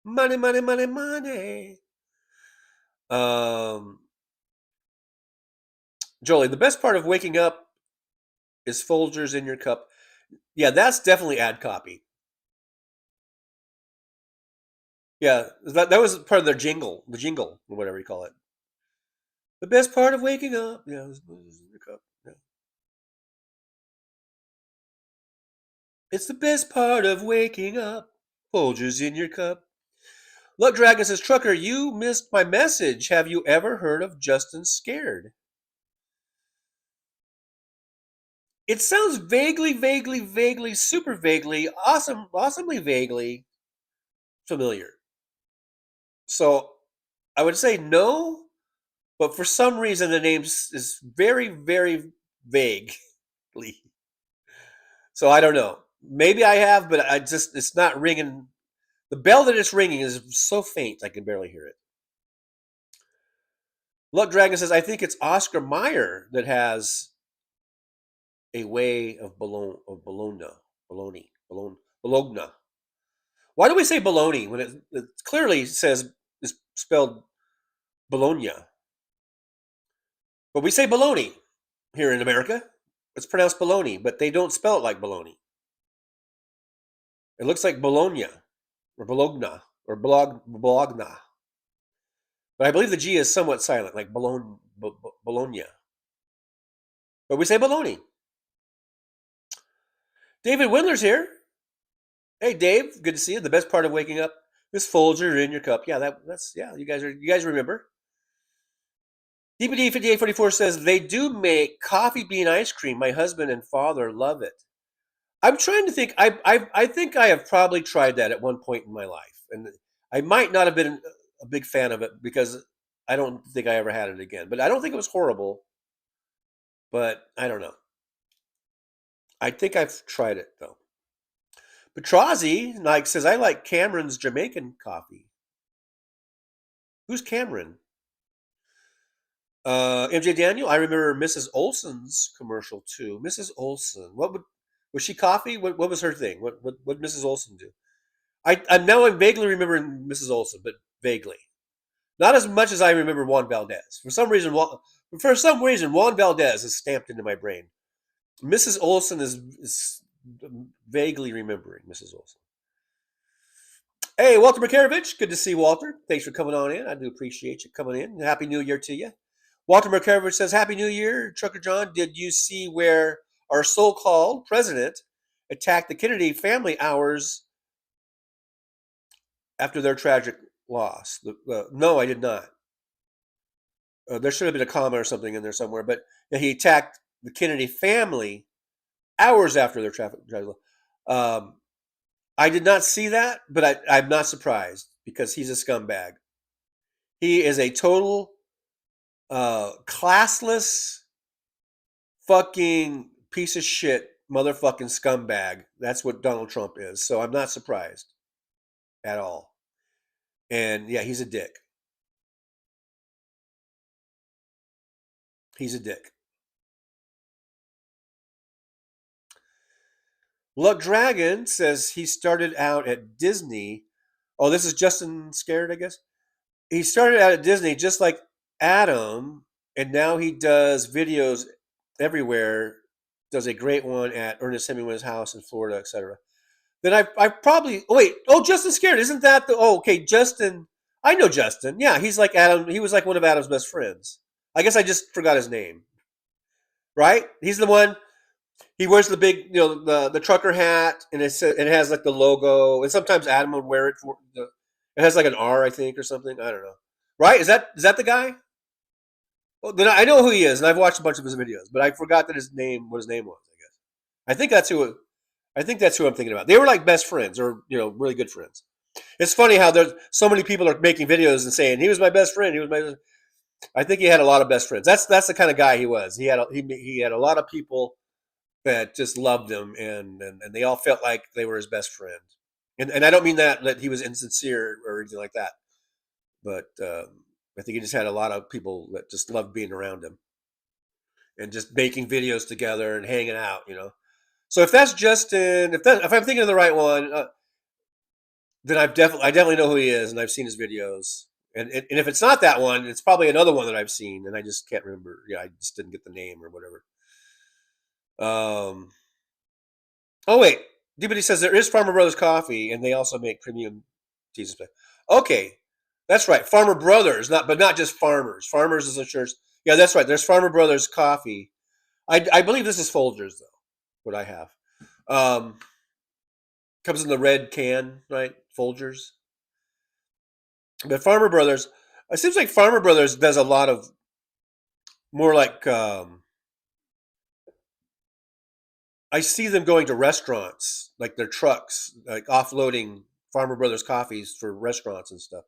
Money, money, money, money. Jolie, the best part of waking up is Folgers in your cup. Yeah, that's definitely ad copy. Yeah, that was part of their jingle, or whatever you call it. The best part of waking up, yeah, is in your cup. Yeah. It's the best part of waking up. Folgers in your cup. Luck Dragon says, Trucker, you missed my message. Have you ever heard of Justin Scared? It sounds vaguely, super vaguely, awesomely vaguely familiar. So I would say no, but for some reason the name is very, very vaguely. So I don't know. Maybe I have, but it's not ringing. The bell that it's ringing is so faint I can barely hear it. Luck Dragon says, I think it's Oscar Mayer that has a way of Bologna. Why do we say Bologna when it clearly says it's spelled Bologna? But we say Bologna here in America. It's pronounced Bologna, but they don't spell it like Bologna. It looks like Bologna or Bologna or Bologna. But I believe the G is somewhat silent, like Bologna. But we say bologna. David Windler's here. Hey, Dave, good to see you. The best part of waking up, this Folger in your cup. Yeah, that's you guys remember. DPD 5844 says they do make coffee bean ice cream. My husband and father love it. I'm trying to think. I think I have probably tried that at one point in my life, and I might not have been a big fan of it because I don't think I ever had it again. But I don't think it was horrible. But I don't know. I think I've tried it though. Petrazi says I like Cameron's Jamaican coffee. Who's Cameron? MJ Daniel. I remember Mrs. Olson's commercial too. Mrs. Olson. Was she coffee? What was her thing? What did Mrs. Olson do? I'm vaguely remembering Mrs. Olson, but vaguely. Not as much as I remember Juan Valdez. For some reason, Juan Valdez is stamped into my brain. Mrs. Olson is vaguely remembering Mrs. Olson. Hey, Walter Makarovich. Good to see Walter. Thanks for coming on in. I do appreciate you coming in. Happy New Year to you. Walter Makarovich says, Happy New Year. Trucker John, did you see where our so-called president attacked the Kennedy family hours after their tragic loss? No, I did not. There should have been a comma or something in there somewhere, but he attacked the Kennedy family hours after their tragic loss. I did not see that, but I'm not surprised because he's a scumbag. He is a total classless fucking piece of shit motherfucking scumbag. That's what Donald Trump is. So I'm not surprised at all. And yeah, he's a dick. He's a dick. Luck Dragon says he started out at Disney. Oh, this is Justin Scared, I guess. He started out at Disney just like Adam, and now he does videos everywhere. Does a great one at Ernest Hemingway's house in Florida, etc. Then I probably Justin Scared, isn't that okay, Justin? I know Justin. Yeah, he's like Adam. He was like one of Adam's best friends. I guess I just forgot his name. Right? He's the one. He wears the big, the trucker hat, and it has like the logo. And sometimes Adam would wear it it has like an R, I think, or something. I don't know. Right? Is that the guy? Well, then I know who he is, and I've watched a bunch of his videos, but I forgot what his name was. I guess. I think that's who I'm thinking about. They were like best friends, or really good friends. It's funny how there's so many people are making videos and saying he was my best friend. I think he had a lot of best friends. That's the kind of guy he was. He had a lot of people that just loved him, and they all felt like they were his best friend. And I don't mean that he was insincere or anything like that, but I think he just had a lot of people that just loved being around him and just making videos together and hanging out, So if that's Justin, if I'm thinking of the right one, then I definitely know who he is, and I've seen his videos. And if it's not that one, it's probably another one that I've seen, and I just can't remember. I just didn't get the name or whatever. Oh wait, DBD says there is Farmer Brothers coffee, and they also make premium teas. Okay, that's right, Farmer Brothers, but not just Farmers. Farmers is a church. Yeah, that's right. There's Farmer Brothers coffee. I believe this is Folgers though. What I have comes in the red can, right? Folgers. But Farmer Brothers, it seems like Farmer Brothers does a lot of more like. I see them going to restaurants, like their trucks, like offloading Farmer Brothers coffees for restaurants and stuff.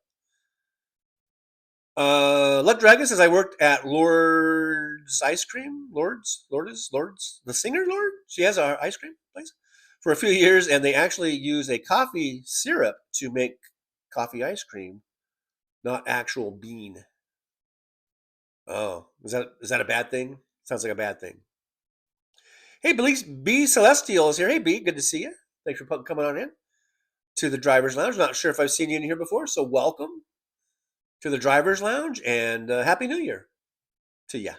Luck Dragon says I worked at Lord's Ice Cream. Lord's. The singer Lord. She has an ice cream place for a few years, and they actually use a coffee syrup to make coffee ice cream, not actual bean. Oh, is that a bad thing? Sounds like a bad thing. Hey, B Celestial is here. Hey, B, good to see you. Thanks for coming on in to the Driver's Lounge. Not sure if I've seen you in here before, so welcome to the Driver's Lounge, and Happy New Year to ya.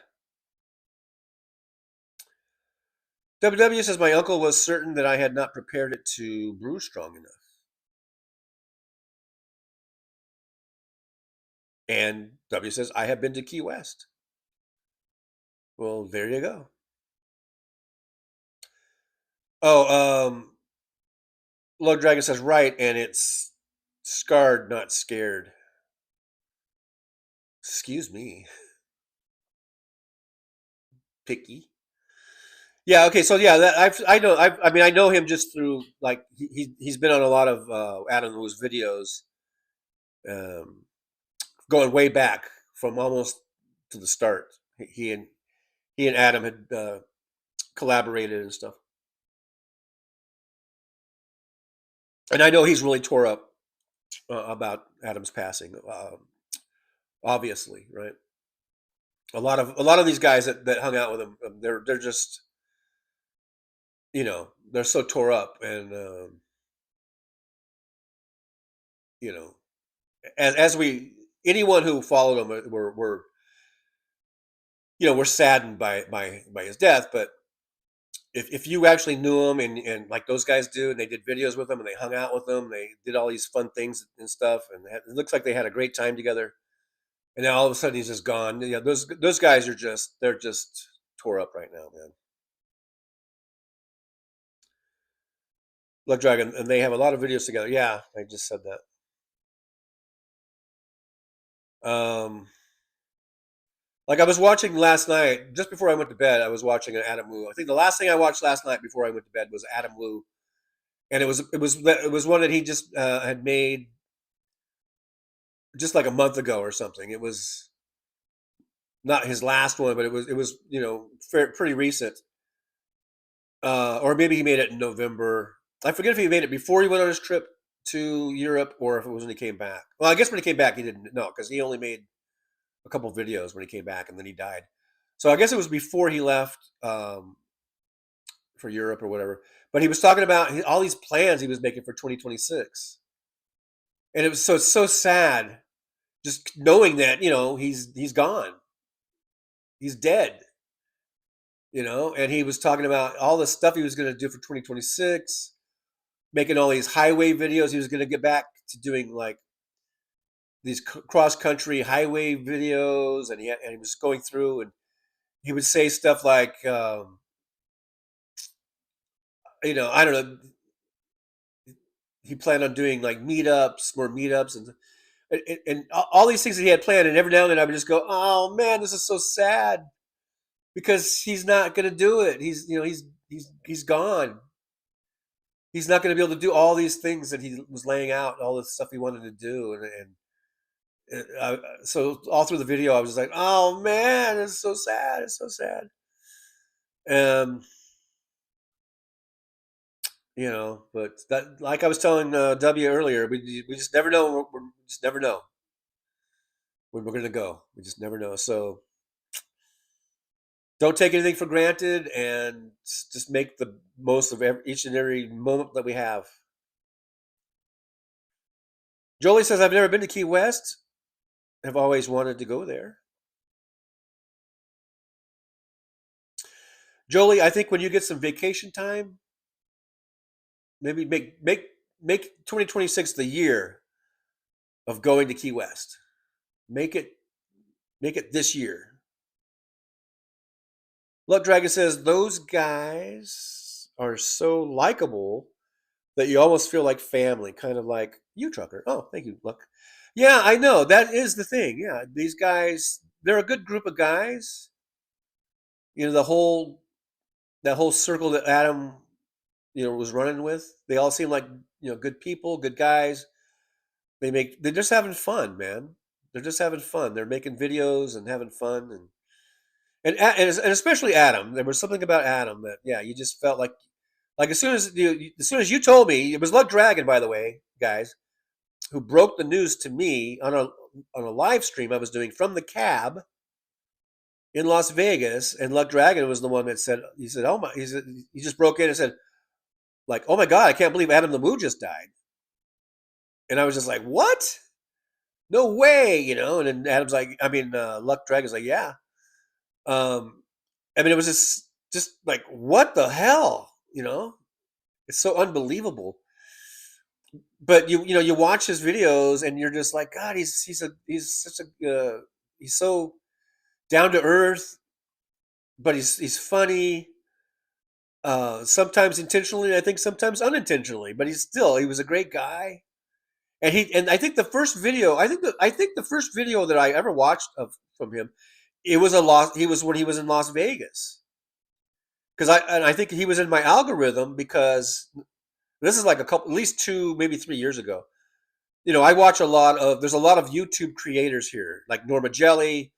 WW says my uncle was certain that I had not prepared it to brew strong enough. And W says, I have been to Key West. Well, there you go. Oh, Lord Dragon says, right, and it's scarred, not scared. Excuse me. Picky. Yeah. Okay. So yeah, I know him just through like he's been on a lot of Adam Wu's videos, going way back from almost to the start. He and Adam had collaborated and stuff, and I know he's really tore up about Adam's passing. Obviously, right? A lot of these guys that hung out with him, they're just, they're so tore up, and as we anyone who followed him were saddened by his death. But if you actually knew him and like those guys do, and they did videos with him and they hung out with him, they did all these fun things and stuff, and it looks like they had a great time together. And now all of a sudden he's just gone. Yeah, those guys they're just tore up right now, man. Luck Dragon, and they have a lot of videos together. Yeah, I just said that. Like I was watching last night, just before I went to bed, I was watching an Adam Wu. I think the last thing I watched last night before I went to bed was Adam Wu, and it was one that he just had made just like a month ago or something. It was not his last one, but it was pretty recent. Or maybe he made it in November. I forget if he made it before he went on his trip to Europe or if it was when he came back. Well, I guess when he came back, he didn't know because he only made a couple videos when he came back and then he died. So I guess it was before he left for Europe or whatever. But he was talking about all these plans he was making for 2026. And it's so sad just knowing that, he's gone. He's dead. And he was talking about all the stuff he was going to do for 2026, making all these highway videos. He was going to get back to doing like these cross-country highway videos, and he was going through, and he would say stuff like, I don't know, he planned on doing like more meetups, and all these things that he had planned. And every now and then I would just go, oh man, this is so sad because he's not going to do it. He's gone. He's not going to be able to do all these things that he was laying out, all the stuff he wanted to do, so all through the video, I was just like, "Oh man, it's so sad. It's so sad." But that, like I was telling W earlier, we just never know. We just never know when we're gonna go. We just never know. So don't take anything for granted, and just make the most of each and every moment that we have. Jolie says, "I've never been to Key West. I've always wanted to go there." Jolie, I think when you get some vacation time, maybe make 2026 the year of going to Key West. Make it this year. Luck Dragon says those guys are so likable that you almost feel like family, kind of like you, Trucker. Oh, thank you, Luck. Yeah, I know. That is the thing. Yeah, these guys, they're a good group of guys. That whole circle that Adam, was running with. They all seem like, good people, good guys. They're just having fun, man. They're just having fun. They're making videos and having fun, and especially Adam. There was something about Adam that, yeah, you just felt like as soon as you told me, it was Luck Dragon, by the way, guys, who broke the news to me on a live stream I was doing from the cab in Las Vegas, and Luck Dragon was the one that said, he said, "Oh my," he just broke in and said, like, "Oh my God, I can't believe Adam the Moo just died." And I was just like, "What? No way," And then Adam's like, Luck Dragon's like, "Yeah." It was just like, what the hell, It's so unbelievable. but you watch his videos and you're just like, God, he's such a he's so down to earth, but he's funny. Sometimes intentionally, I think sometimes unintentionally, but he was a great guy. And I think the first video, I think the first video that I ever watched from him, it was he was when he was in Las Vegas. And I think he was in my algorithm because this is like at least 2, maybe 3 years ago. I watch there's a lot of YouTube creators here, like Norma Jelly,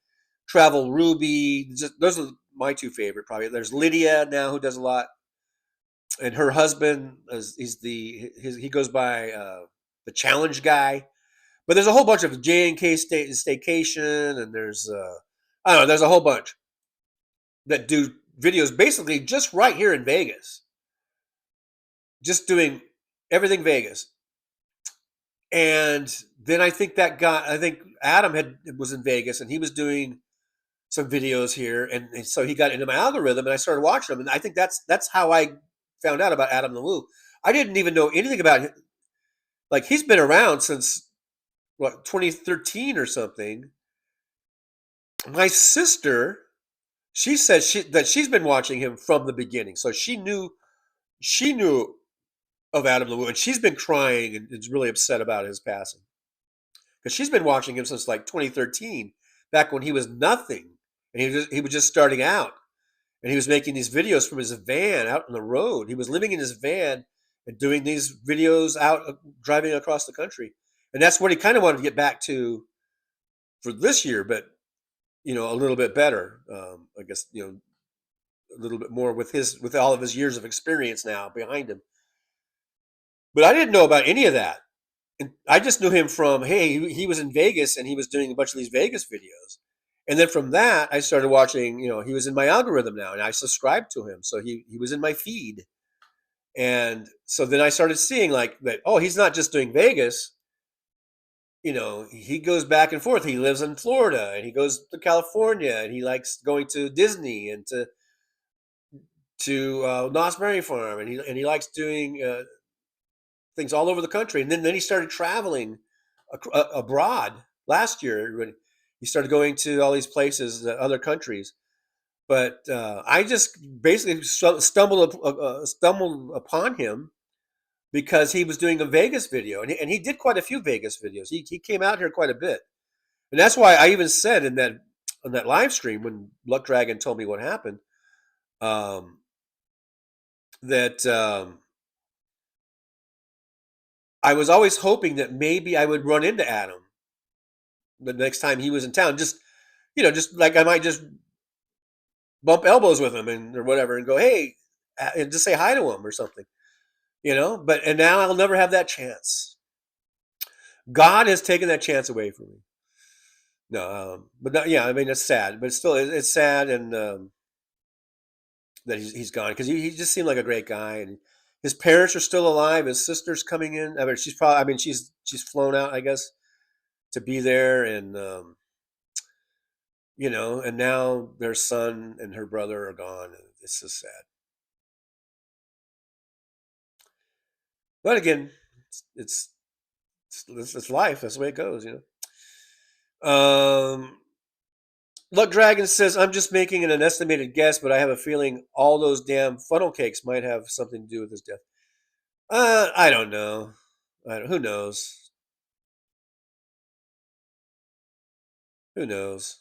Travel Ruby. Those are my two favorite, probably. There's Lydia now, who does a lot, and her husband he goes by the Challenge Guy. But there's a whole bunch of J&K Staycation, and there's I don't know, there's a whole bunch that do videos basically just right here in Vegas, just doing everything Vegas. And then I think Adam was in Vegas, and he was doing some videos here, and so he got into my algorithm, and I started watching them, and I think that's how I found out about Adam the Woo. I didn't even know anything about him. Like, he's been around since 2013 or something. My sister, she said that she's been watching him from the beginning, so she knew of Adam the Woo, and she's been crying and is really upset about his passing, because she's been watching him since like 2013, back when he was nothing, and he was just starting out, and he was making these videos from his van out on the road. He was living in his van and doing these videos out driving across the country, and that's what he kind of wanted to get back to for this year, but a little bit better, I guess, a little bit more with all of his years of experience now behind him. But I didn't know about any of that. And I just knew him from, hey, he was in Vegas and he was doing a bunch of these Vegas videos. And then from that, I started watching, he was in my algorithm now, and I subscribed to him. So he was in my feed. And so then I started seeing like that, oh, he's not just doing Vegas. He goes back and forth. He lives in Florida, and he goes to California, and he likes going to Disney and to Knott's Berry Farm, and he likes doing things all over the country. And then he started traveling abroad last year when he started going to all these places, other countries. But I just basically stumbled upon him because he was doing a Vegas video, and he did quite a few Vegas videos. He came out here quite a bit, and that's why I even said on that live stream when Luck Dragon told me what happened, that I was always hoping that maybe I would run into Adam the next time he was in town. Just like I might just bump elbows with him or whatever, and go, hey, and just say hi to him or something. And now I'll never have that chance. God has taken that chance away from me. No, but no, yeah, I mean, it's sad, but still, it's sad, and that he's gone, because he just seemed like a great guy, and his parents are still alive. His sister's coming in. I mean, she's flown out, I guess, to be there, and and now their son and her brother are gone. And it's so sad. But again, it's life. That's the way it goes, Luck Dragon says, I'm just making an estimated guess, but I have a feeling all those damn funnel cakes might have something to do with his death. I don't know. Who knows? Who knows?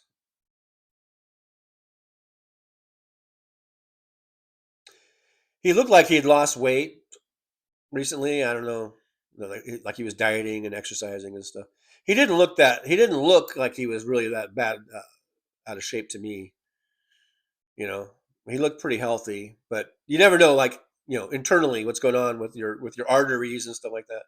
He looked like he'd lost weight recently. I don't know, like he was dieting and exercising and stuff. He didn't look like he was really that bad out of shape to me. He looked pretty healthy, but you never know, like, internally what's going on with your arteries and stuff like that.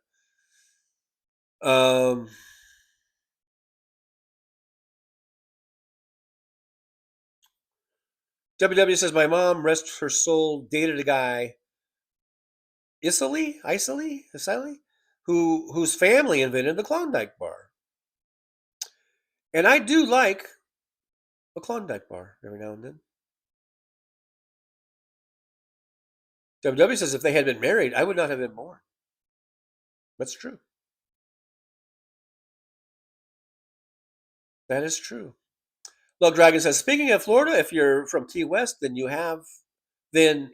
WW says, my mom, rest her soul, dated a guy, Isili, whose family invented the Klondike bar. And I do like a Klondike bar every now and then. WW says, if they had been married, I would not have been born. That's true. That is true. Look, Dragon says, speaking of Florida, if you're from Key West, then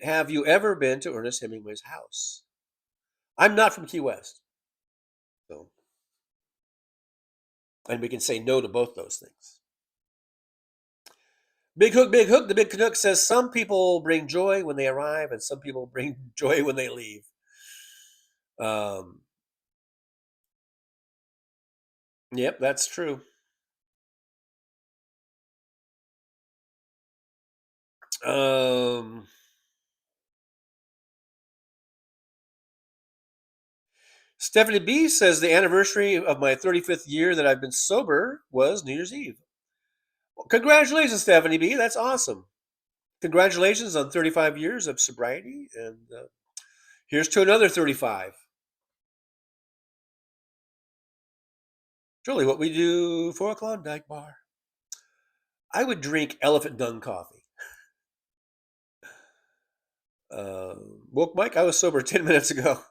have you ever been to Ernest Hemingway's house? I'm not from Key West. So, and we can say no to both those things. Big Hook, the Big Canuck says some people bring joy when they arrive and some people bring joy when they leave. Yep, that's true. Stephanie B says the anniversary of my 35th year that I've been sober was New Year's Eve. Well, congratulations, Stephanie B. That's awesome. Congratulations on 35 years of sobriety, and here's to another 35. Truly, what we do for a Klondike bar. I would drink elephant dung coffee. Woke Mike, I was sober 10 minutes ago.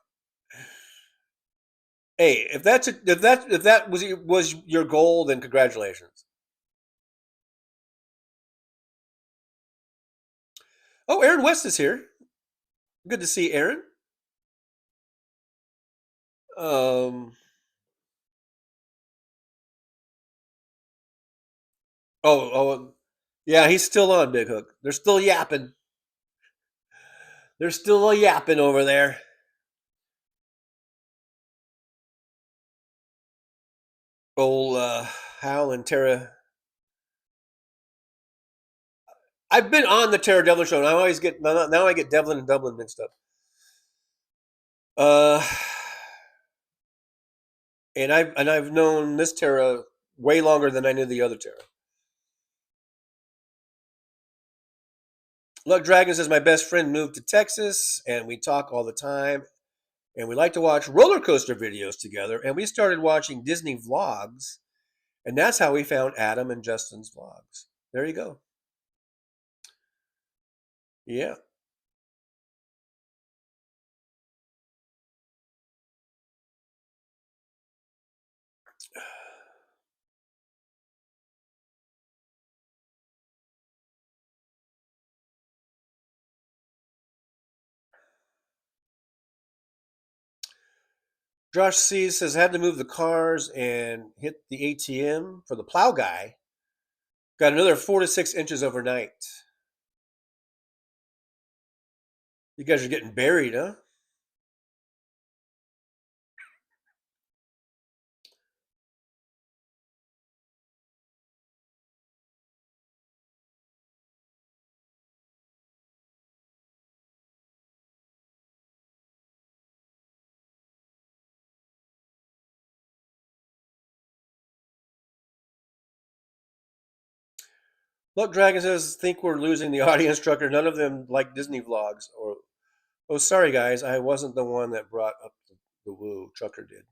Hey, if that was your goal, then congratulations. Oh, Aaron West is here. Good to see Aaron. Yeah, he's still on, Big Hook. They're still yapping. They're still yapping over there. Old Hal and Tara. I've been on the Tara Devlin show, and I always get now I get Devlin and Dublin mixed up. And I've known this Tara way longer than I knew the other Tara. Luck Dragon says my best friend moved to Texas, and we talk all the time, and we like to watch roller coaster videos together. And we started watching Disney vlogs, and that's how we found Adam and Justin's vlogs. There you go. Yeah. Josh C says had to move the cars and hit the ATM for the plow guy. Got another 4 to 6 inches overnight. You guys are getting buried, huh? Look, Dragon says, think we're losing the audience, Trucker. None of them like Disney vlogs. Oh, sorry, guys. I wasn't the one that brought up the woo. Trucker did.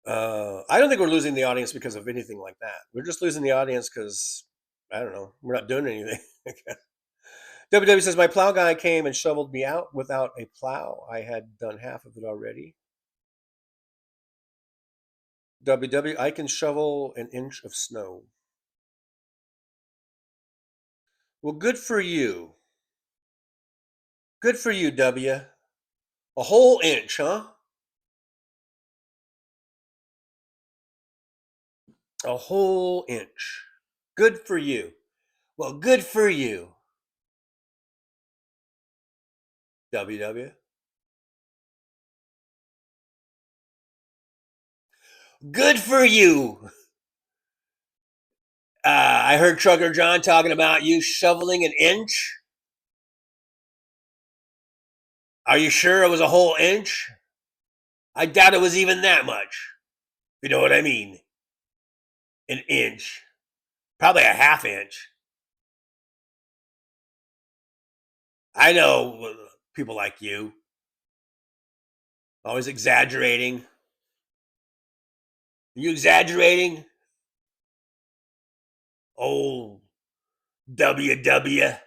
I don't think we're losing the audience because of anything like that. We're just losing the audience because, I don't know, we're not doing anything. WW says, my plow guy came and shoveled me out without a plow. I had done half of it already. WW, I can shovel an inch of snow. Well, good for you. Good for you, W. A whole inch, huh? A whole inch. Good for you. Well, good for you. WW. Good for you. I heard Trucker John talking about you shoveling an inch. Are you sure it was a whole inch? I doubt it was even that much. You know what I mean? An inch. Probably a half inch. I know people like you. Always exaggerating. Are you exaggerating? Oh, WW.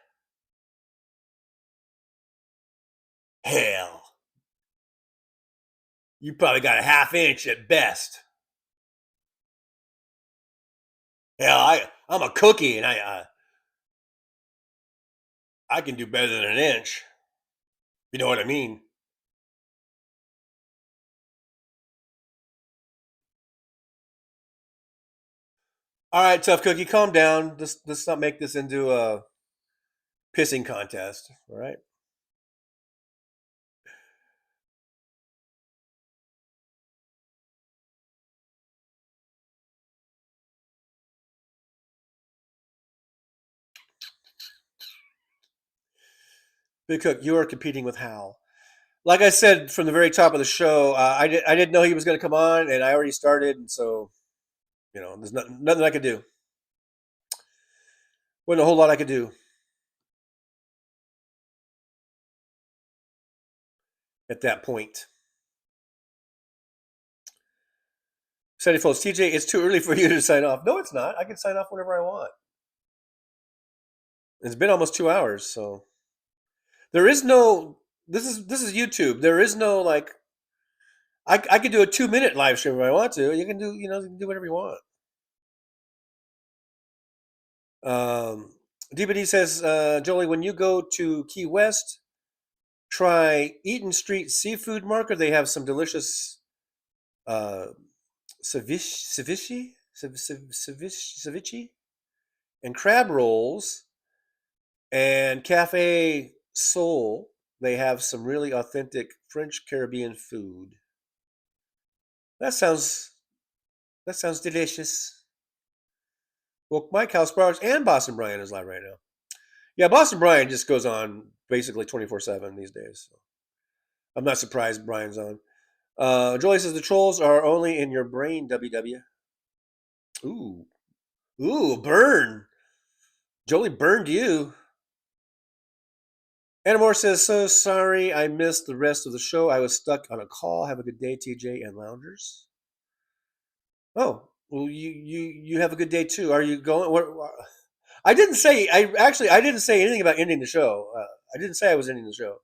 Hell. You probably got a ½ inch at best. Hell, I'm a cookie, and I can do better than an inch. You know what I mean? All right, Tough Cookie, calm down. Let's not make this into a pissing contest. All right. Big Cook, you are competing with Hal. Like I said from the very top of the show, I didn't know he was going to come on, and I already started, and so there's nothing I could do. Wasn't a whole lot I could do at that point. Sandy Folds, TJ, it's too early for you to sign off. No, it's not. I can sign off whenever I want. It's been almost 2 hours, so there is no. This is YouTube. There is no like. I could do a 2-minute live stream if I want to. You can do you can do whatever you want. DBD says, Jolie, when you go to Key West, try Eaton Street Seafood Market. They have some delicious ceviche and crab rolls, and Cafe Soul. They have some really authentic French Caribbean food. That sounds delicious. Well, Mike House Sparks and Boston Brian is live right now. Yeah, Boston Brian just goes on basically 24/7 these days. So I'm not surprised Brian's on. Jolie says the trolls are only in your brain, WW. Ooh, burn. Jolie burned you. Anamore says, so sorry I missed the rest of the show. I was stuck on a call. Have a good day, TJ and Loungers. Oh, well, you have a good day too. Are you going? What? I didn't say. I didn't say anything about ending the show. I didn't say I was ending the show.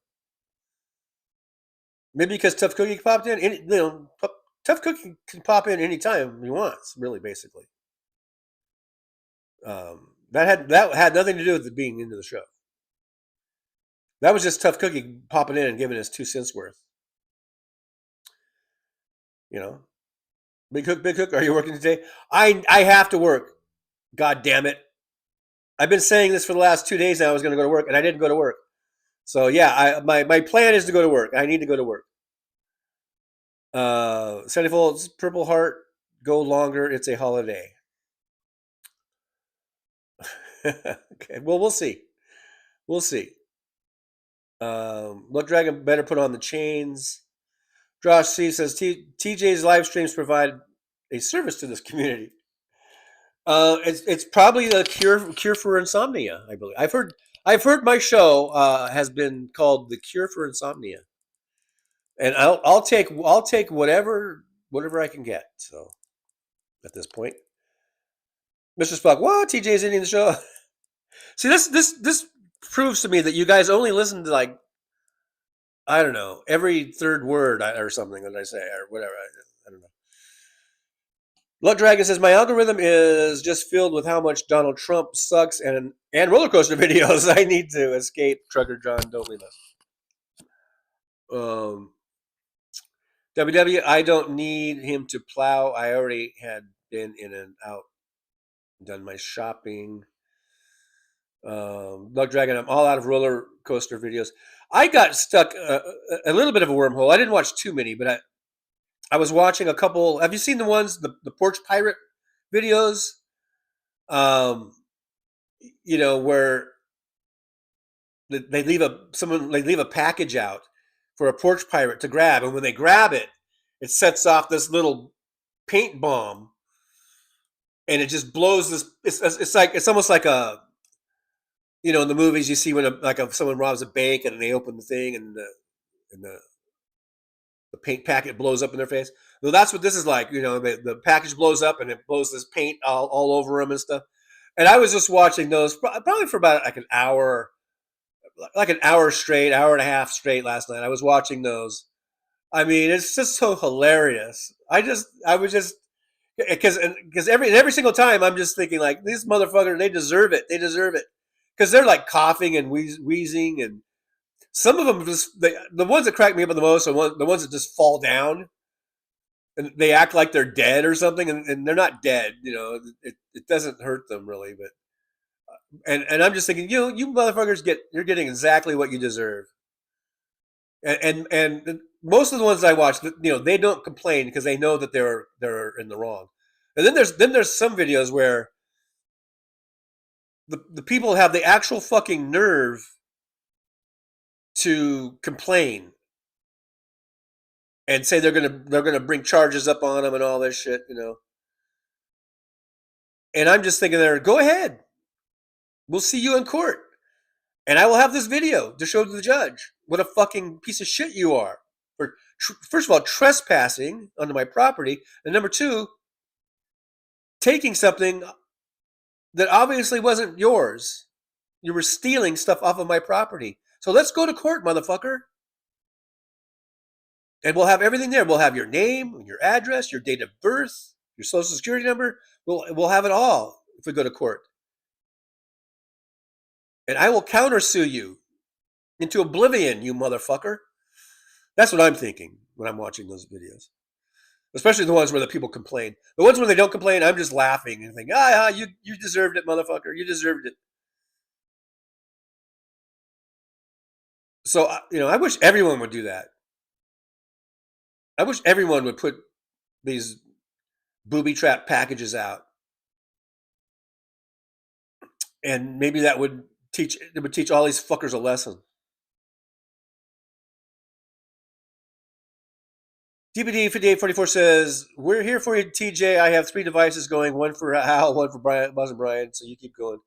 Maybe because Tough Cookie popped in. Tough Cookie can pop in anytime he wants. Really, basically. That had nothing to do with it being into the show. That was just Tough Cookie popping in and giving us 2 cents worth. Big Cook, are you working today? I have to work. God damn it. I've been saying this for the last 2 days now. I was going to go to work, and I didn't go to work. So, yeah, my plan is to go to work. I need to go to work. Sandy Folds, Purple Heart, go longer. It's a holiday. Okay, well, we'll see. We'll see. Blood Dragon better put on the chains. Josh C says TJ's live streams provide a service to this community. It's probably the cure for insomnia. I believe I've heard my show has been called the cure for insomnia, and I'll take whatever I can get. So at this point, Mr. Spock, what TJ's ending the show? See, this proves to me that you guys only listen to like, I don't know, every third word or something that I say or whatever. I don't know. Blood Dragon says, my algorithm is just filled with how much Donald Trump sucks and roller coaster videos. I need to escape. Trucker John, don't leave us. WW, I don't need him to plow. I already had been in and out, done my shopping. Blood Dragon, I'm all out of roller coaster videos. I got stuck a little bit of a wormhole. I didn't watch too many, but I was watching a couple. Have you seen the ones, the Porch Pirate videos? Where they leave a package out for a porch pirate to grab, and when they grab it, it sets off this little paint bomb, and it just blows this. It's almost like a, in the movies you see when someone robs a bank and they open the thing and the paint packet blows up in their face. So that's what this is like. The package blows up and it blows this paint all over them and stuff. And I was just watching those probably for about like an hour straight, hour and a half straight last night. I was watching those, I mean, it's just so hilarious. I was just because every single time I'm just thinking like these motherfuckers, they deserve it. They deserve it because they're like coughing and wheezing, and some of them just the ones that crack me up the most are the ones that just fall down and they act like they're dead or something, and they're not dead. You know, it doesn't hurt them really, but and I'm just thinking, you motherfuckers you're getting exactly what you deserve. And most of the ones I watch, they don't complain because they know that they're in the wrong. And then there's some videos where the people have the actual fucking nerve to complain and say they're gonna bring charges up on them and all this shit, And I'm just thinking, go ahead, we'll see you in court, and I will have this video to show to the judge what a fucking piece of shit you are for first of all trespassing onto my property, and number two, taking something that obviously wasn't yours. You were stealing stuff off of my property. So let's go to court, motherfucker. And we'll have everything there. We'll have your name, your address, your date of birth, your social security number. We'll have it all if we go to court. And I will countersue you into oblivion, you motherfucker. That's what I'm thinking when I'm watching those videos. Especially the ones where the people complain. The ones where they don't complain, I'm just laughing and thinking, you deserved it, motherfucker. You deserved it. So, I wish everyone would do that. I wish everyone would put these booby trap packages out. And maybe it would teach all these fuckers a lesson. DPD 5844 says, we're here for you, TJ. I have 3 devices going, one for Hal, one for Buzz and Brian, so you keep going.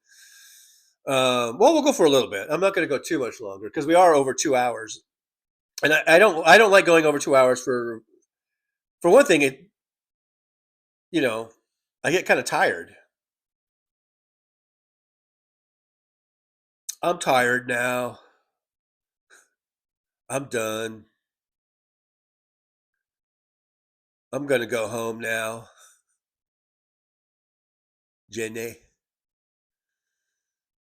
Well, we'll go for a little bit. I'm not going to go too much longer because we are over 2 hours. And I don't like going over 2 hours for one thing, I get kind of tired. I'm tired now. I'm done. I'm going to go home now. Jenny.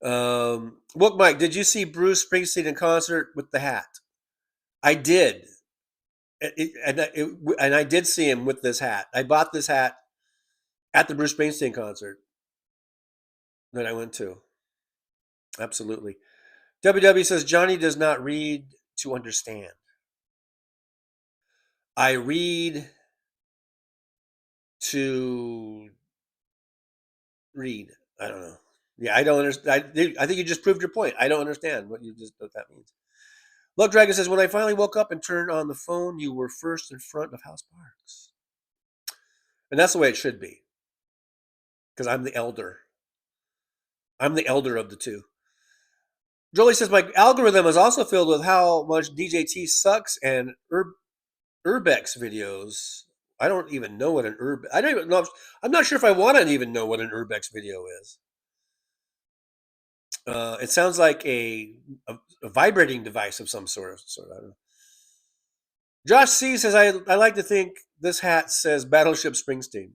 Look, Mike, did you see Bruce Springsteen in concert with the hat? I did. And I did see him with this hat. I bought this hat at the Bruce Springsteen concert that I went to. Absolutely. WW says, Johnny does not read to understand. I read to read. I don't know. Yeah, I don't understand. I think you just proved your point. I don't understand what that means. Love Dragon says, when I finally woke up and turned on the phone, you were first in front of House Parks. And that's the way it should be. Because I'm the elder. I'm the elder of the two. Jolie says, my algorithm is also filled with how much DJT sucks and Urbex videos. I don't even know what an Urbex... I don't even know. I'm not sure if I want to even know what an Urbex video is. It sounds like a vibrating device of some sort. I don't know. Josh C says, I like to think this hat says Battleship Springsteen.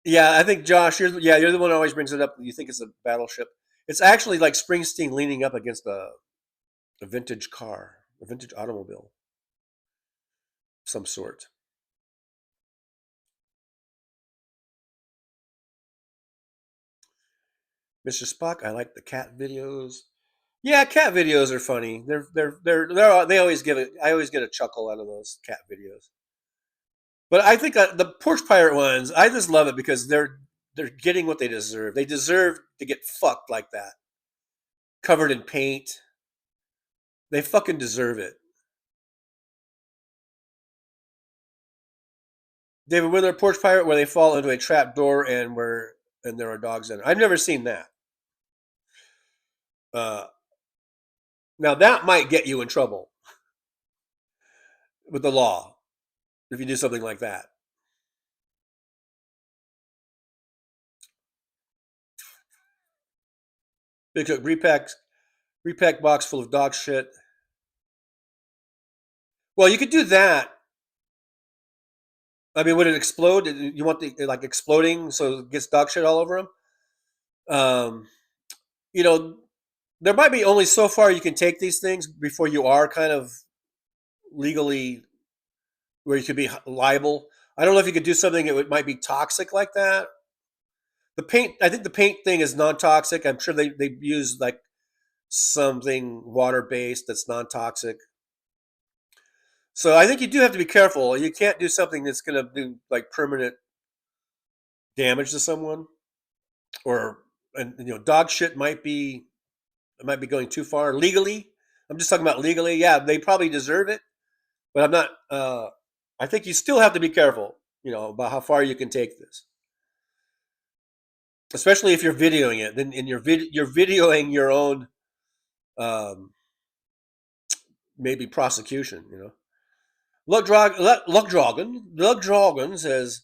Yeah, I think Josh, you're the one who always brings it up. You think it's a battleship. It's actually like Springsteen leaning up against a vintage car, a vintage automobile, of some sort. Mr. Spock, I like the cat videos. Yeah, cat videos are funny. They always give it. I always get a chuckle out of those cat videos. But I think the Porch Pirate ones, I just love it because they're getting what they deserve. They deserve to get fucked like that, covered in paint. They fucking deserve it. David, with their Porch Pirate where they fall into a trap door and there are dogs in it. I've never seen that. Now that might get you in trouble with the law if you do something like that. Big Cook repack box full of dog shit. Well, you could do that. I mean, would it explode? You want the like exploding so it gets dog shit all over them? You know, there might be only so far you can take these things before you are kind of legally where you could be liable. I don't know if you could do something that might be toxic like that. The paint, I think the paint thing is non-toxic. I'm sure they use like something water-based that's non-toxic. So I think you do have to be careful. You can't do something that's going to do like permanent damage to someone, or and you know, dog shit might be going too far legally. I'm just talking about legally. Yeah, they probably deserve it, but I'm not. I think you still have to be careful, you know, about how far you can take this, especially if you're videoing it. Then in you're videoing your own maybe prosecution. You know, Lug Dragon says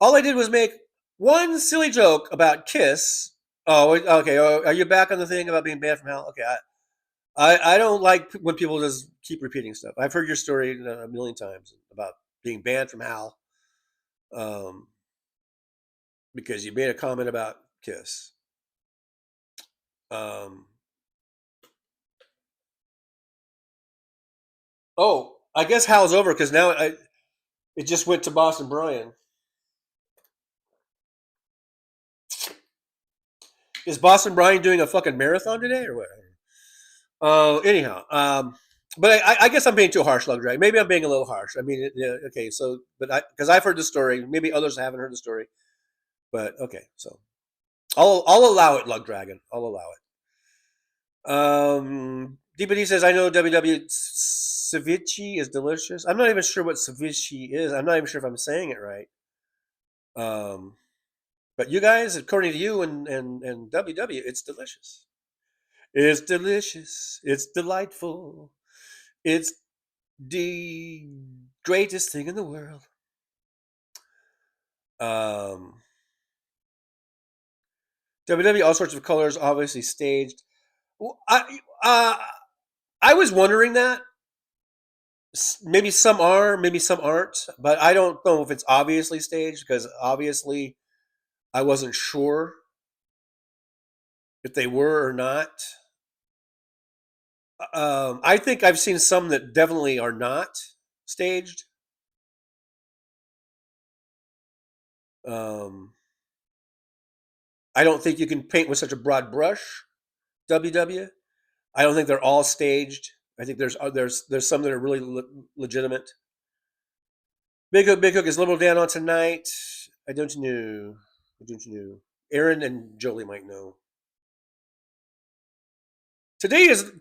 all I did was make one silly joke about Kiss. Oh, okay. Are you back on the thing about being banned from hell? Okay, I don't like when people just keep repeating stuff. I've heard your story a million times about being banned from Hal because you made a comment about Kiss. Oh, I guess Hal's over because now it just went to Boston Brian. Is Boston Brian doing a fucking marathon today or what? Anyhow, but I guess I'm being too harsh, Lug Drag. Maybe I'm being a little harsh. I mean, yeah, okay, so, but because I've heard the story, maybe others haven't heard the story, but okay, so I'll allow it, Lug Dragon. I'll allow it. DPD says, I know WW ceviche is delicious. I'm not even sure what ceviche is. I'm not even sure if I'm saying it right. But you guys, according to you and WW, it's delicious. It's delicious. It's delightful. It's the greatest thing in the world. WW, all sorts of colors, obviously staged. I was wondering that. Maybe some are, maybe some aren't, but I don't know if it's obviously staged because obviously I wasn't sure if they were or not. I think I've seen some that definitely are not staged. I don't think you can paint with such a broad brush, WW. I don't think they're all staged. I think there's some that are really legitimate. Big Hook is Liberal Dan on tonight. I don't know. Aaron and Jolie might know. Today is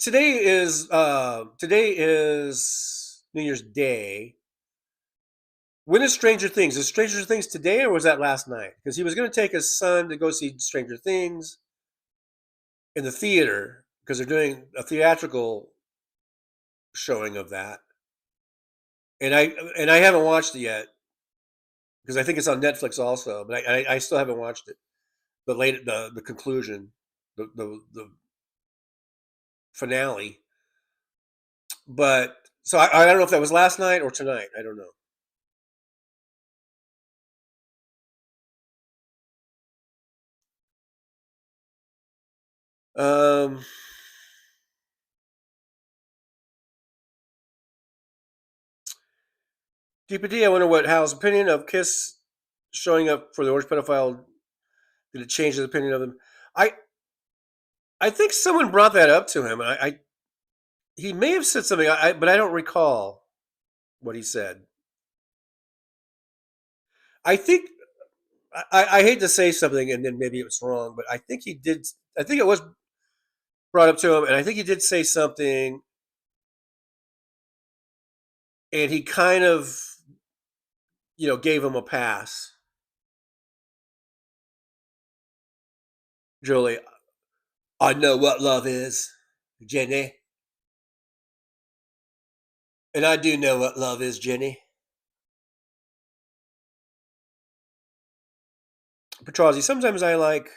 New Year's Day. When is Stranger Things? Is Stranger Things today or was that last night? Because he was going to take his son to go see Stranger Things in the theater because they're doing a theatrical showing of that, and I haven't watched it yet because I think it's on Netflix also, but I still haven't watched it. The conclusion, the finale, but so I don't know if that was last night or tonight. I don't know. DPD, I wonder what Hal's opinion of Kiss showing up for the Orange Pedophile, did it change his opinion of them? I think someone brought that up to him. He may have said something, but I don't recall what he said. I think I hate to say something and then maybe it was wrong, but I think he did. I think it was brought up to him, and I think he did say something, and he kind of, gave him a pass. Julie, I know what love is, Jenny. And I do know what love is, Jenny. Petrozzi, sometimes I like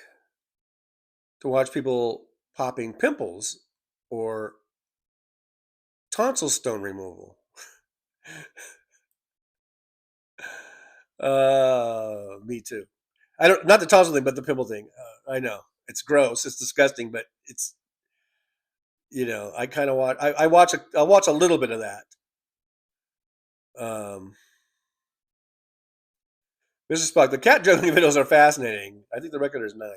to watch people popping pimples or tonsil stone removal. Me too. I don't, not the tonsil thing, but the pimple thing. I know it's gross, it's disgusting, but it's, I kind of watch. I'll watch a little bit of that. Mr. Spock, the cat juggling videos are fascinating. I think the record is 9.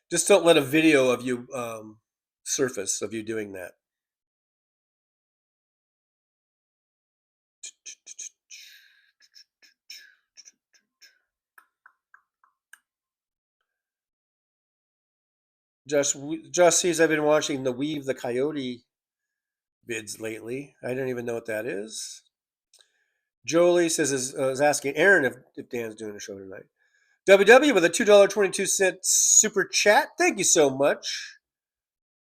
Just don't let a video of you surface of you doing that. Josh sees I've been watching the Weave the Coyote vids lately. I don't even know what that is. Jolie says is asking Aaron if Dan's doing a show tonight. WW with a $2.22 super chat. Thank you so much.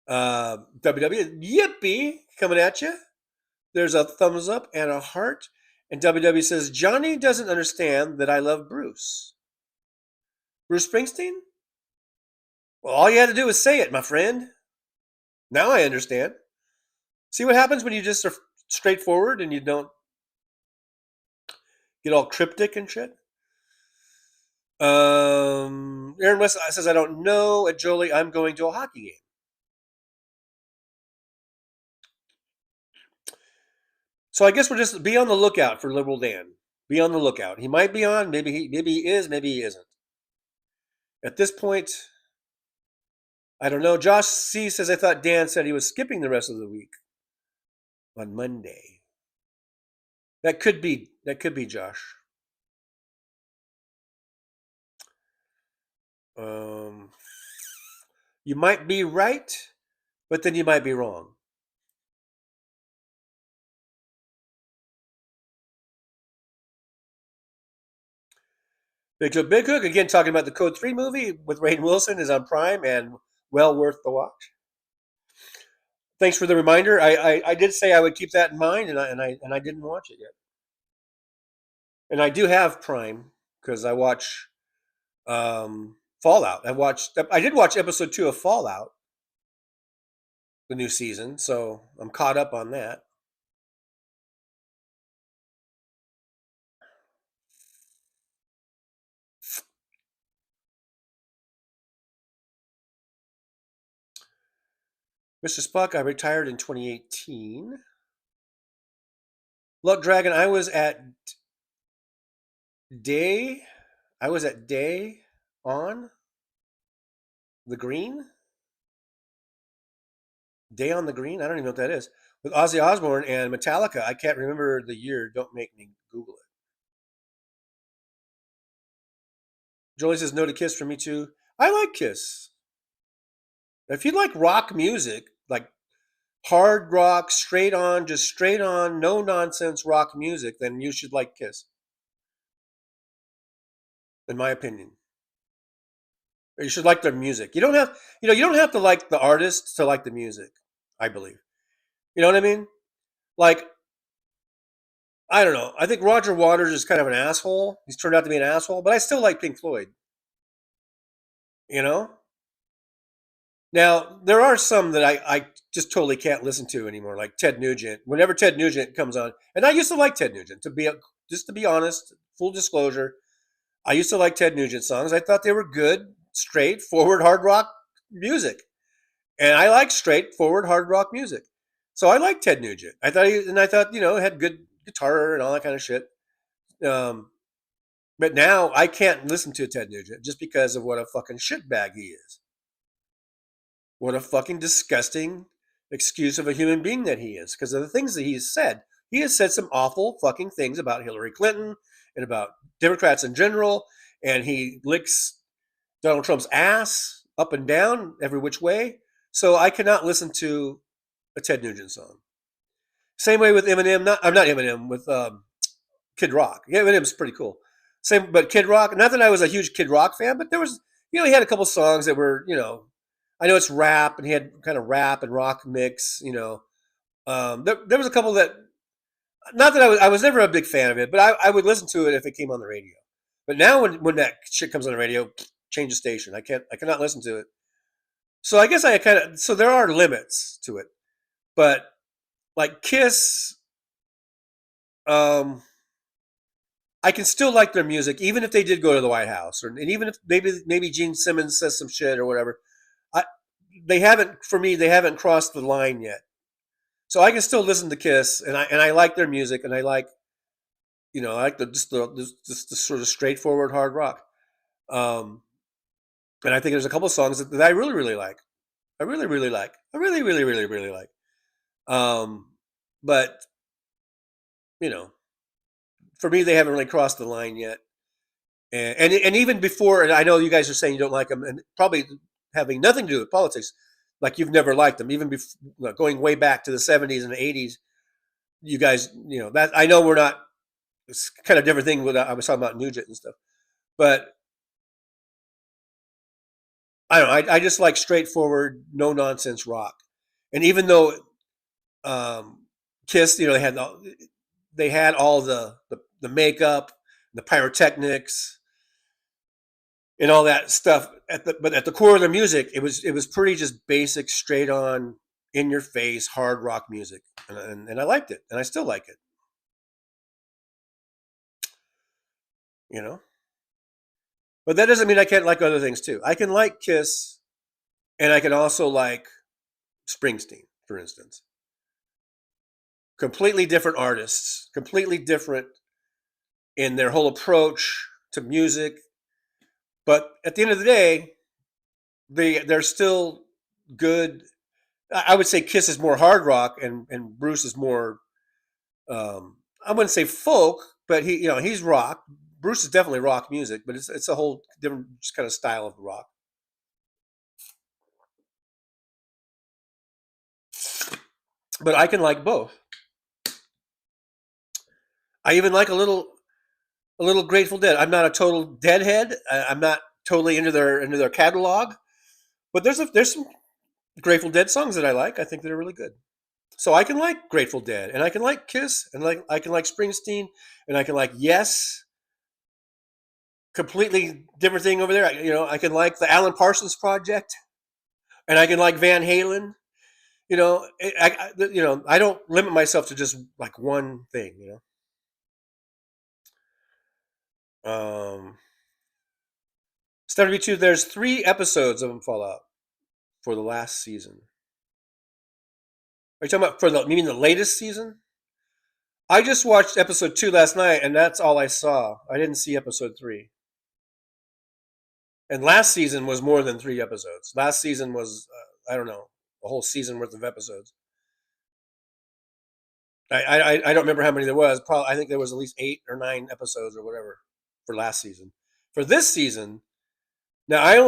WW, yippee, coming at you. There's a thumbs up and a heart. And WW says, Johnny doesn't understand that I love Bruce. Bruce Springsteen? Well, all you had to do was say it, my friend. Now I understand. See what happens when you just are straightforward and you don't get all cryptic and shit? Aaron West says, I don't know. At Jolie, I'm going to a hockey game. So I guess we'll just be on the lookout for Liberal Dan. Be on the lookout. He might be on. Maybe he is. Maybe he isn't. At this point, I don't know. Josh C says, I thought Dan said he was skipping the rest of the week on Monday. That could be Josh. You might be right, but then you might be wrong. Big Hook, again, talking about the Code 3 movie with Rainn Wilson is on Prime and well worth the watch. Thanks for the reminder. I did say I would keep that in mind, and I didn't watch it yet. And I do have Prime because I watch Fallout. I did watch episode 2 of Fallout, the new season, so I'm caught up on that. Mr. Spock, I retired in 2018. Luck Dragon, I was at day on the green. Day on the Green? I don't even know what that is. With Ozzy Osbourne and Metallica. I can't remember the year. Don't make me Google it. Jolie says, no to Kiss for me too. I like Kiss. If you like rock music, like hard rock, straight on, no nonsense rock music, then you should like Kiss. In my opinion. Or you should like their music. You don't have to like the artist to like the music, I believe. You know what I mean? Like, I don't know. I think Roger Waters is kind of an asshole. He's turned out to be an asshole, but I still like Pink Floyd. You know? Now, there are some that I just totally can't listen to anymore, like Ted Nugent. Whenever Ted Nugent comes on, and I used to like Ted Nugent, just to be honest, full disclosure, I used to like Ted Nugent songs. I thought they were good, straightforward hard rock music. And I like straightforward hard rock music. So I like Ted Nugent. I thought, had good guitar and all that kind of shit. But now I can't listen to Ted Nugent just because of what a fucking shitbag he is. What a fucking disgusting excuse of a human being that he is. Because of the things that he's said. He has said some awful fucking things about Hillary Clinton and about Democrats in general. And he licks Donald Trump's ass up and down every which way. So I cannot listen to a Ted Nugent song. Same way with Eminem. Not Eminem, with Kid Rock. Yeah, Eminem's pretty cool. But Kid Rock, not that I was a huge Kid Rock fan, but there was, he had a couple songs that were, I know it's rap, and he had kind of rap and rock mix, there was a couple that, not that I was never a big fan of it, but I would listen to it if it came on the radio. But now when that shit comes on the radio, change the station. I cannot listen to it. So I guess I kind of, so there are limits to it, but like Kiss, I can still like their music, even if they did go to the White House, and even if maybe Gene Simmons says some shit or whatever. They haven't, for me, they haven't crossed the line yet. So I can still listen to Kiss, and I like their music, and I like, I like the sort of straightforward hard rock. And I think there's a couple songs that I really, really like. I really, really like. I really, really, really, really like. But for me, they haven't really crossed the line yet. And even before, and I know you guys are saying you don't like them, and probably having nothing to do with politics, like you've never liked them, even before, going way back to the 70s and the 80s. You guys, that I know we're not. It's kind of different thing. When I was talking about Nugent and stuff, but I don't know. I just like straightforward, no nonsense rock. And even though Kiss, they had all the makeup, the pyrotechnics, and all that stuff. But at the core of the music, it was pretty just basic, straight on, in your face, hard rock music, and I liked it, and I still like it. But that doesn't mean I can't like other things too. I can like Kiss, and I can also like Springsteen, for instance. Completely different artists, completely different in their whole approach to music. But at the end of the day, they're still good. I would say Kiss is more hard rock, and Bruce is more. I wouldn't say folk, but he's rock. Bruce is definitely rock music, but it's a whole different just kind of style of rock. But I can like both. I even like a little Grateful Dead. I'm not a total Deadhead. I'm not totally into their catalog, but there's some Grateful Dead songs that I like. I think that are really good. So I can like Grateful Dead, and I can like Kiss, and I can like Springsteen, and I can like Yes. Completely different thing over there. I can like the Alan Parsons Project, and I can like Van Halen. I don't limit myself to just like one thing. 72. There's 3 episodes of Fallout for the last season. Are you talking about you mean the latest season? I just watched episode 2 last night, and that's all I saw. I didn't see episode 3. And last season was more than 3 episodes. Last season was, I don't know, a whole season worth of episodes. I don't remember how many there was. Probably, I think there was at least 8 or 9 episodes or whatever for last season. For this season, now I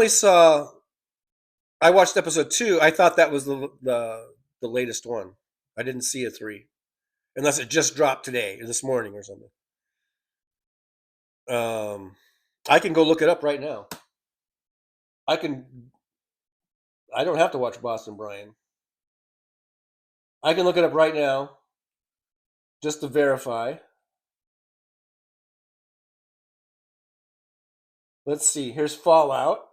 watched episode 2. I thought that was the latest one. I didn't see a 3, unless it just dropped today or this morning or something. I can go look it up right now. I don't have to watch Boston Brian. I can look it up right now just to verify. Let's see. Here's Fallout.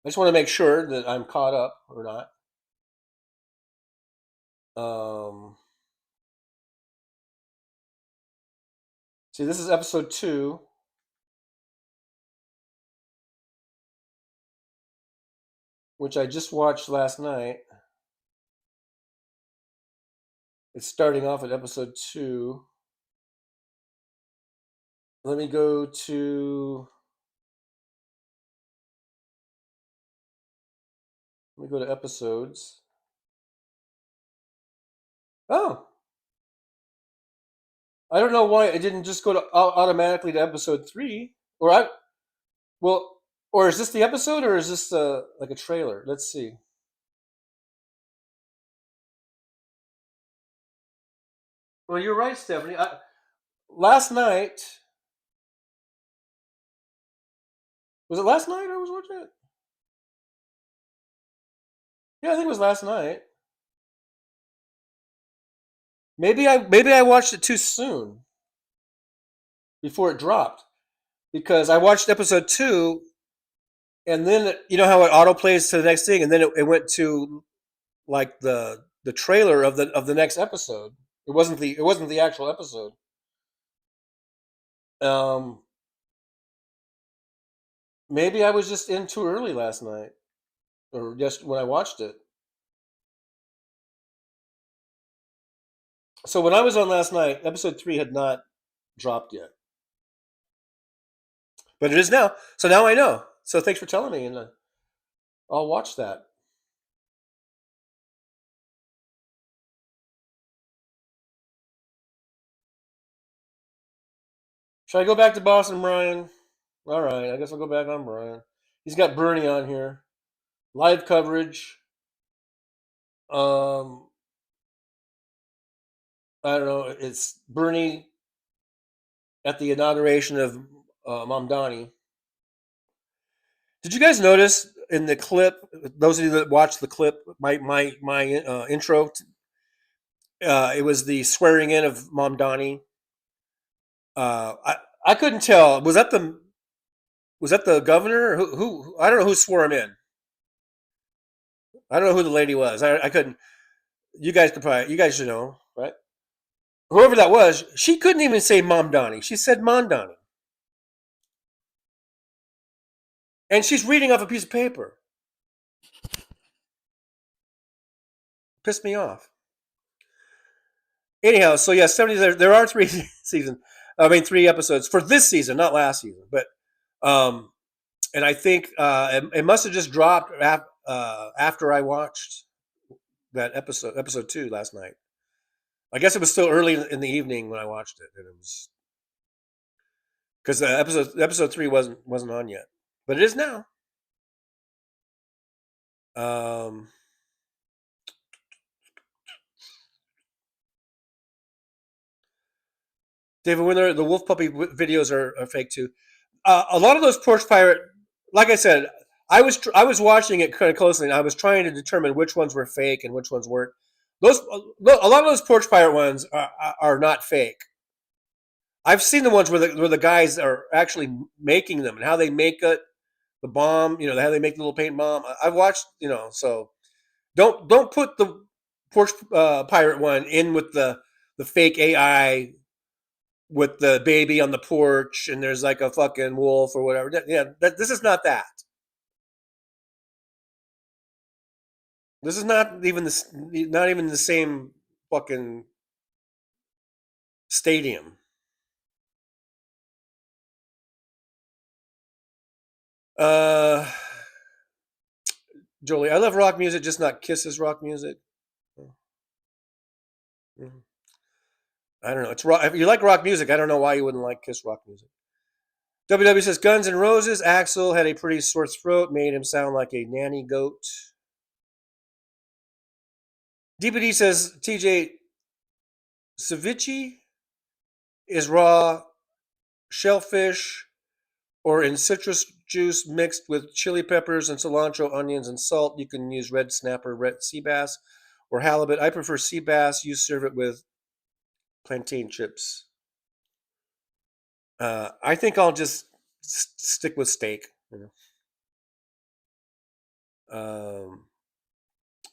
I just want to make sure that I'm caught up or not. See, this is episode 2. Which I just watched last night. It's starting off at episode 2. Let me go to episodes. Oh. I don't know why it didn't just go to automatically to episode 3. Or is this the episode, or is this like a trailer? Let's see. Well, you're right, Stephanie. Last night, was it last night I was watching it? Yeah, I think it was last night. Maybe I watched it too soon before it dropped, because I watched episode 2 And then you know how it auto plays to the next thing, and then it went to like the trailer of the next episode. It wasn't the actual episode. Maybe I was just in too early last night, or just when I watched it. So when I was on last night, episode 3 had not dropped yet, but it is now. So now I know. So thanks for telling me, and I'll watch that. Should I go back to Boston, Brian? All right, I guess I'll go back on Brian. He's got Bernie on here, live coverage. I don't know. It's Bernie at the inauguration of Mamdani. Did you guys notice in the clip? Those of you that watched the clip, my intro. It was the swearing in of Mamdani. I couldn't tell. Was that the governor? Who I don't know who swore him in. I don't know who the lady was. I couldn't. You guys should know, right? Whoever that was, she couldn't even say Mamdani. She said Mondani. And she's reading off a piece of paper. Pissed me off. Anyhow, so yeah, 70. There are 3 seasons. 3 episodes for this season, not last season. But, and I think it must have just dropped after I watched that episode 2 last night. I guess it was still early in the evening when I watched it, and it was because episode 3 wasn't on yet, but it is now. David Winner, the wolf puppy videos are fake too. A lot of those porch pirate, like I said, I was watching it kind of closely, and I was trying to determine which ones were fake and which ones weren't. A lot of those porch pirate ones are not fake. I've seen the ones where the guys are actually making them and how they make it, the bomb. You know how they make the little paint bomb. I've watched. So don't put the porch pirate one in with the fake AI. With the baby on the porch, and there's like a fucking wolf or whatever. Yeah, this is not that. This is not even the same fucking stadium. Jolie, I love rock music, just not Kiss's rock music. Mm-hmm. I don't know. It's rock. If you like rock music, I don't know why you wouldn't like Kiss rock music. WW says Guns N' Roses. Axl had a pretty sore throat, made him sound like a nanny goat. DPD says TJ ceviche is raw shellfish or in citrus juice mixed with chili peppers and cilantro, onions, and salt. You can use red snapper, red sea bass, or halibut. I prefer sea bass. You serve it with plantain chips. I think I'll just stick with steak.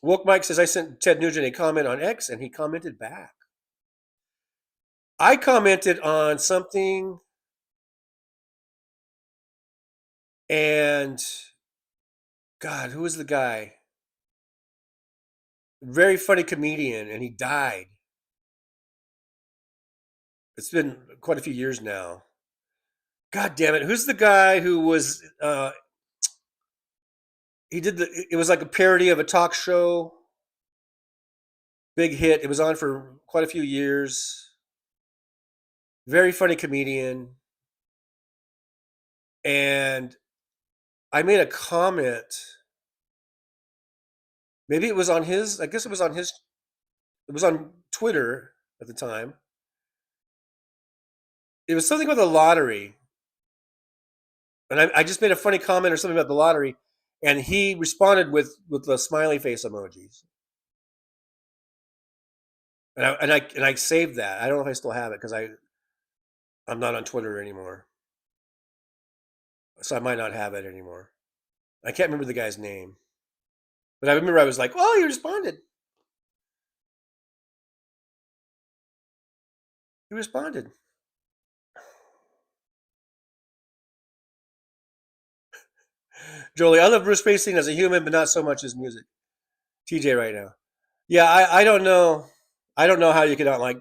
Woke Mike says I sent Ted Nugent a comment on X, and he commented back. I commented on something, and God, who was the guy? Very funny comedian, and he died. It's been quite a few years now. God damn it! Who's the guy who was? He did it was like a parody of a talk show. Big hit. It was on for quite a few years. Very funny comedian. And I made a comment. Maybe it was on his, I guess it was on his, it was on Twitter at the time. It was something about the lottery. And I just made a funny comment or something about the lottery. And he responded with the smiley face emojis. And I saved that. I don't know if I still have it because I'm not on Twitter anymore. So I might not have it anymore. I can't remember the guy's name. But I remember I was like, oh, he responded. He responded. Jolie, I love Bruce Springsteen as a human, but not so much his music. TJ right now. Yeah, I don't know. I don't know how you could not like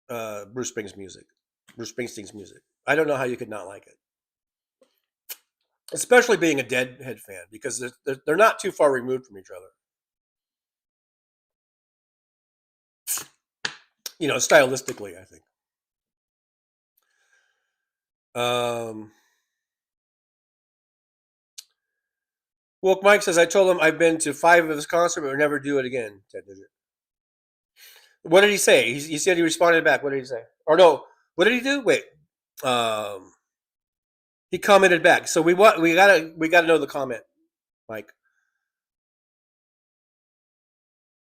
Bruce Springsteen's music. I don't know how you could not like it. Especially being a Deadhead fan, because they're not too far removed from each other. You know, stylistically, I think. Woke Mike says, I told him I've been to 5 of his concerts, but would never do it again. Ted Digit. What did he say? He said he responded back. What did he say? Or no, what did he do? Wait. He commented back. So we gotta know the comment, Mike.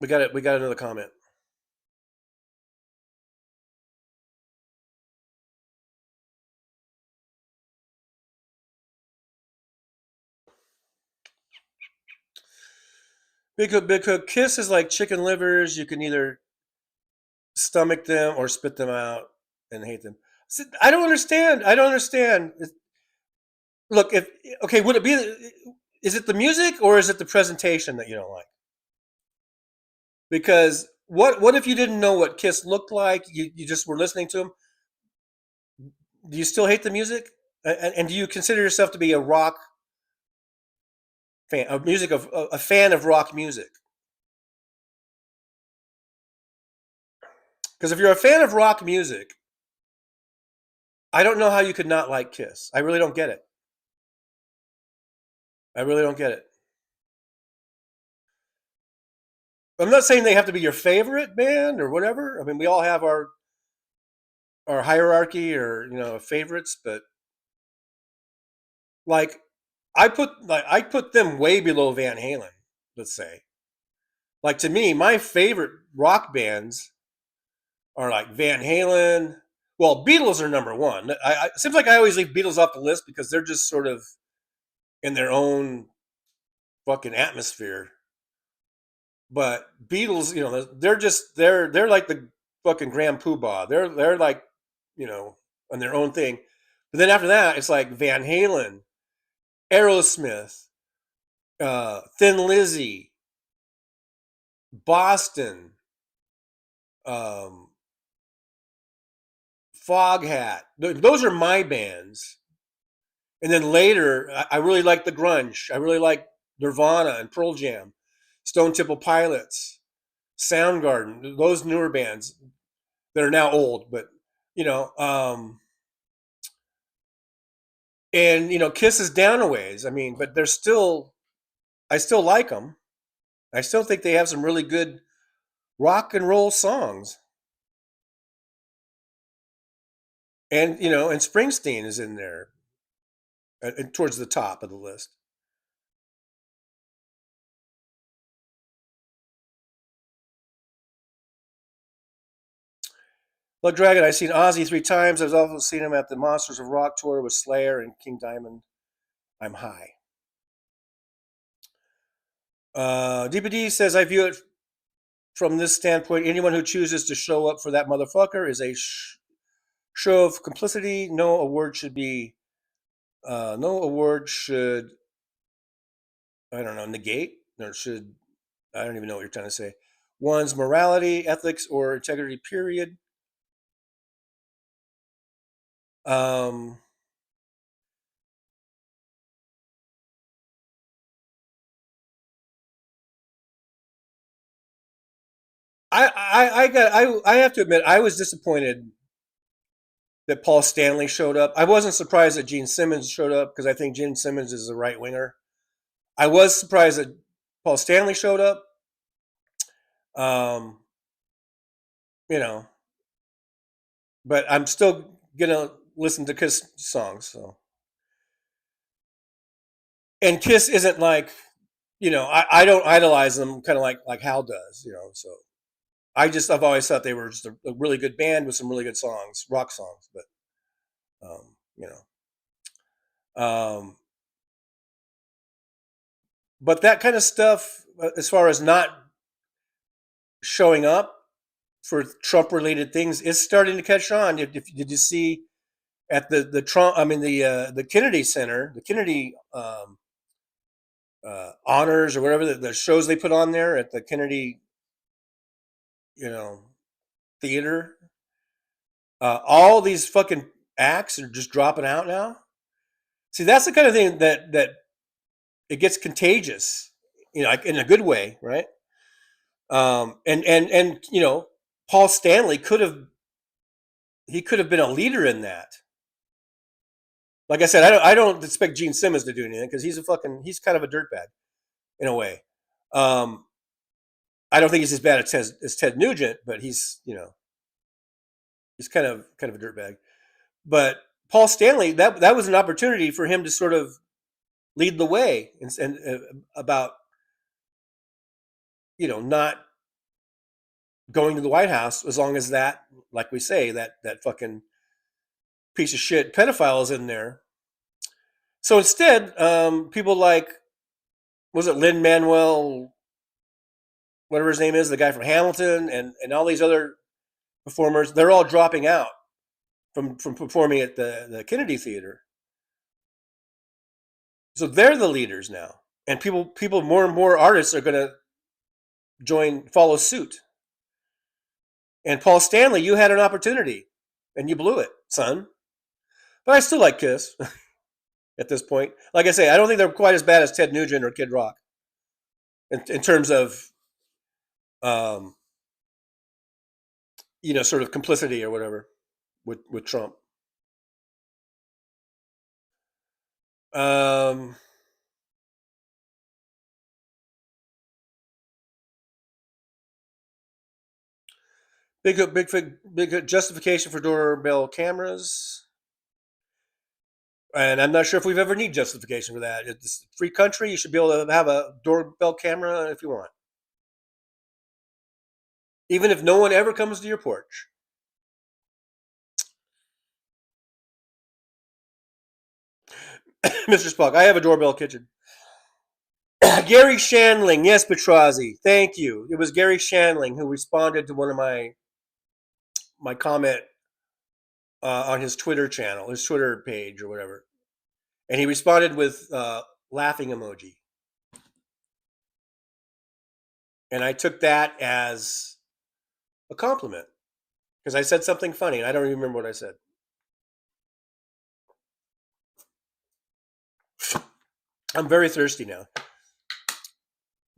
We gotta know the comment. Because Kiss is like chicken livers. You can either stomach them or spit them out and hate them. I don't understand. Look, would it be? Is it the music or is it the presentation that you don't like? Because what if you didn't know what Kiss looked like? You just were listening to them. Do you still hate the music? And do you consider yourself to be a rock fan of music, of a fan of rock music? Because if you're a fan of rock music, I don't know how you could not like Kiss. I really don't get it. I'm not saying they have to be your favorite band or whatever. I mean, we all have our hierarchy or favorites, but like I put them way below Van Halen, let's say. Like, to me, my favorite rock bands are like Van Halen. Well, Beatles are number one. It seems like I always leave Beatles off the list because they're just sort of in their own fucking atmosphere. But Beatles, they're like the fucking Grand Poobah. They're like, on their own thing. But then after that, it's like Van Halen, Aerosmith, Thin Lizzy, Boston, Foghat. Those are my bands. And then later, I really like the grunge. I really like Nirvana and Pearl Jam, Stone Temple Pilots, Soundgarden. Those newer bands that are now old, but and Kiss is down a ways. I mean, but I still like them. I still think they have some really good rock and roll songs. And and Springsteen is in there, towards the top of the list. Blood Dragon, I've seen Ozzy 3 times. I've also seen him at the Monsters of Rock tour with Slayer and King Diamond. I'm high. DPD says, I view it from this standpoint. Anyone who chooses to show up for that motherfucker is a show of complicity. No award should, I don't know, negate, or should, I don't even know what you're trying to say, one's morality, ethics, or integrity, period. I have to admit, I was disappointed that Paul Stanley showed up. I wasn't surprised that Gene Simmons showed up because I think Gene Simmons is a right winger. I was surprised that Paul Stanley showed up. But I'm still gonna listen to Kiss songs. So, and Kiss isn't like, I don't idolize them, kind of like Hal does, So I've always thought they were just a really good band with some really good songs, rock songs. But But that kind of stuff, as far as not showing up for Trump-related things, is starting to catch on. Did you see at the Trump? I mean the Kennedy Center, the Kennedy honors or whatever the shows they put on there at the Kennedy, theater. All these fucking acts are just dropping out now. See, that's the kind of thing that it gets contagious, like in a good way, right? And Paul Stanley could have been a leader in that. Like I said, I don't expect Gene Simmons to do anything because he's kind of a dirtbag in a way. I don't think he's as bad as Ted Nugent, but he's kind of a dirtbag. But Paul Stanley, that was an opportunity for him to sort of lead the way and about not going to the White House as long as that, like we say, that fucking piece of shit pedophile is in there. So instead, people like, was it Lin-Manuel, whatever his name is, the guy from Hamilton, and all these other performers, they're all dropping out from performing at the Kennedy Theater. So they're the leaders now, and people more and more artists are going to follow suit. And Paul Stanley, you had an opportunity, and you blew it, son. But I still like Kiss at this point. Like I say, I don't think they're quite as bad as Ted Nugent or Kid Rock in terms of, sort of complicity or whatever with Trump. Big justification for doorbell cameras. And I'm not sure if we've ever need justification for that. It's a free country. You should be able to have a doorbell camera if you want. Even if no one ever comes to your porch. Mr. Spock, I have a doorbell kitchen. Gary Shandling, yes, Petrazi, thank you. It was Gary Shandling who responded to one of my comment on his Twitter channel, his Twitter page or whatever. And he responded with laughing emoji. And I took that as a compliment because I said something funny and I don't even remember what I said. I'm very thirsty now.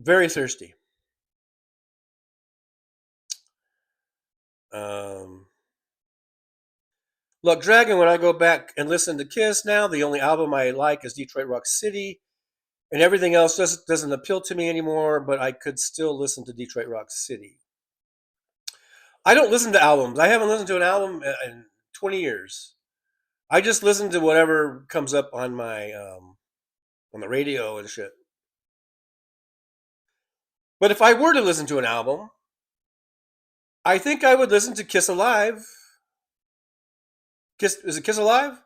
Very thirsty. Look, Dragon, when I go back and listen to Kiss now, the only album I like is Detroit Rock City, and everything else doesn't appeal to me anymore, but I could still listen to Detroit Rock City. I don't listen to albums. I haven't listened to an album in 20 years. I just listen to whatever comes up on my on the radio and shit. But if I were to listen to an album, I think I would listen to Kiss Alive. Is it Kiss Alive?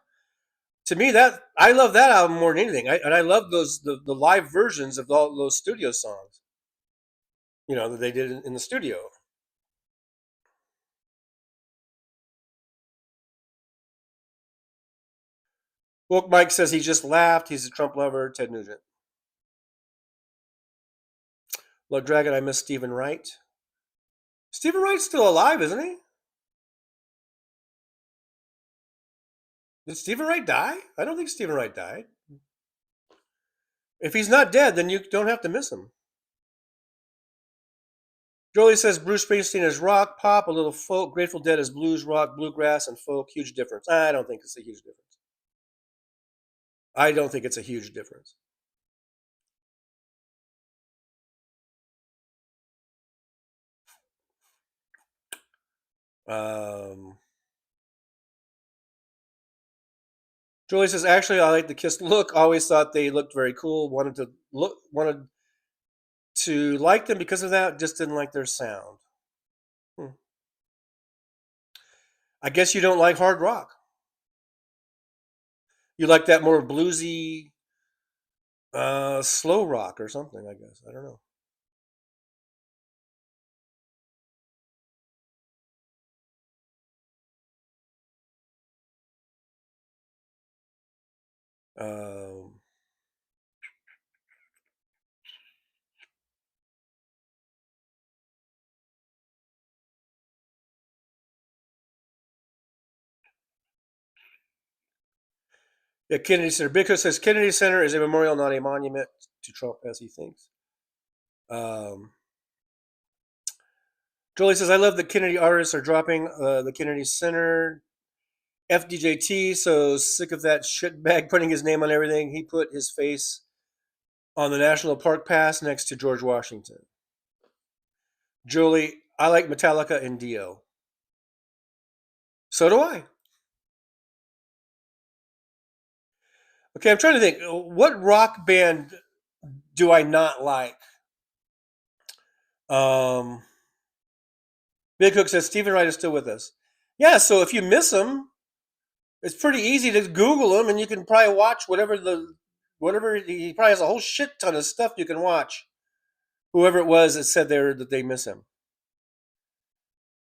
To me, that I love that album more than anything. I love the live versions of all those studio songs. That they did in the studio. Well, Mike says he just laughed. He's a Trump lover. Ted Nugent. Love Dragon, I miss Stephen Wright. Stephen Wright's still alive, isn't he? Did Stephen Wright die? I don't think Stephen Wright died. If he's not dead, then you don't have to miss him. Jolie says Bruce Springsteen is rock, pop, a little folk. Grateful Dead is blues, rock, bluegrass, and folk. Huge difference. I don't think it's a huge difference. I don't think it's a huge difference. Julie says, actually, I like the Kiss look. Always thought they looked very cool. Wanted to like them because of that. Just didn't like their sound. I guess you don't like hard rock. You like that more bluesy, Slow rock or something, I guess. I don't know. Um, yeah, Kennedy Center. Bigfoot says Kennedy Center is a memorial, not a monument to Trump, as he thinks. Jolie says, I love the Kennedy artists are dropping the Kennedy Center. FDJT, so sick of that shitbag putting his name on everything. He put his face on the National Park Pass next to George Washington. Jolie, I like Metallica and Dio. So do I. Okay, I'm trying to think. What rock band do I not like? Big Hook says Stephen Wright is still with us. Yeah, so if you miss him, it's pretty easy to Google him, and you can probably watch whatever he probably has a whole shit ton of stuff you can watch. Whoever it was that said there that they miss him.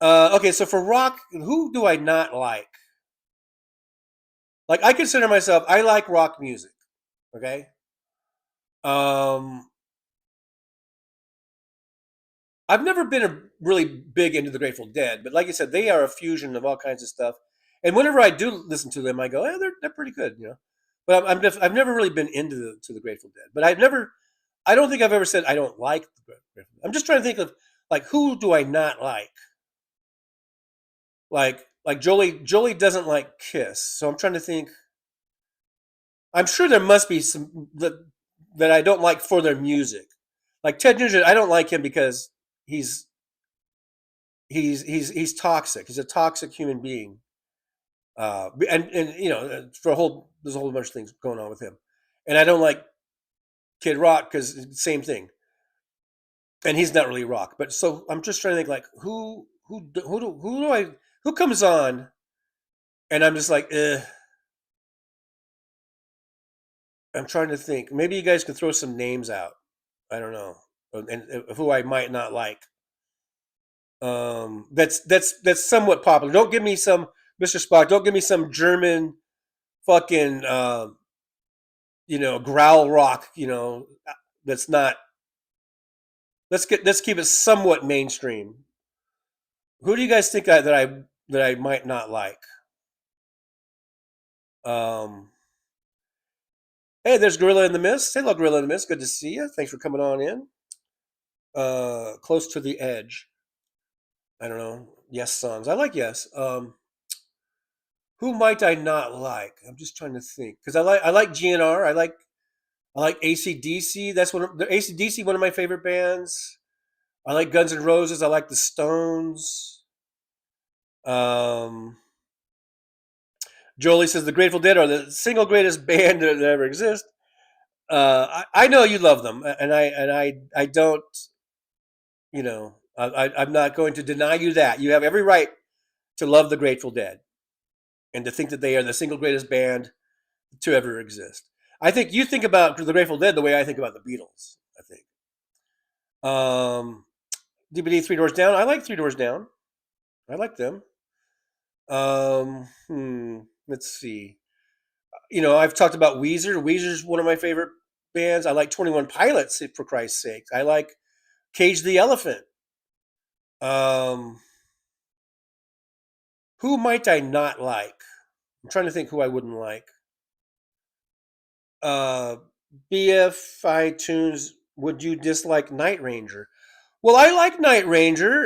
Okay, so for rock, who do I not like? Like, I consider myself, I like rock music. Okay. I've never been really big into the Grateful Dead, but like I said, they are a fusion of all kinds of stuff. And whenever I do listen to them, I go, "Eh, they're pretty good," you know. But I've never really been into the Grateful Dead. But I don't think I've ever said I don't like the Grateful Dead. I'm just trying to think of like who do I not like? Like Jolie doesn't like Kiss, so I'm trying to think. I'm sure there must be some that I don't like for their music. Like Ted Nugent, I don't like him because he's toxic. He's a toxic human being, and you know, there's a whole bunch of things going on with him. And I don't like Kid Rock because same thing. And he's not really rock, but so I'm just trying to think like who comes on, and I'm just like, I'm trying to think. Maybe you guys could throw some names out. I don't know, and who I might not like. That's somewhat popular. Don't give me some Mr. Spock. Don't give me some German fucking growl rock. That's not. Let's keep it somewhat mainstream. Who do you guys think that I might not like? Hey, there's Gorilla in the Mist. Hello, Gorilla in the Mist. Good to see you. Thanks for coming on in. Close to the Edge. I don't know. Yes songs. I like Yes. Who might I not like? I'm just trying to think because I like GNR. I like AC/DC. That's AC/DC, one of my favorite bands. I like Guns N' Roses. I like the Stones. Jolie says the Grateful Dead are the single greatest band that ever exist. I know you love them, and I don't. I'm not going to deny you that. You have every right to love the Grateful Dead and to think that they are the single greatest band to ever exist. I think you think about the Grateful Dead the way I think about the Beatles, I think. DVD Three Doors Down. I like Three Doors Down. I like them. Let's see. I've talked about Weezer. Weezer's one of my favorite bands. I like 21 Pilots, for Christ's sake. I like Cage the Elephant. Who might I not like? I'm trying to think who I wouldn't like. BF iTunes, would you dislike Night Ranger? Well, I like Night Ranger.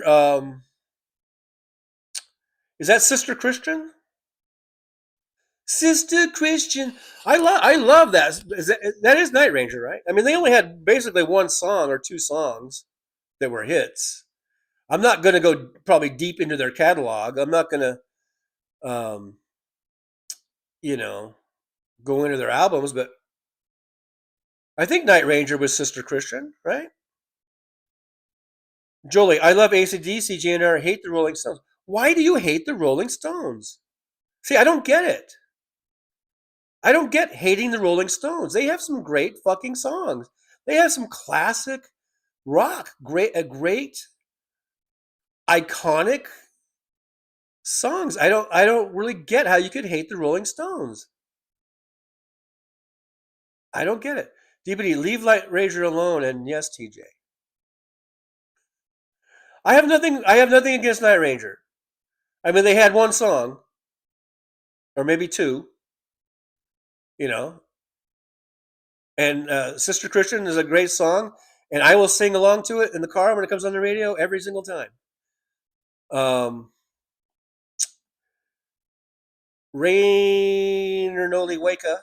Is that Sister Christian? Sister Christian. I love that. That is Night Ranger, right? I mean, they only had basically one song or two songs that were hits. I'm not going to go probably deep into their catalog. I'm not going to, go into their albums, but I think Night Ranger was Sister Christian, right? Jolie, I love AC/DC, GNR, hate the Rolling Stones. Why do you hate the Rolling Stones? See, I don't get it. I don't get hating the Rolling Stones. They have some great fucking songs. They have some classic rock, great iconic songs. I don't really get how you could hate the Rolling Stones. I don't get it. DPD, leave Light Ranger alone, and yes, TJ. I have nothing against Night Ranger. I mean, they had one song, or maybe two, you know. And Sister Christian is a great song, and I will sing along to it in the car when it comes on the radio every single time. Rainier Noli Weka.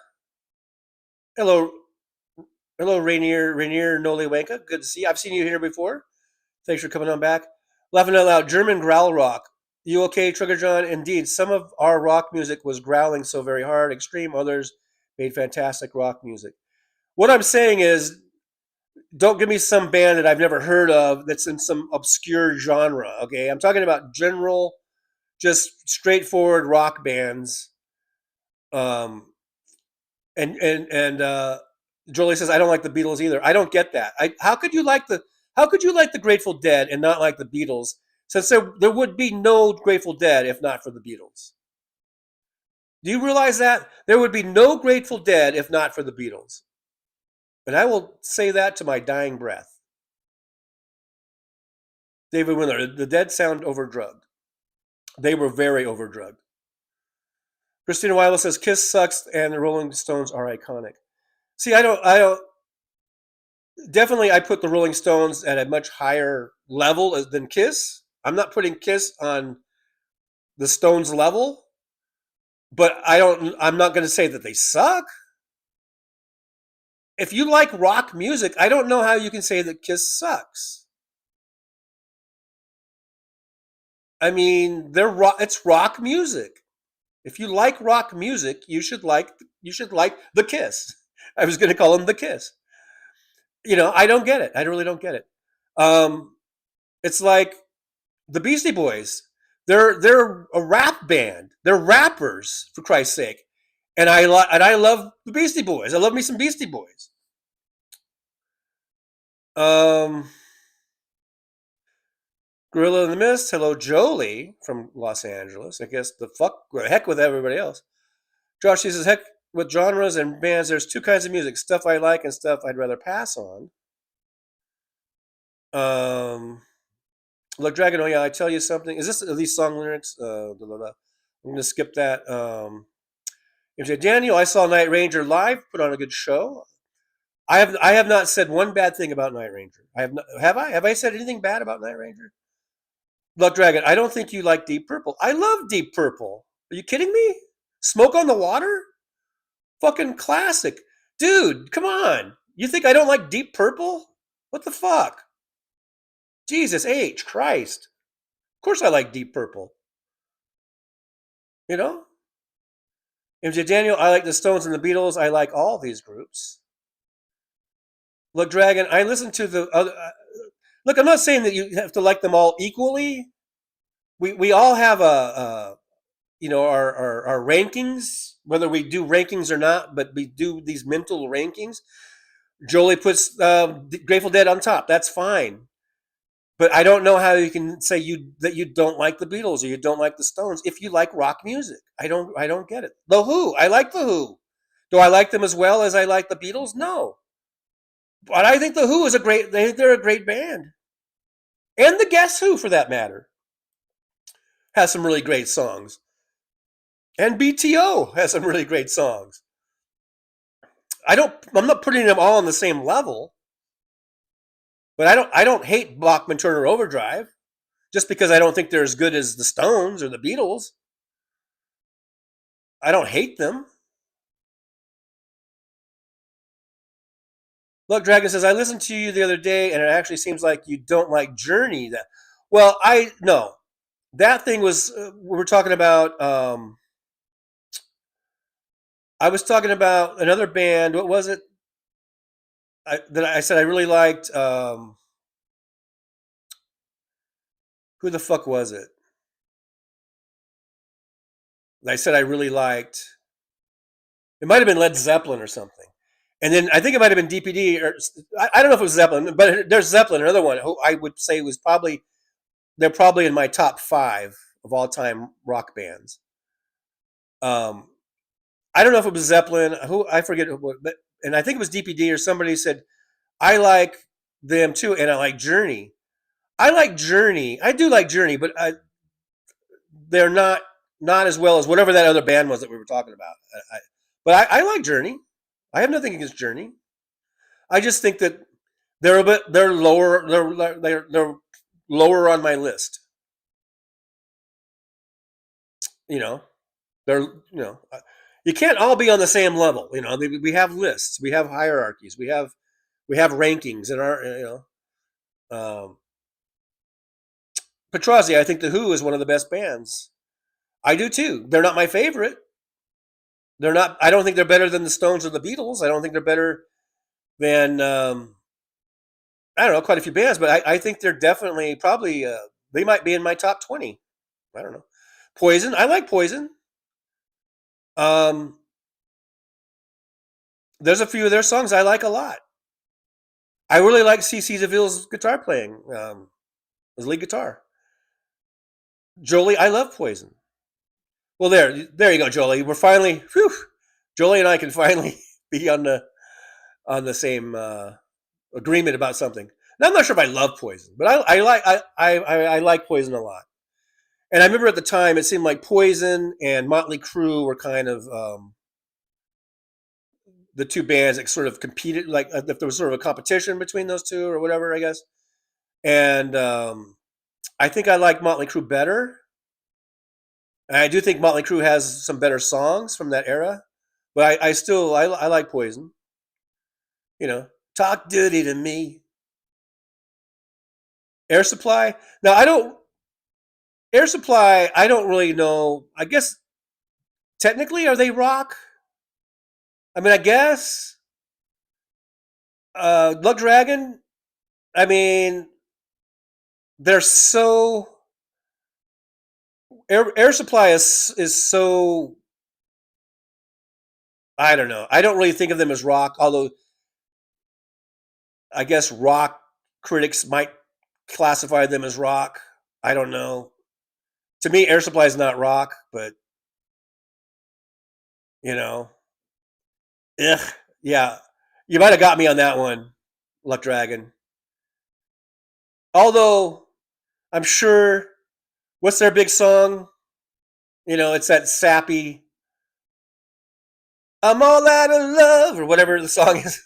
Hello, Rainier Noli Weka. Good to see you. I've seen you here before. Thanks for coming on back. Laughing out loud. German growl rock. You okay, Trigger John? Indeed, some of our rock music was growling so very hard, extreme. Others made fantastic rock music. What I'm saying is, don't give me some band that I've never heard of that's in some obscure genre. Okay, I'm talking about general, just straightforward rock bands. And Jolie says I don't like the Beatles either. I don't get that. How could you like the Grateful Dead and not like the Beatles? Since there would be no Grateful Dead if not for the Beatles. Do you realize that there would be no Grateful Dead if not for the Beatles? And I will say that to my dying breath. David Willer, the Dead sound overdrugged. They were very overdrugged. Christina Weiler says Kiss sucks and the Rolling Stones are iconic. See, I don't. Definitely, I put the Rolling Stones at a much higher level than Kiss. I'm not putting Kiss on the Stones level, but I'm not going to say that they suck. If you like rock music, I don't know how you can say that Kiss sucks. I mean, it's rock music. If you like rock music, you should like the Kiss. I was going to call them the Kiss. You know, I don't get it. I really don't get it. It's like the Beastie Boys. They're a rap band. They're rappers, for Christ's sake. And I love the Beastie Boys. I love me some Beastie Boys. Gorilla in the Mist. Hello, Jolie from Los Angeles. I guess heck with everybody else. Josh, he says, heck with genres and bands. There's two kinds of music: stuff I like and stuff I'd rather pass on. Look, Dragon. Oh yeah, I tell you something. Is this at least song lyrics? I'm gonna skip that. MJ Daniel, I saw Night Ranger live. Put on a good show. I have not said one bad thing about Night Ranger. Have I? Have I said anything bad about Night Ranger? Luck Dragon, I don't think you like Deep Purple. I love Deep Purple. Are you kidding me? Smoke on the Water? Fucking classic. Dude, come on. You think I don't like Deep Purple? What the fuck? Jesus H. Christ. Of course I like Deep Purple. You know? MJ Daniel, I like the Stones and the Beatles. I like all these groups. Look, Dragon, I listen to the other... look, I'm not saying that you have to like them all equally. We all have our rankings, whether we do rankings or not, but we do these mental rankings. Jolie puts Grateful Dead on top. That's fine. But I don't know how you can say that you don't like the Beatles or you don't like the Stones if you like rock music. I don't get it. The Who. I like the Who. Do I like them as well as I like the Beatles? No. But I think the Who is they're a great band. And the Guess Who, for that matter, has some really great songs. And BTO has some really great songs. I'm not putting them all on the same level. But I don't hate Bachman Turner Overdrive just because I don't think they're as good as the Stones or the Beatles. I don't hate them. Look, Dragon says, I listened to you the other day and it actually seems like you don't like Journey. Well, no. That thing was, we were talking about, I was talking about another band. What was it? That I said I really liked. Who the fuck was it? I said I really liked. It might have been Led Zeppelin or something. And then I think it might have been DPD, or I don't know if it was Zeppelin, but there's Zeppelin, another one who I would say was probably, they're probably in my top 5 of all time rock bands. I don't know if it was Zeppelin, who I forget, but and I think it was DPD or somebody said, I like them too, and I like Journey. I like Journey. I do like Journey, but they're not as well as whatever that other band was that we were talking about. But I like Journey. I have nothing against Journey. I just think that they're lower they're lower on my list. You know, you can't all be on the same level. You know, we have lists, we have hierarchies, we have rankings in our Petrozzi, I think The Who is one of the best bands. I do too. They're not my favorite. They're not. I don't think they're better than the Stones or the Beatles. I don't think they're better than I don't know, quite a few bands. But I think they're definitely probably they might be in my top 20. I don't know. Poison. I like Poison. There's a few of their songs I like a lot. I really like CC DeVille's guitar playing, his lead guitar. Jolie, I love Poison. Well, there you go, Jolie. We're finally, Jolie and I can finally be on the same agreement about something. Now, I'm not sure if I love Poison, but I like Poison a lot. And I remember at the time it seemed like Poison and Motley Crue were kind of the two bands that sort of competed, like if there was sort of a competition between those two or whatever, I guess. And I think I like Motley Crue better. And I do think Motley Crue has some better songs from that era, but I still like Poison. You know, Talk Dirty to Me. Air Supply. Now Air Supply, I don't really know. I guess technically, are they rock? I mean, I guess. Lug Dragon. I mean, they're so. Air Supply is so. I don't know. I don't really think of them as rock, although I guess rock critics might classify them as rock. I don't know. To me, Air Supply is not rock, but you know, yeah, you might have got me on that one, Luck Dragon. Although I'm sure, what's their big song? You know, it's that sappy, I'm all out of love, or whatever the song is.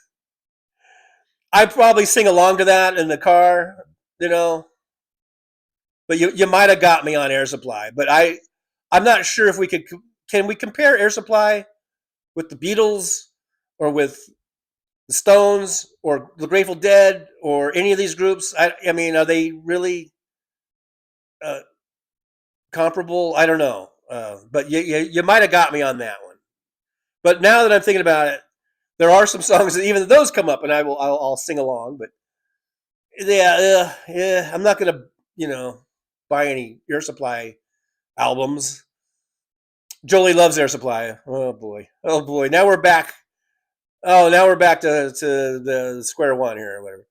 I'd probably sing along to that in the car, you know. But you might have got me on Air Supply. But I'm not sure if we can we compare Air Supply with the Beatles or with the Stones or the Grateful Dead or any of these groups? I mean, are they really comparable? I don't know. But you might have got me on that one. But now that I'm thinking about it, there are some songs that even those come up, and I'll sing along. But yeah, I'm not gonna buy any Air Supply albums. Jolie loves Air Supply. Oh boy. Now we're back. Oh, now we're back to the square one here, or whatever.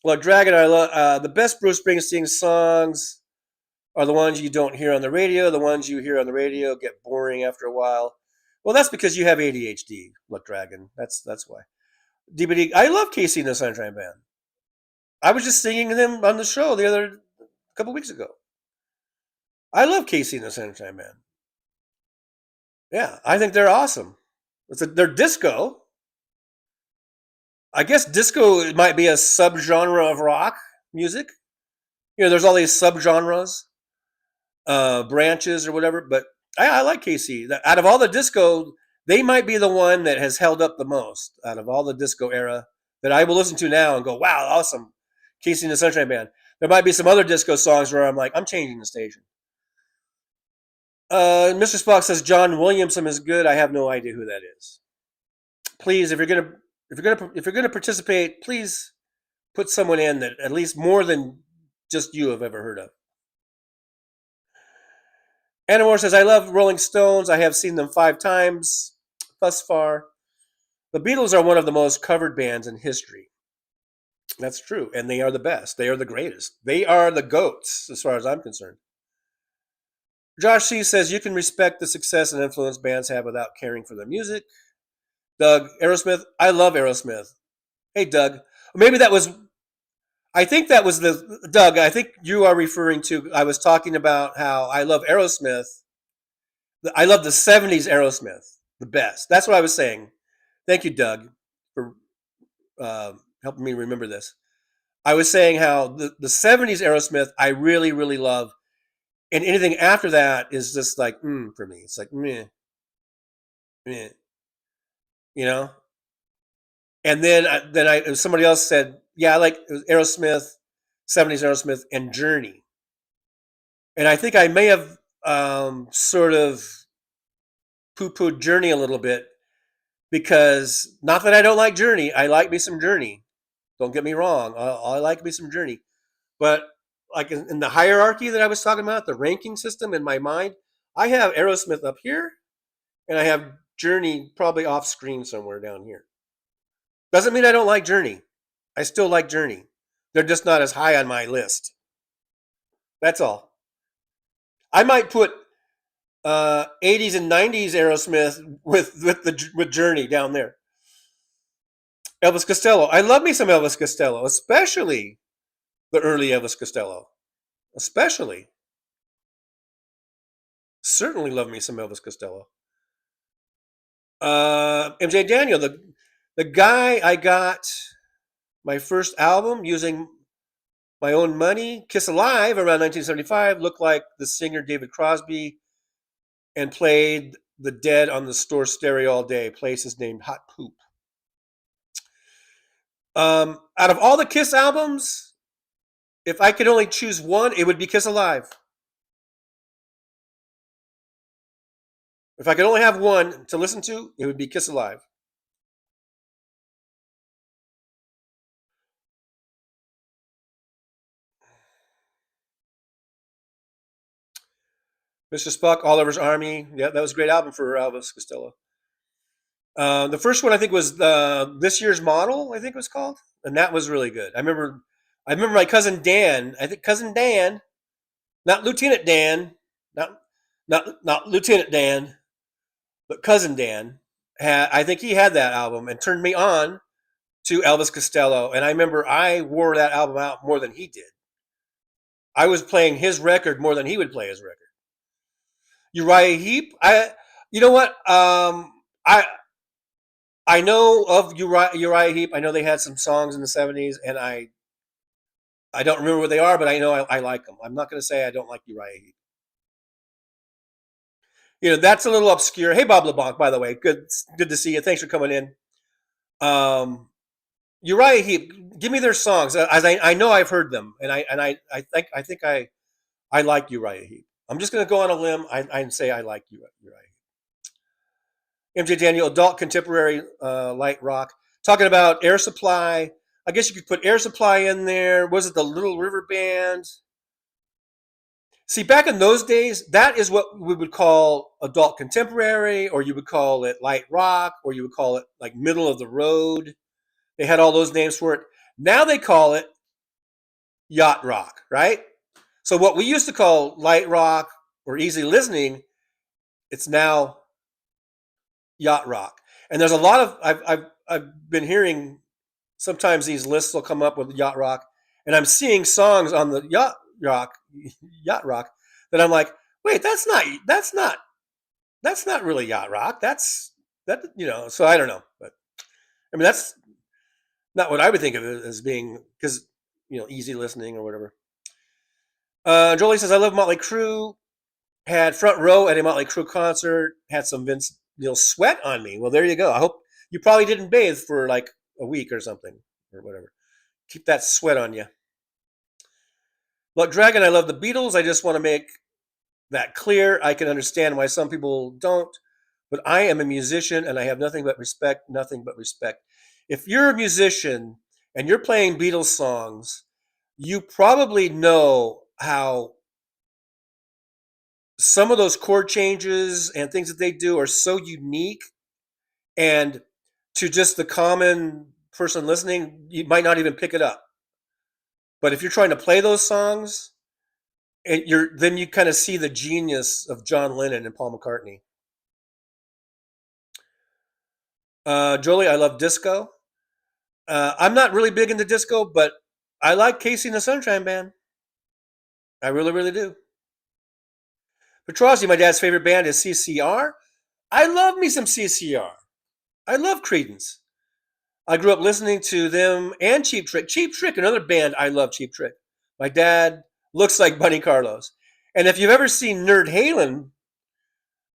Well, Dragon, I love the best Bruce Springsteen songs are the ones you don't hear on the radio. The ones you hear on the radio get boring after a while. Well, that's because you have ADHD, Luck Dragon. That's why. DVD. I love Casey and the Sunshine Band. I was just singing them on the show a couple weeks ago. I love Casey and the Sunshine Band. Yeah, I think they're awesome. They're disco. I guess disco might be a subgenre of rock music. You know, there's all these subgenres, branches or whatever. But I like Casey. Out of all the disco, they might be the one that has held up the most out of all the disco era that I will listen to now and go, wow, awesome. Casey and the Sunshine Band. There might be some other disco songs where I'm like, I'm changing the station. Mr. Spock says John Williamson is good. I have no idea who that is. Please, if you're gonna participate, please put someone in that at least more than just you have ever heard of. Anna Moore says, I love Rolling Stones. I have seen them 5 times thus far. The Beatles are one of the most covered bands in history. That's true. And they are the best. They are the greatest. They are the GOATs, as far as I'm concerned. Josh C. says, you can respect the success and influence bands have without caring for their music. Doug, Aerosmith. I love Aerosmith. Hey, Doug. Maybe that was, I think that was the, Doug, I think you are referring to, I was talking about how I love Aerosmith. I love the 70s Aerosmith, the best. That's what I was saying. Thank you, Doug, for helping me remember this. I was saying how the 70s Aerosmith I really, really love. And anything after that is just like, for me. It's like, meh. You know? And then somebody else said, yeah, I like Aerosmith, 70s Aerosmith, and Journey. And I think I may have sort of poo-pooed Journey a little bit because, not that I don't like Journey, I like me some Journey. Don't get me wrong, I like me some Journey. But like in the hierarchy that I was talking about, the ranking system in my mind, I have Aerosmith up here, and I have Journey probably off screen somewhere down here. Doesn't mean I don't like Journey. I still like Journey. They're just not as high on my list. That's all. I might put 80s and 90s Aerosmith with Journey down there. Elvis Costello. I love me some Elvis Costello, especially the early Elvis Costello. Especially. Certainly love me some Elvis Costello. MJ Daniel, the guy I got my first album using my own money, Kiss Alive, around 1975, looked like the singer David Crosby and played The Dead on the store stereo all day. Place is named Hot Poop. Out of all the Kiss albums, if I could only choose one, it would be Kiss Alive. If I could only have one to listen to, it would be Kiss Alive. Mr. Spock, Oliver's Army. Yeah, that was a great album for Elvis Costello. The first one I think was This Year's Model, I think it was called, and that was really good. I remember my cousin Dan. I think cousin Dan, not Lieutenant Dan, not Lieutenant Dan, but cousin Dan. I think he had that album and turned me on to Elvis Costello. And I remember I wore that album out more than he did. I was playing his record more than he would play his record. Uriah Heep. You know what? I know of Uriah Heep. I know they had some songs in the 70s, and I don't remember what they are, but I know I like them. I'm not going to say I don't like Uriah Heep. You know, that's a little obscure. Hey, Bob LeBlanc, by the way, good to see you. Thanks for coming in. Uriah Heep, give me their songs. As I know I've heard them, and I think I like Uriah Heep. I'm just going to go on a limb and say I like Uriah Heep. MJ Daniel, adult contemporary light rock. Talking about Air Supply. I guess you could put Air Supply in there. Was it the Little River Band? See, back in those days, that is what we would call adult contemporary, or you would call it light rock, or you would call it like middle of the road. They had all those names for it. Now they call it yacht rock, right? So what we used to call light rock or easy listening, it's now yacht rock. And there's a lot of I've been hearing sometimes these lists will come up with yacht rock, and I'm seeing songs on the yacht rock that I'm like, wait, that's not really yacht rock. So I don't know, but I mean that's not what I would think of it as being, because easy listening or whatever. Jolie says, I love Motley Crue. Had front row at a Motley Crue concert. Had some Vince Neil sweat on me. Well, there you go. I hope you probably didn't bathe for like a week or something or whatever. Keep that sweat on you. Look, Dragon, I love the Beatles. I just want to make that clear. I can understand why some people don't, but I am a musician and I have nothing but respect. If you're a musician and you're playing Beatles songs, you probably know how some of those chord changes and things that they do are so unique, and to just the common person listening, you might not even pick it up. But if you're trying to play those songs, and then you kind of see the genius of John Lennon and Paul McCartney. Jolie, I love disco. I'm not really big into disco, but I like Casey and the Sunshine Band. I really, really do. Petrossi, my dad's favorite band is CCR. I love me some CCR. I love Creedence. I grew up listening to them and Cheap Trick. Cheap Trick, another band I love. Cheap Trick. My dad looks like Bunny Carlos. And if you've ever seen Nerd Halen,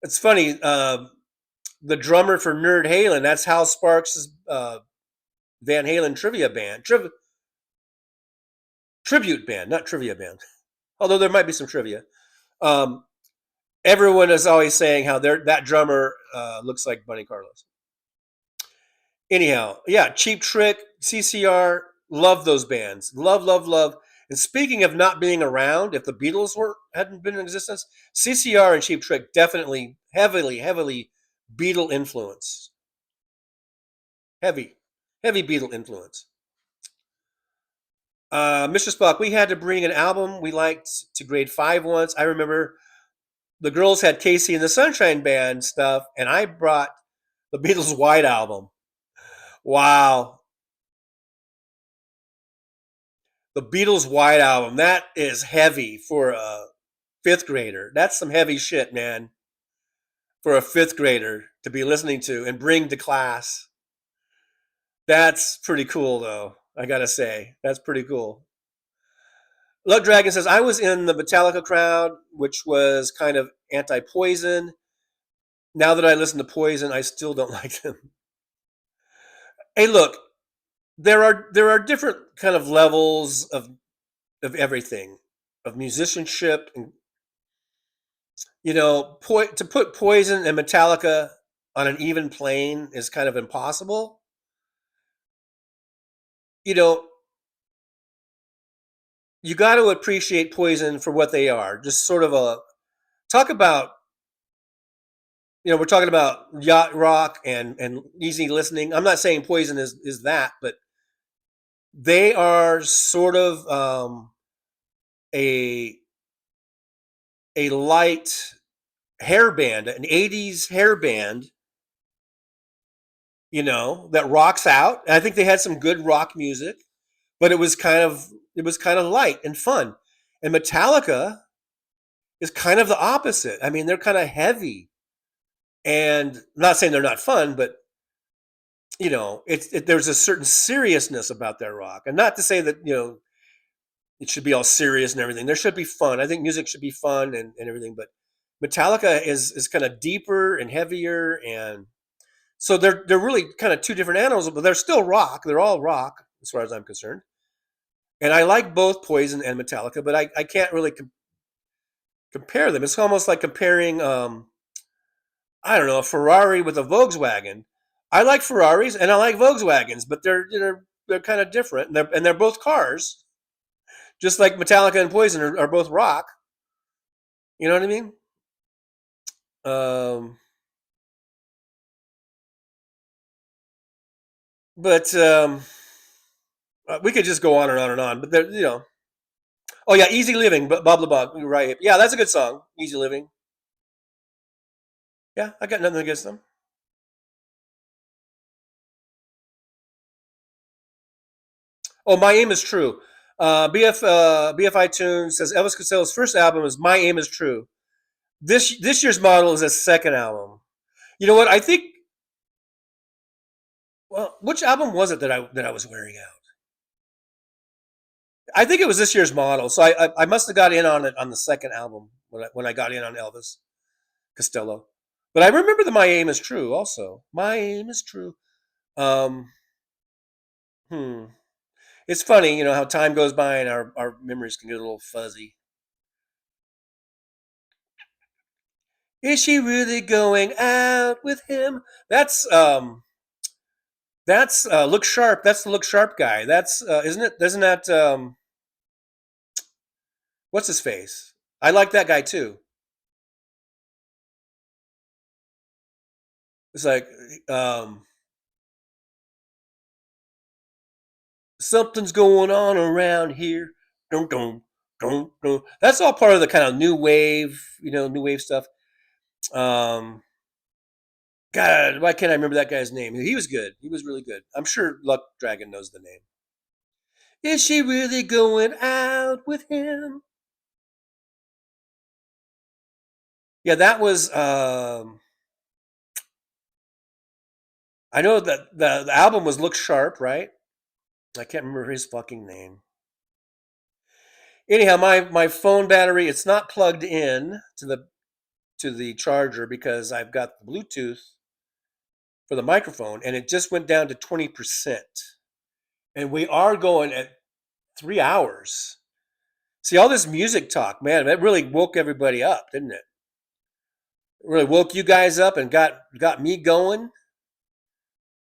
it's funny. The drummer for Nerd Halen, that's Hal Sparks' Van Halen trivia band. Tribute band, not trivia band. Although there might be some trivia. Everyone is always saying how that drummer looks like Bunny Carlos. Anyhow, yeah, Cheap Trick, CCR, love those bands. Love, love, love. And speaking of not being around, if the Beatles hadn't been in existence, CCR and Cheap Trick definitely heavily, heavily Beatle influence. Heavy Beatle influence. Mr. Spock, we had to bring an album we liked to grade 5 once. I remember the girls had Casey and the Sunshine Band stuff, and I brought the Beatles' White Album. Wow. The Beatles' White Album, that is heavy for a 5th grader. That's some heavy shit, man, for a 5th grader to be listening to and bring to class. That's pretty cool, though, I gotta say. That's pretty cool. Luck Dragon says, I was in the Metallica crowd, which was kind of anti-Poison. Now that I listen to Poison, I still don't like them. Hey, look, there are different kind of levels of everything, of musicianship, and to put Poison and Metallica on an even plane is kind of impossible. You got to appreciate Poison for what they are. Just sort of talk about, we're talking about yacht rock and easy listening. I'm not saying Poison is that, but they are sort of a light hair band, an 80s hair band, that rocks out. And I think they had some good rock music, but it was kind of light and fun. And Metallica is kind of the opposite. I mean, they're kind of heavy. And I'm not saying they're not fun, but there's a certain seriousness about their rock. And not to say that, it should be all serious and everything. There should be fun. I think music should be fun and everything, but Metallica is kind of deeper and heavier, and so they're really kind of two different animals, but they're still rock. They're all rock as far as I'm concerned. And I like both Poison and Metallica, but I can't really compare them. It's almost like comparing I don't know, a Ferrari with a Volkswagen. I like Ferraris and I like Volkswagens, but they're kind of different, and they're both cars. Just like Metallica and Poison are both rock. You know what I mean? But we could just go on and on and on. But they're. Oh yeah, Easy Living, Bob LeBog, right? Yeah, that's a good song, Easy Living. Yeah, I got nothing against them. Oh, My Aim is True. BF iTunes says Elvis Costello's first album is My Aim is True. This year's model is his second album. You know what? I think. Well, which album was it that I was wearing out? I think it was this year's model. So I must have got in on it on the second album when I got in on Elvis Costello. But I remember the My Aim is True also. My Aim is True. It's funny, how time goes by and our memories can get a little fuzzy. Is she really going out with him? That's Look Sharp. That's the Look Sharp guy. That's isn't it? Doesn't that what's his face? I like that guy too. It's like something's going on around here. Dun, dun, dun, dun. That's all part of the kind of new wave, new wave stuff. God, why can't I remember that guy's name? He was good. He was really good. I'm sure Luck Dragon knows the name. Is she really going out with him? Yeah, that was. I know that the album was Look Sharp, right? I can't remember his fucking name. Anyhow, my phone battery, it's not plugged in to the charger because I've got the Bluetooth for the microphone, and it just went down to 20%. And we are going at 3 hours. See, all this music talk, man, that really woke everybody up, didn't it? It really woke you guys up and got me going.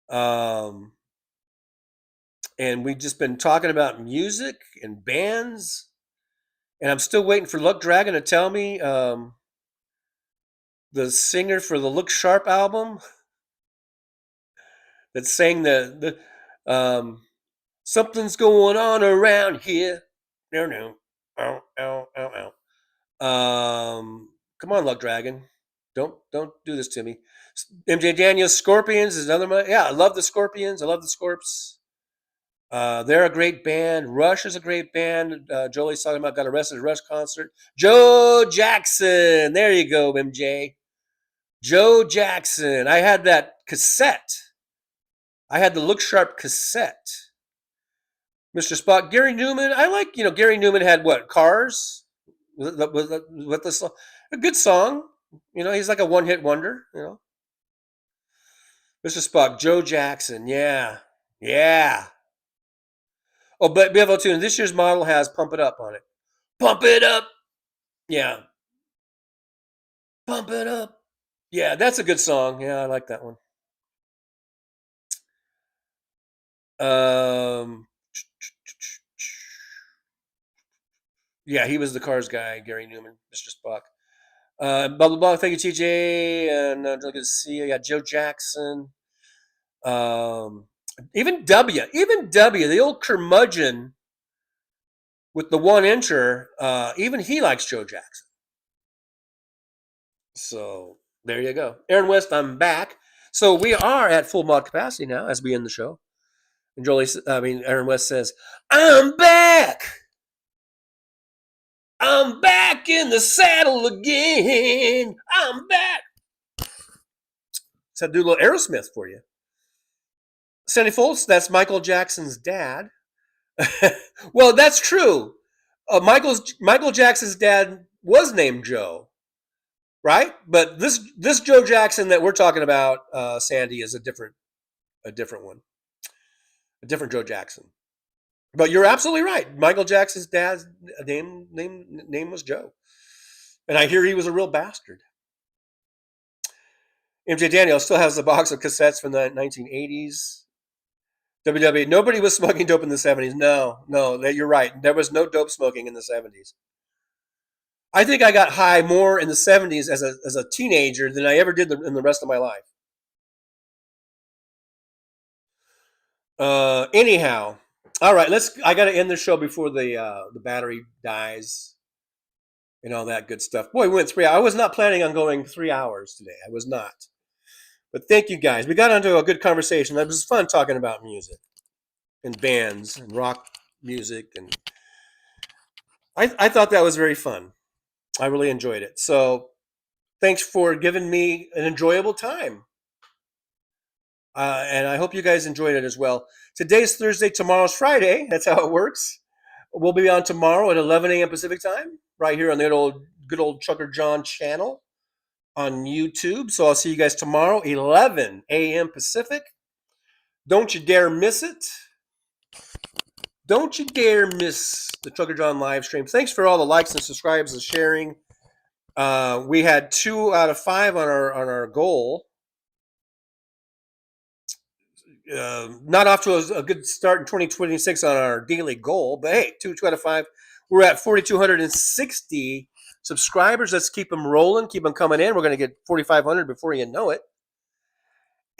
And we've just been talking about music and bands. And I'm still waiting for Luck Dragon to tell me the singer for the Look Sharp album that sang the something's going on around here. No. Ow. Come on, Luck Dragon. Don't do this to me. MJ Daniels Scorpions is another one. Yeah, I love the Scorpions. I love the Scorps. They're a great band. Rush is a great band. Jolie's talking about got arrested at a Rush concert. Joe Jackson. There you go, MJ. Joe Jackson. I had that cassette. I had the Look Sharp cassette. Mr. Spock. Gary Newman. I like, Gary Newman had what? Cars? With the song. A good song. He's like a one-hit wonder, Mr. Spock. Joe Jackson. Yeah. Oh, but Bevo Tune, this year's model has Pump It Up on it. Pump it up. Yeah. Pump it up. Yeah, that's a good song. Yeah, I like that one. Yeah, he was the Cars guy, Gary Newman, Mr. Spock. Blah, blah, blah. Thank you, TJ. And good to see you. Yeah, Joe Jackson. Even W, the old curmudgeon with the 1-incher, even he likes Joe Jackson. So there you go. Aaron West, I'm back. So we are at full mod capacity now as we end the show. And Aaron West says, I'm back. I'm back in the saddle again. I'm back. So I do a little Aerosmith for you. Sandy Foltz, that's Michael Jackson's dad. Well, that's true. Michael Jackson's dad was named Joe, right? But this Joe Jackson that we're talking about, Sandy, is a different one, a different Joe Jackson. But you're absolutely right. Michael Jackson's dad's name was Joe, and I hear he was a real bastard. MJ Daniel still has the box of cassettes from the 1980s. WW, nobody was smoking dope in the 70s. No, you're right. There was no dope smoking in the 70s. I think I got high more in the 70s as a teenager than I ever did in the rest of my life. Anyhow, all right. I got to end the show before the battery dies and all that good stuff. Boy, we went 3 hours. I was not planning on going 3 hours today. I was not. But thank you guys. We got into a good conversation. It was fun talking about music and bands and rock music, and I thought that was very fun. I really enjoyed it. So thanks for giving me an enjoyable time. And I hope you guys enjoyed it as well. Today's Thursday, tomorrow's Friday. That's how it works. We'll be on tomorrow at 11 a.m. Pacific time, right here on the good old Trucker John channel on YouTube. So I'll see you guys tomorrow, 11 a.m. Pacific. Don't you dare miss it. Don't you dare miss the Trucker John live stream. Thanks for all the likes and subscribes and sharing. We had 2 out of 5 on our goal. Not off to a good start in 2026 on our daily goal, but hey, 2 out of 5. We're at 4,260 subscribers. Let's keep them rolling, keep them coming in. We're going to get 4,500 before you know it.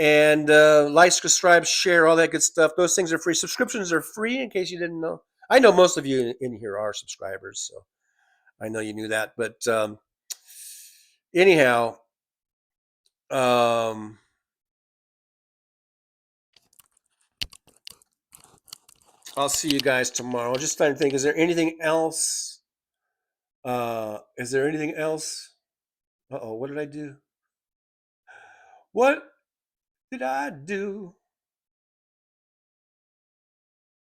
And like, subscribe, share, all that good stuff. Those things are free. Subscriptions are free, in case you didn't know. I know most of you in here are subscribers, so I know you knew that. But anyhow, I'll see you guys tomorrow. Just trying to think, is there anything else? Is there anything else? Uh-oh, what did I do? What did I do?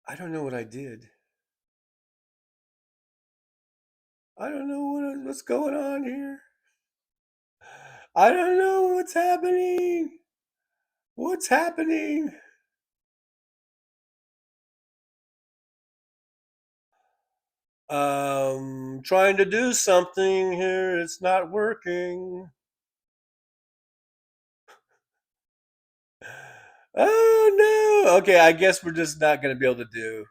I don't know what I did. I don't know what's going on here. I don't know what's happening. What's happening? Trying to do something here. It's not working. Oh no. Okay, I guess we're just not going to be able to do.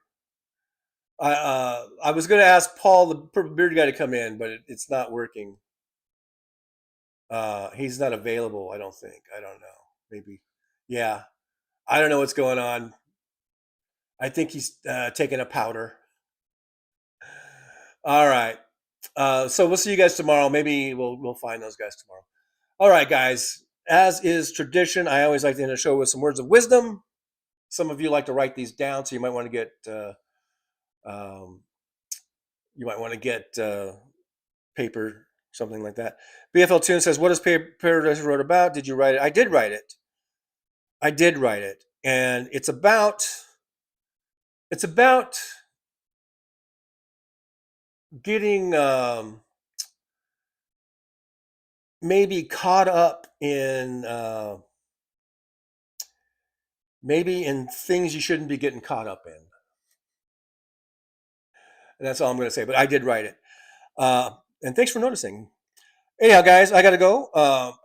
I was going to ask Paul, the purple beard guy, to come in, but it's not working. He's not available, I don't think. I don't know. Maybe. Yeah. I don't know what's going on. I think he's taking a powder. All right. So we'll see you guys tomorrow. Maybe we'll find those guys tomorrow. All right, guys. As is tradition, I always like to end the show with some words of wisdom. Some of you like to write these down, so you might want to get paper, something like that. BFL Tune says, "What is Paradise Road about? Did you write it?" I did write it. I did write it, and it's about getting maybe caught up in maybe in things you shouldn't be getting caught up in. And that's all I'm going to say, but I did write it. And thanks for noticing. Anyhow, guys, I got to go,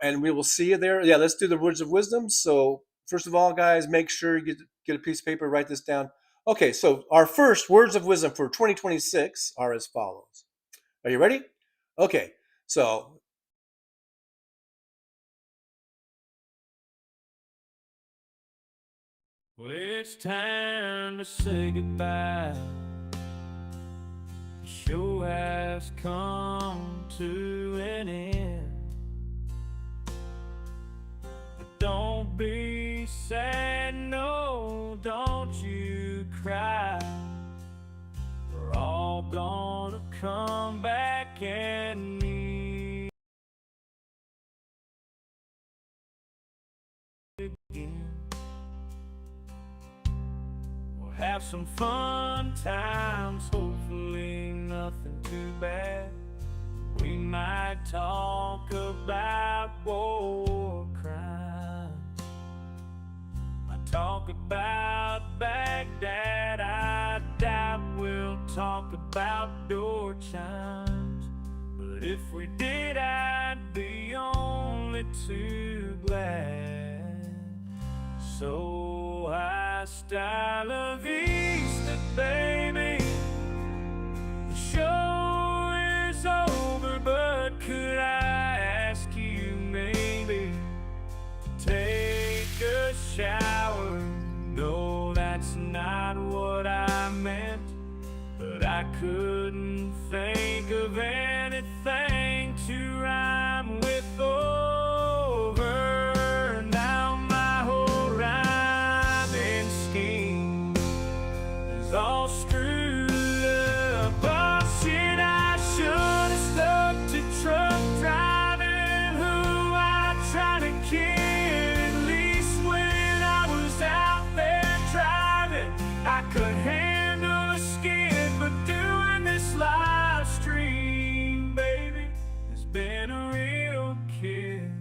and we will see you there. Yeah, let's do the words of wisdom. So first of all, guys, make sure you get a piece of paper, write this down. Okay, so our first words of wisdom for 2026 are as follows. Are you ready? Okay, so well, it's time to say goodbye. The show has come to an end. But don't be sad, no, don't you cry. We're all gonna come back and meet again. Have some fun times, hopefully nothing too bad. We might talk about war crimes, might talk about Baghdad. I doubt we'll talk about door chimes, but if we did, I'd be only too glad. So hasta la vista, baby. The show is over, but could I ask you maybe to take a shower? No, that's not what I meant, but I couldn't think of anything to rhyme with over. Now my whole rhyming scheme is all screwed up. Oh shit, I should have stuck to truck driving, who I tried to kid. At least when I was out there driving, I could handle a skid, but doing this live stream, baby, has been a real kid.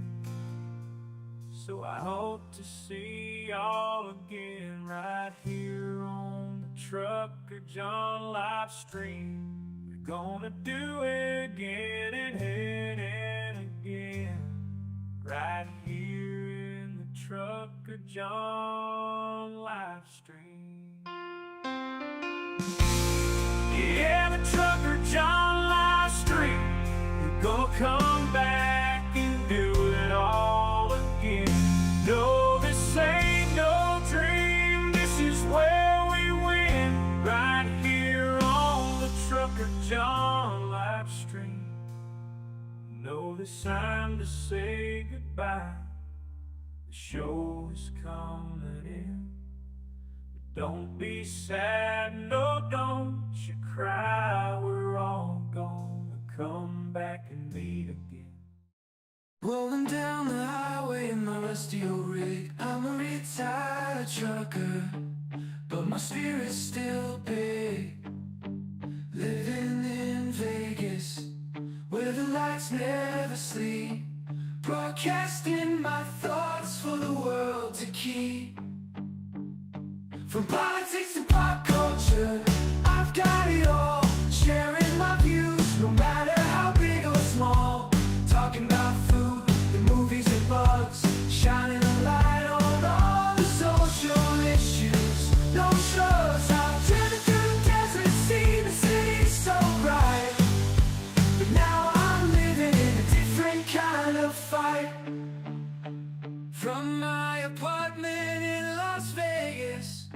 So I hope to see y'all again right here on the Trucker John live stream. We're gonna do it again and again, right here in the Trucker John live stream. Yeah, the Trucker John live stream. We're gonna come back and do it all again. No, this to say goodbye. The show is coming in. But don't be sad, no, don't you cry. We're all gonna come back and meet again. Rolling down the highway in my rusty old rig. I'm a retired trucker, but my spirit's still big. Living in Vegas, where the lights never sleep. Broadcasting my thoughts for the world to keep. From politics to pop culture, I've got it all. Sharing my views, no matter how big or small. Talking about food, the movies and bugs. Shining a light on all the social issues. No shrugs, I've driven through the desert, seen the city so bright. But now I'm living in a different kind of fight. From my apartment in Las Vegas,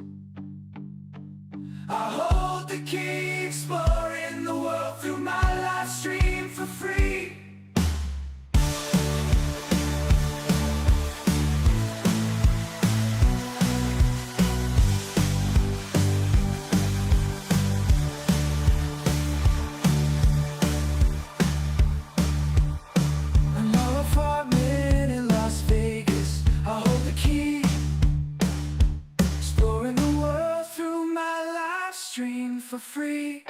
I hold the key, exploring the world through my live stream for free. My apartment in Las Vegas, I hold the key, exploring the world through my live stream for free.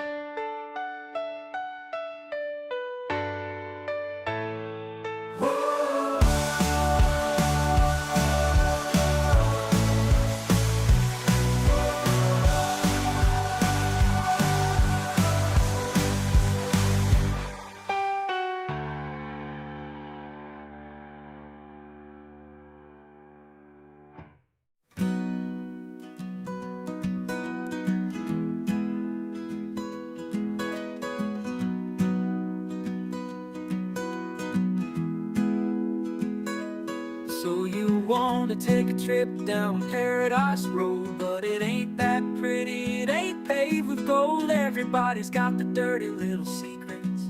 So you want to take a trip down Paradise Road, but it ain't that pretty, it ain't paved with gold. Everybody's got the dirty little secrets,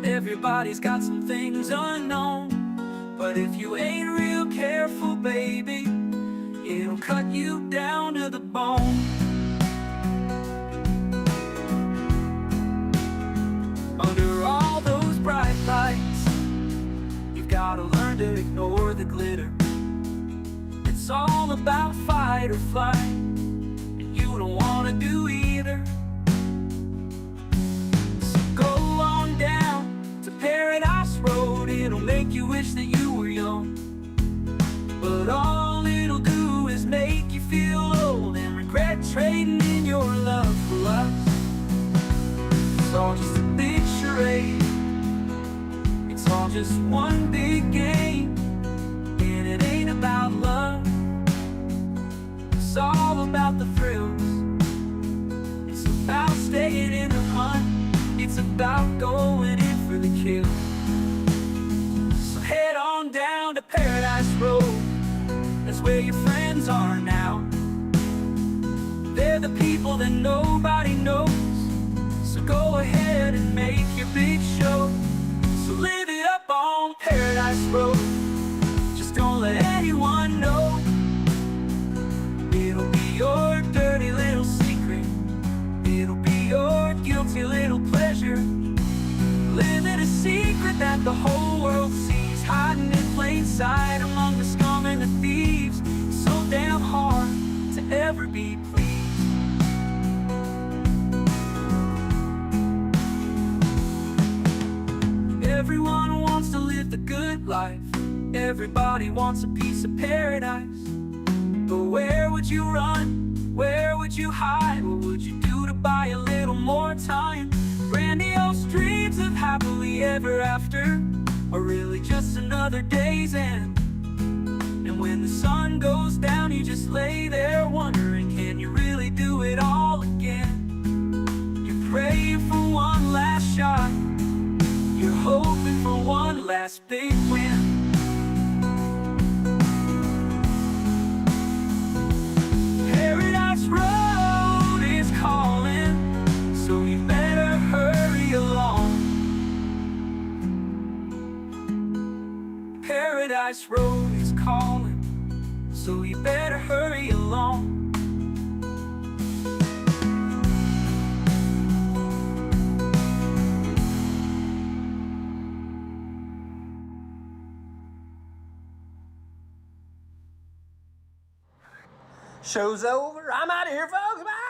everybody's got some things unknown. But if you ain't real careful, baby, it'll cut you down to the bone. Under all those bright lights, you've gotta learn to ignore the glitter. It's all about fight or flight, and you don't wanna do either. So go on down to Paradise Road, it'll make you wish that you were young. But all it'll do is make you feel old and regret trading in your love for lust. It's all just a big charade, it's all just one big game, and it ain't about love. It's all about the thrills, it's about staying in the hunt, it's about going in for the kill. So head on down to Paradise Road, that's where your friends are now. They're the people that nobody knows. So go ahead and make your big show. So live it up on Paradise Road, just don't let anyone know. It'll be your dirty little secret, it'll be your guilty little pleasure. Living a secret that the whole world sees, hiding in plain sight among the scum and the thieves. So damn hard to ever be pleased. Everyone wants to live the good life, everybody wants a piece of paradise. But where would you run? Where would you hide? What would you do to buy a little more time? Grandiose dreams of happily ever after are really just another day's end. And when the sun goes down, you just lay there wondering, can you really do it all again? You're praying for one last shot, you're hoping for one last big win. Paradise Road is calling, so you better hurry along. Paradise Road is calling, so you better hurry along. Show's over. I'm out of here, folks. Bye.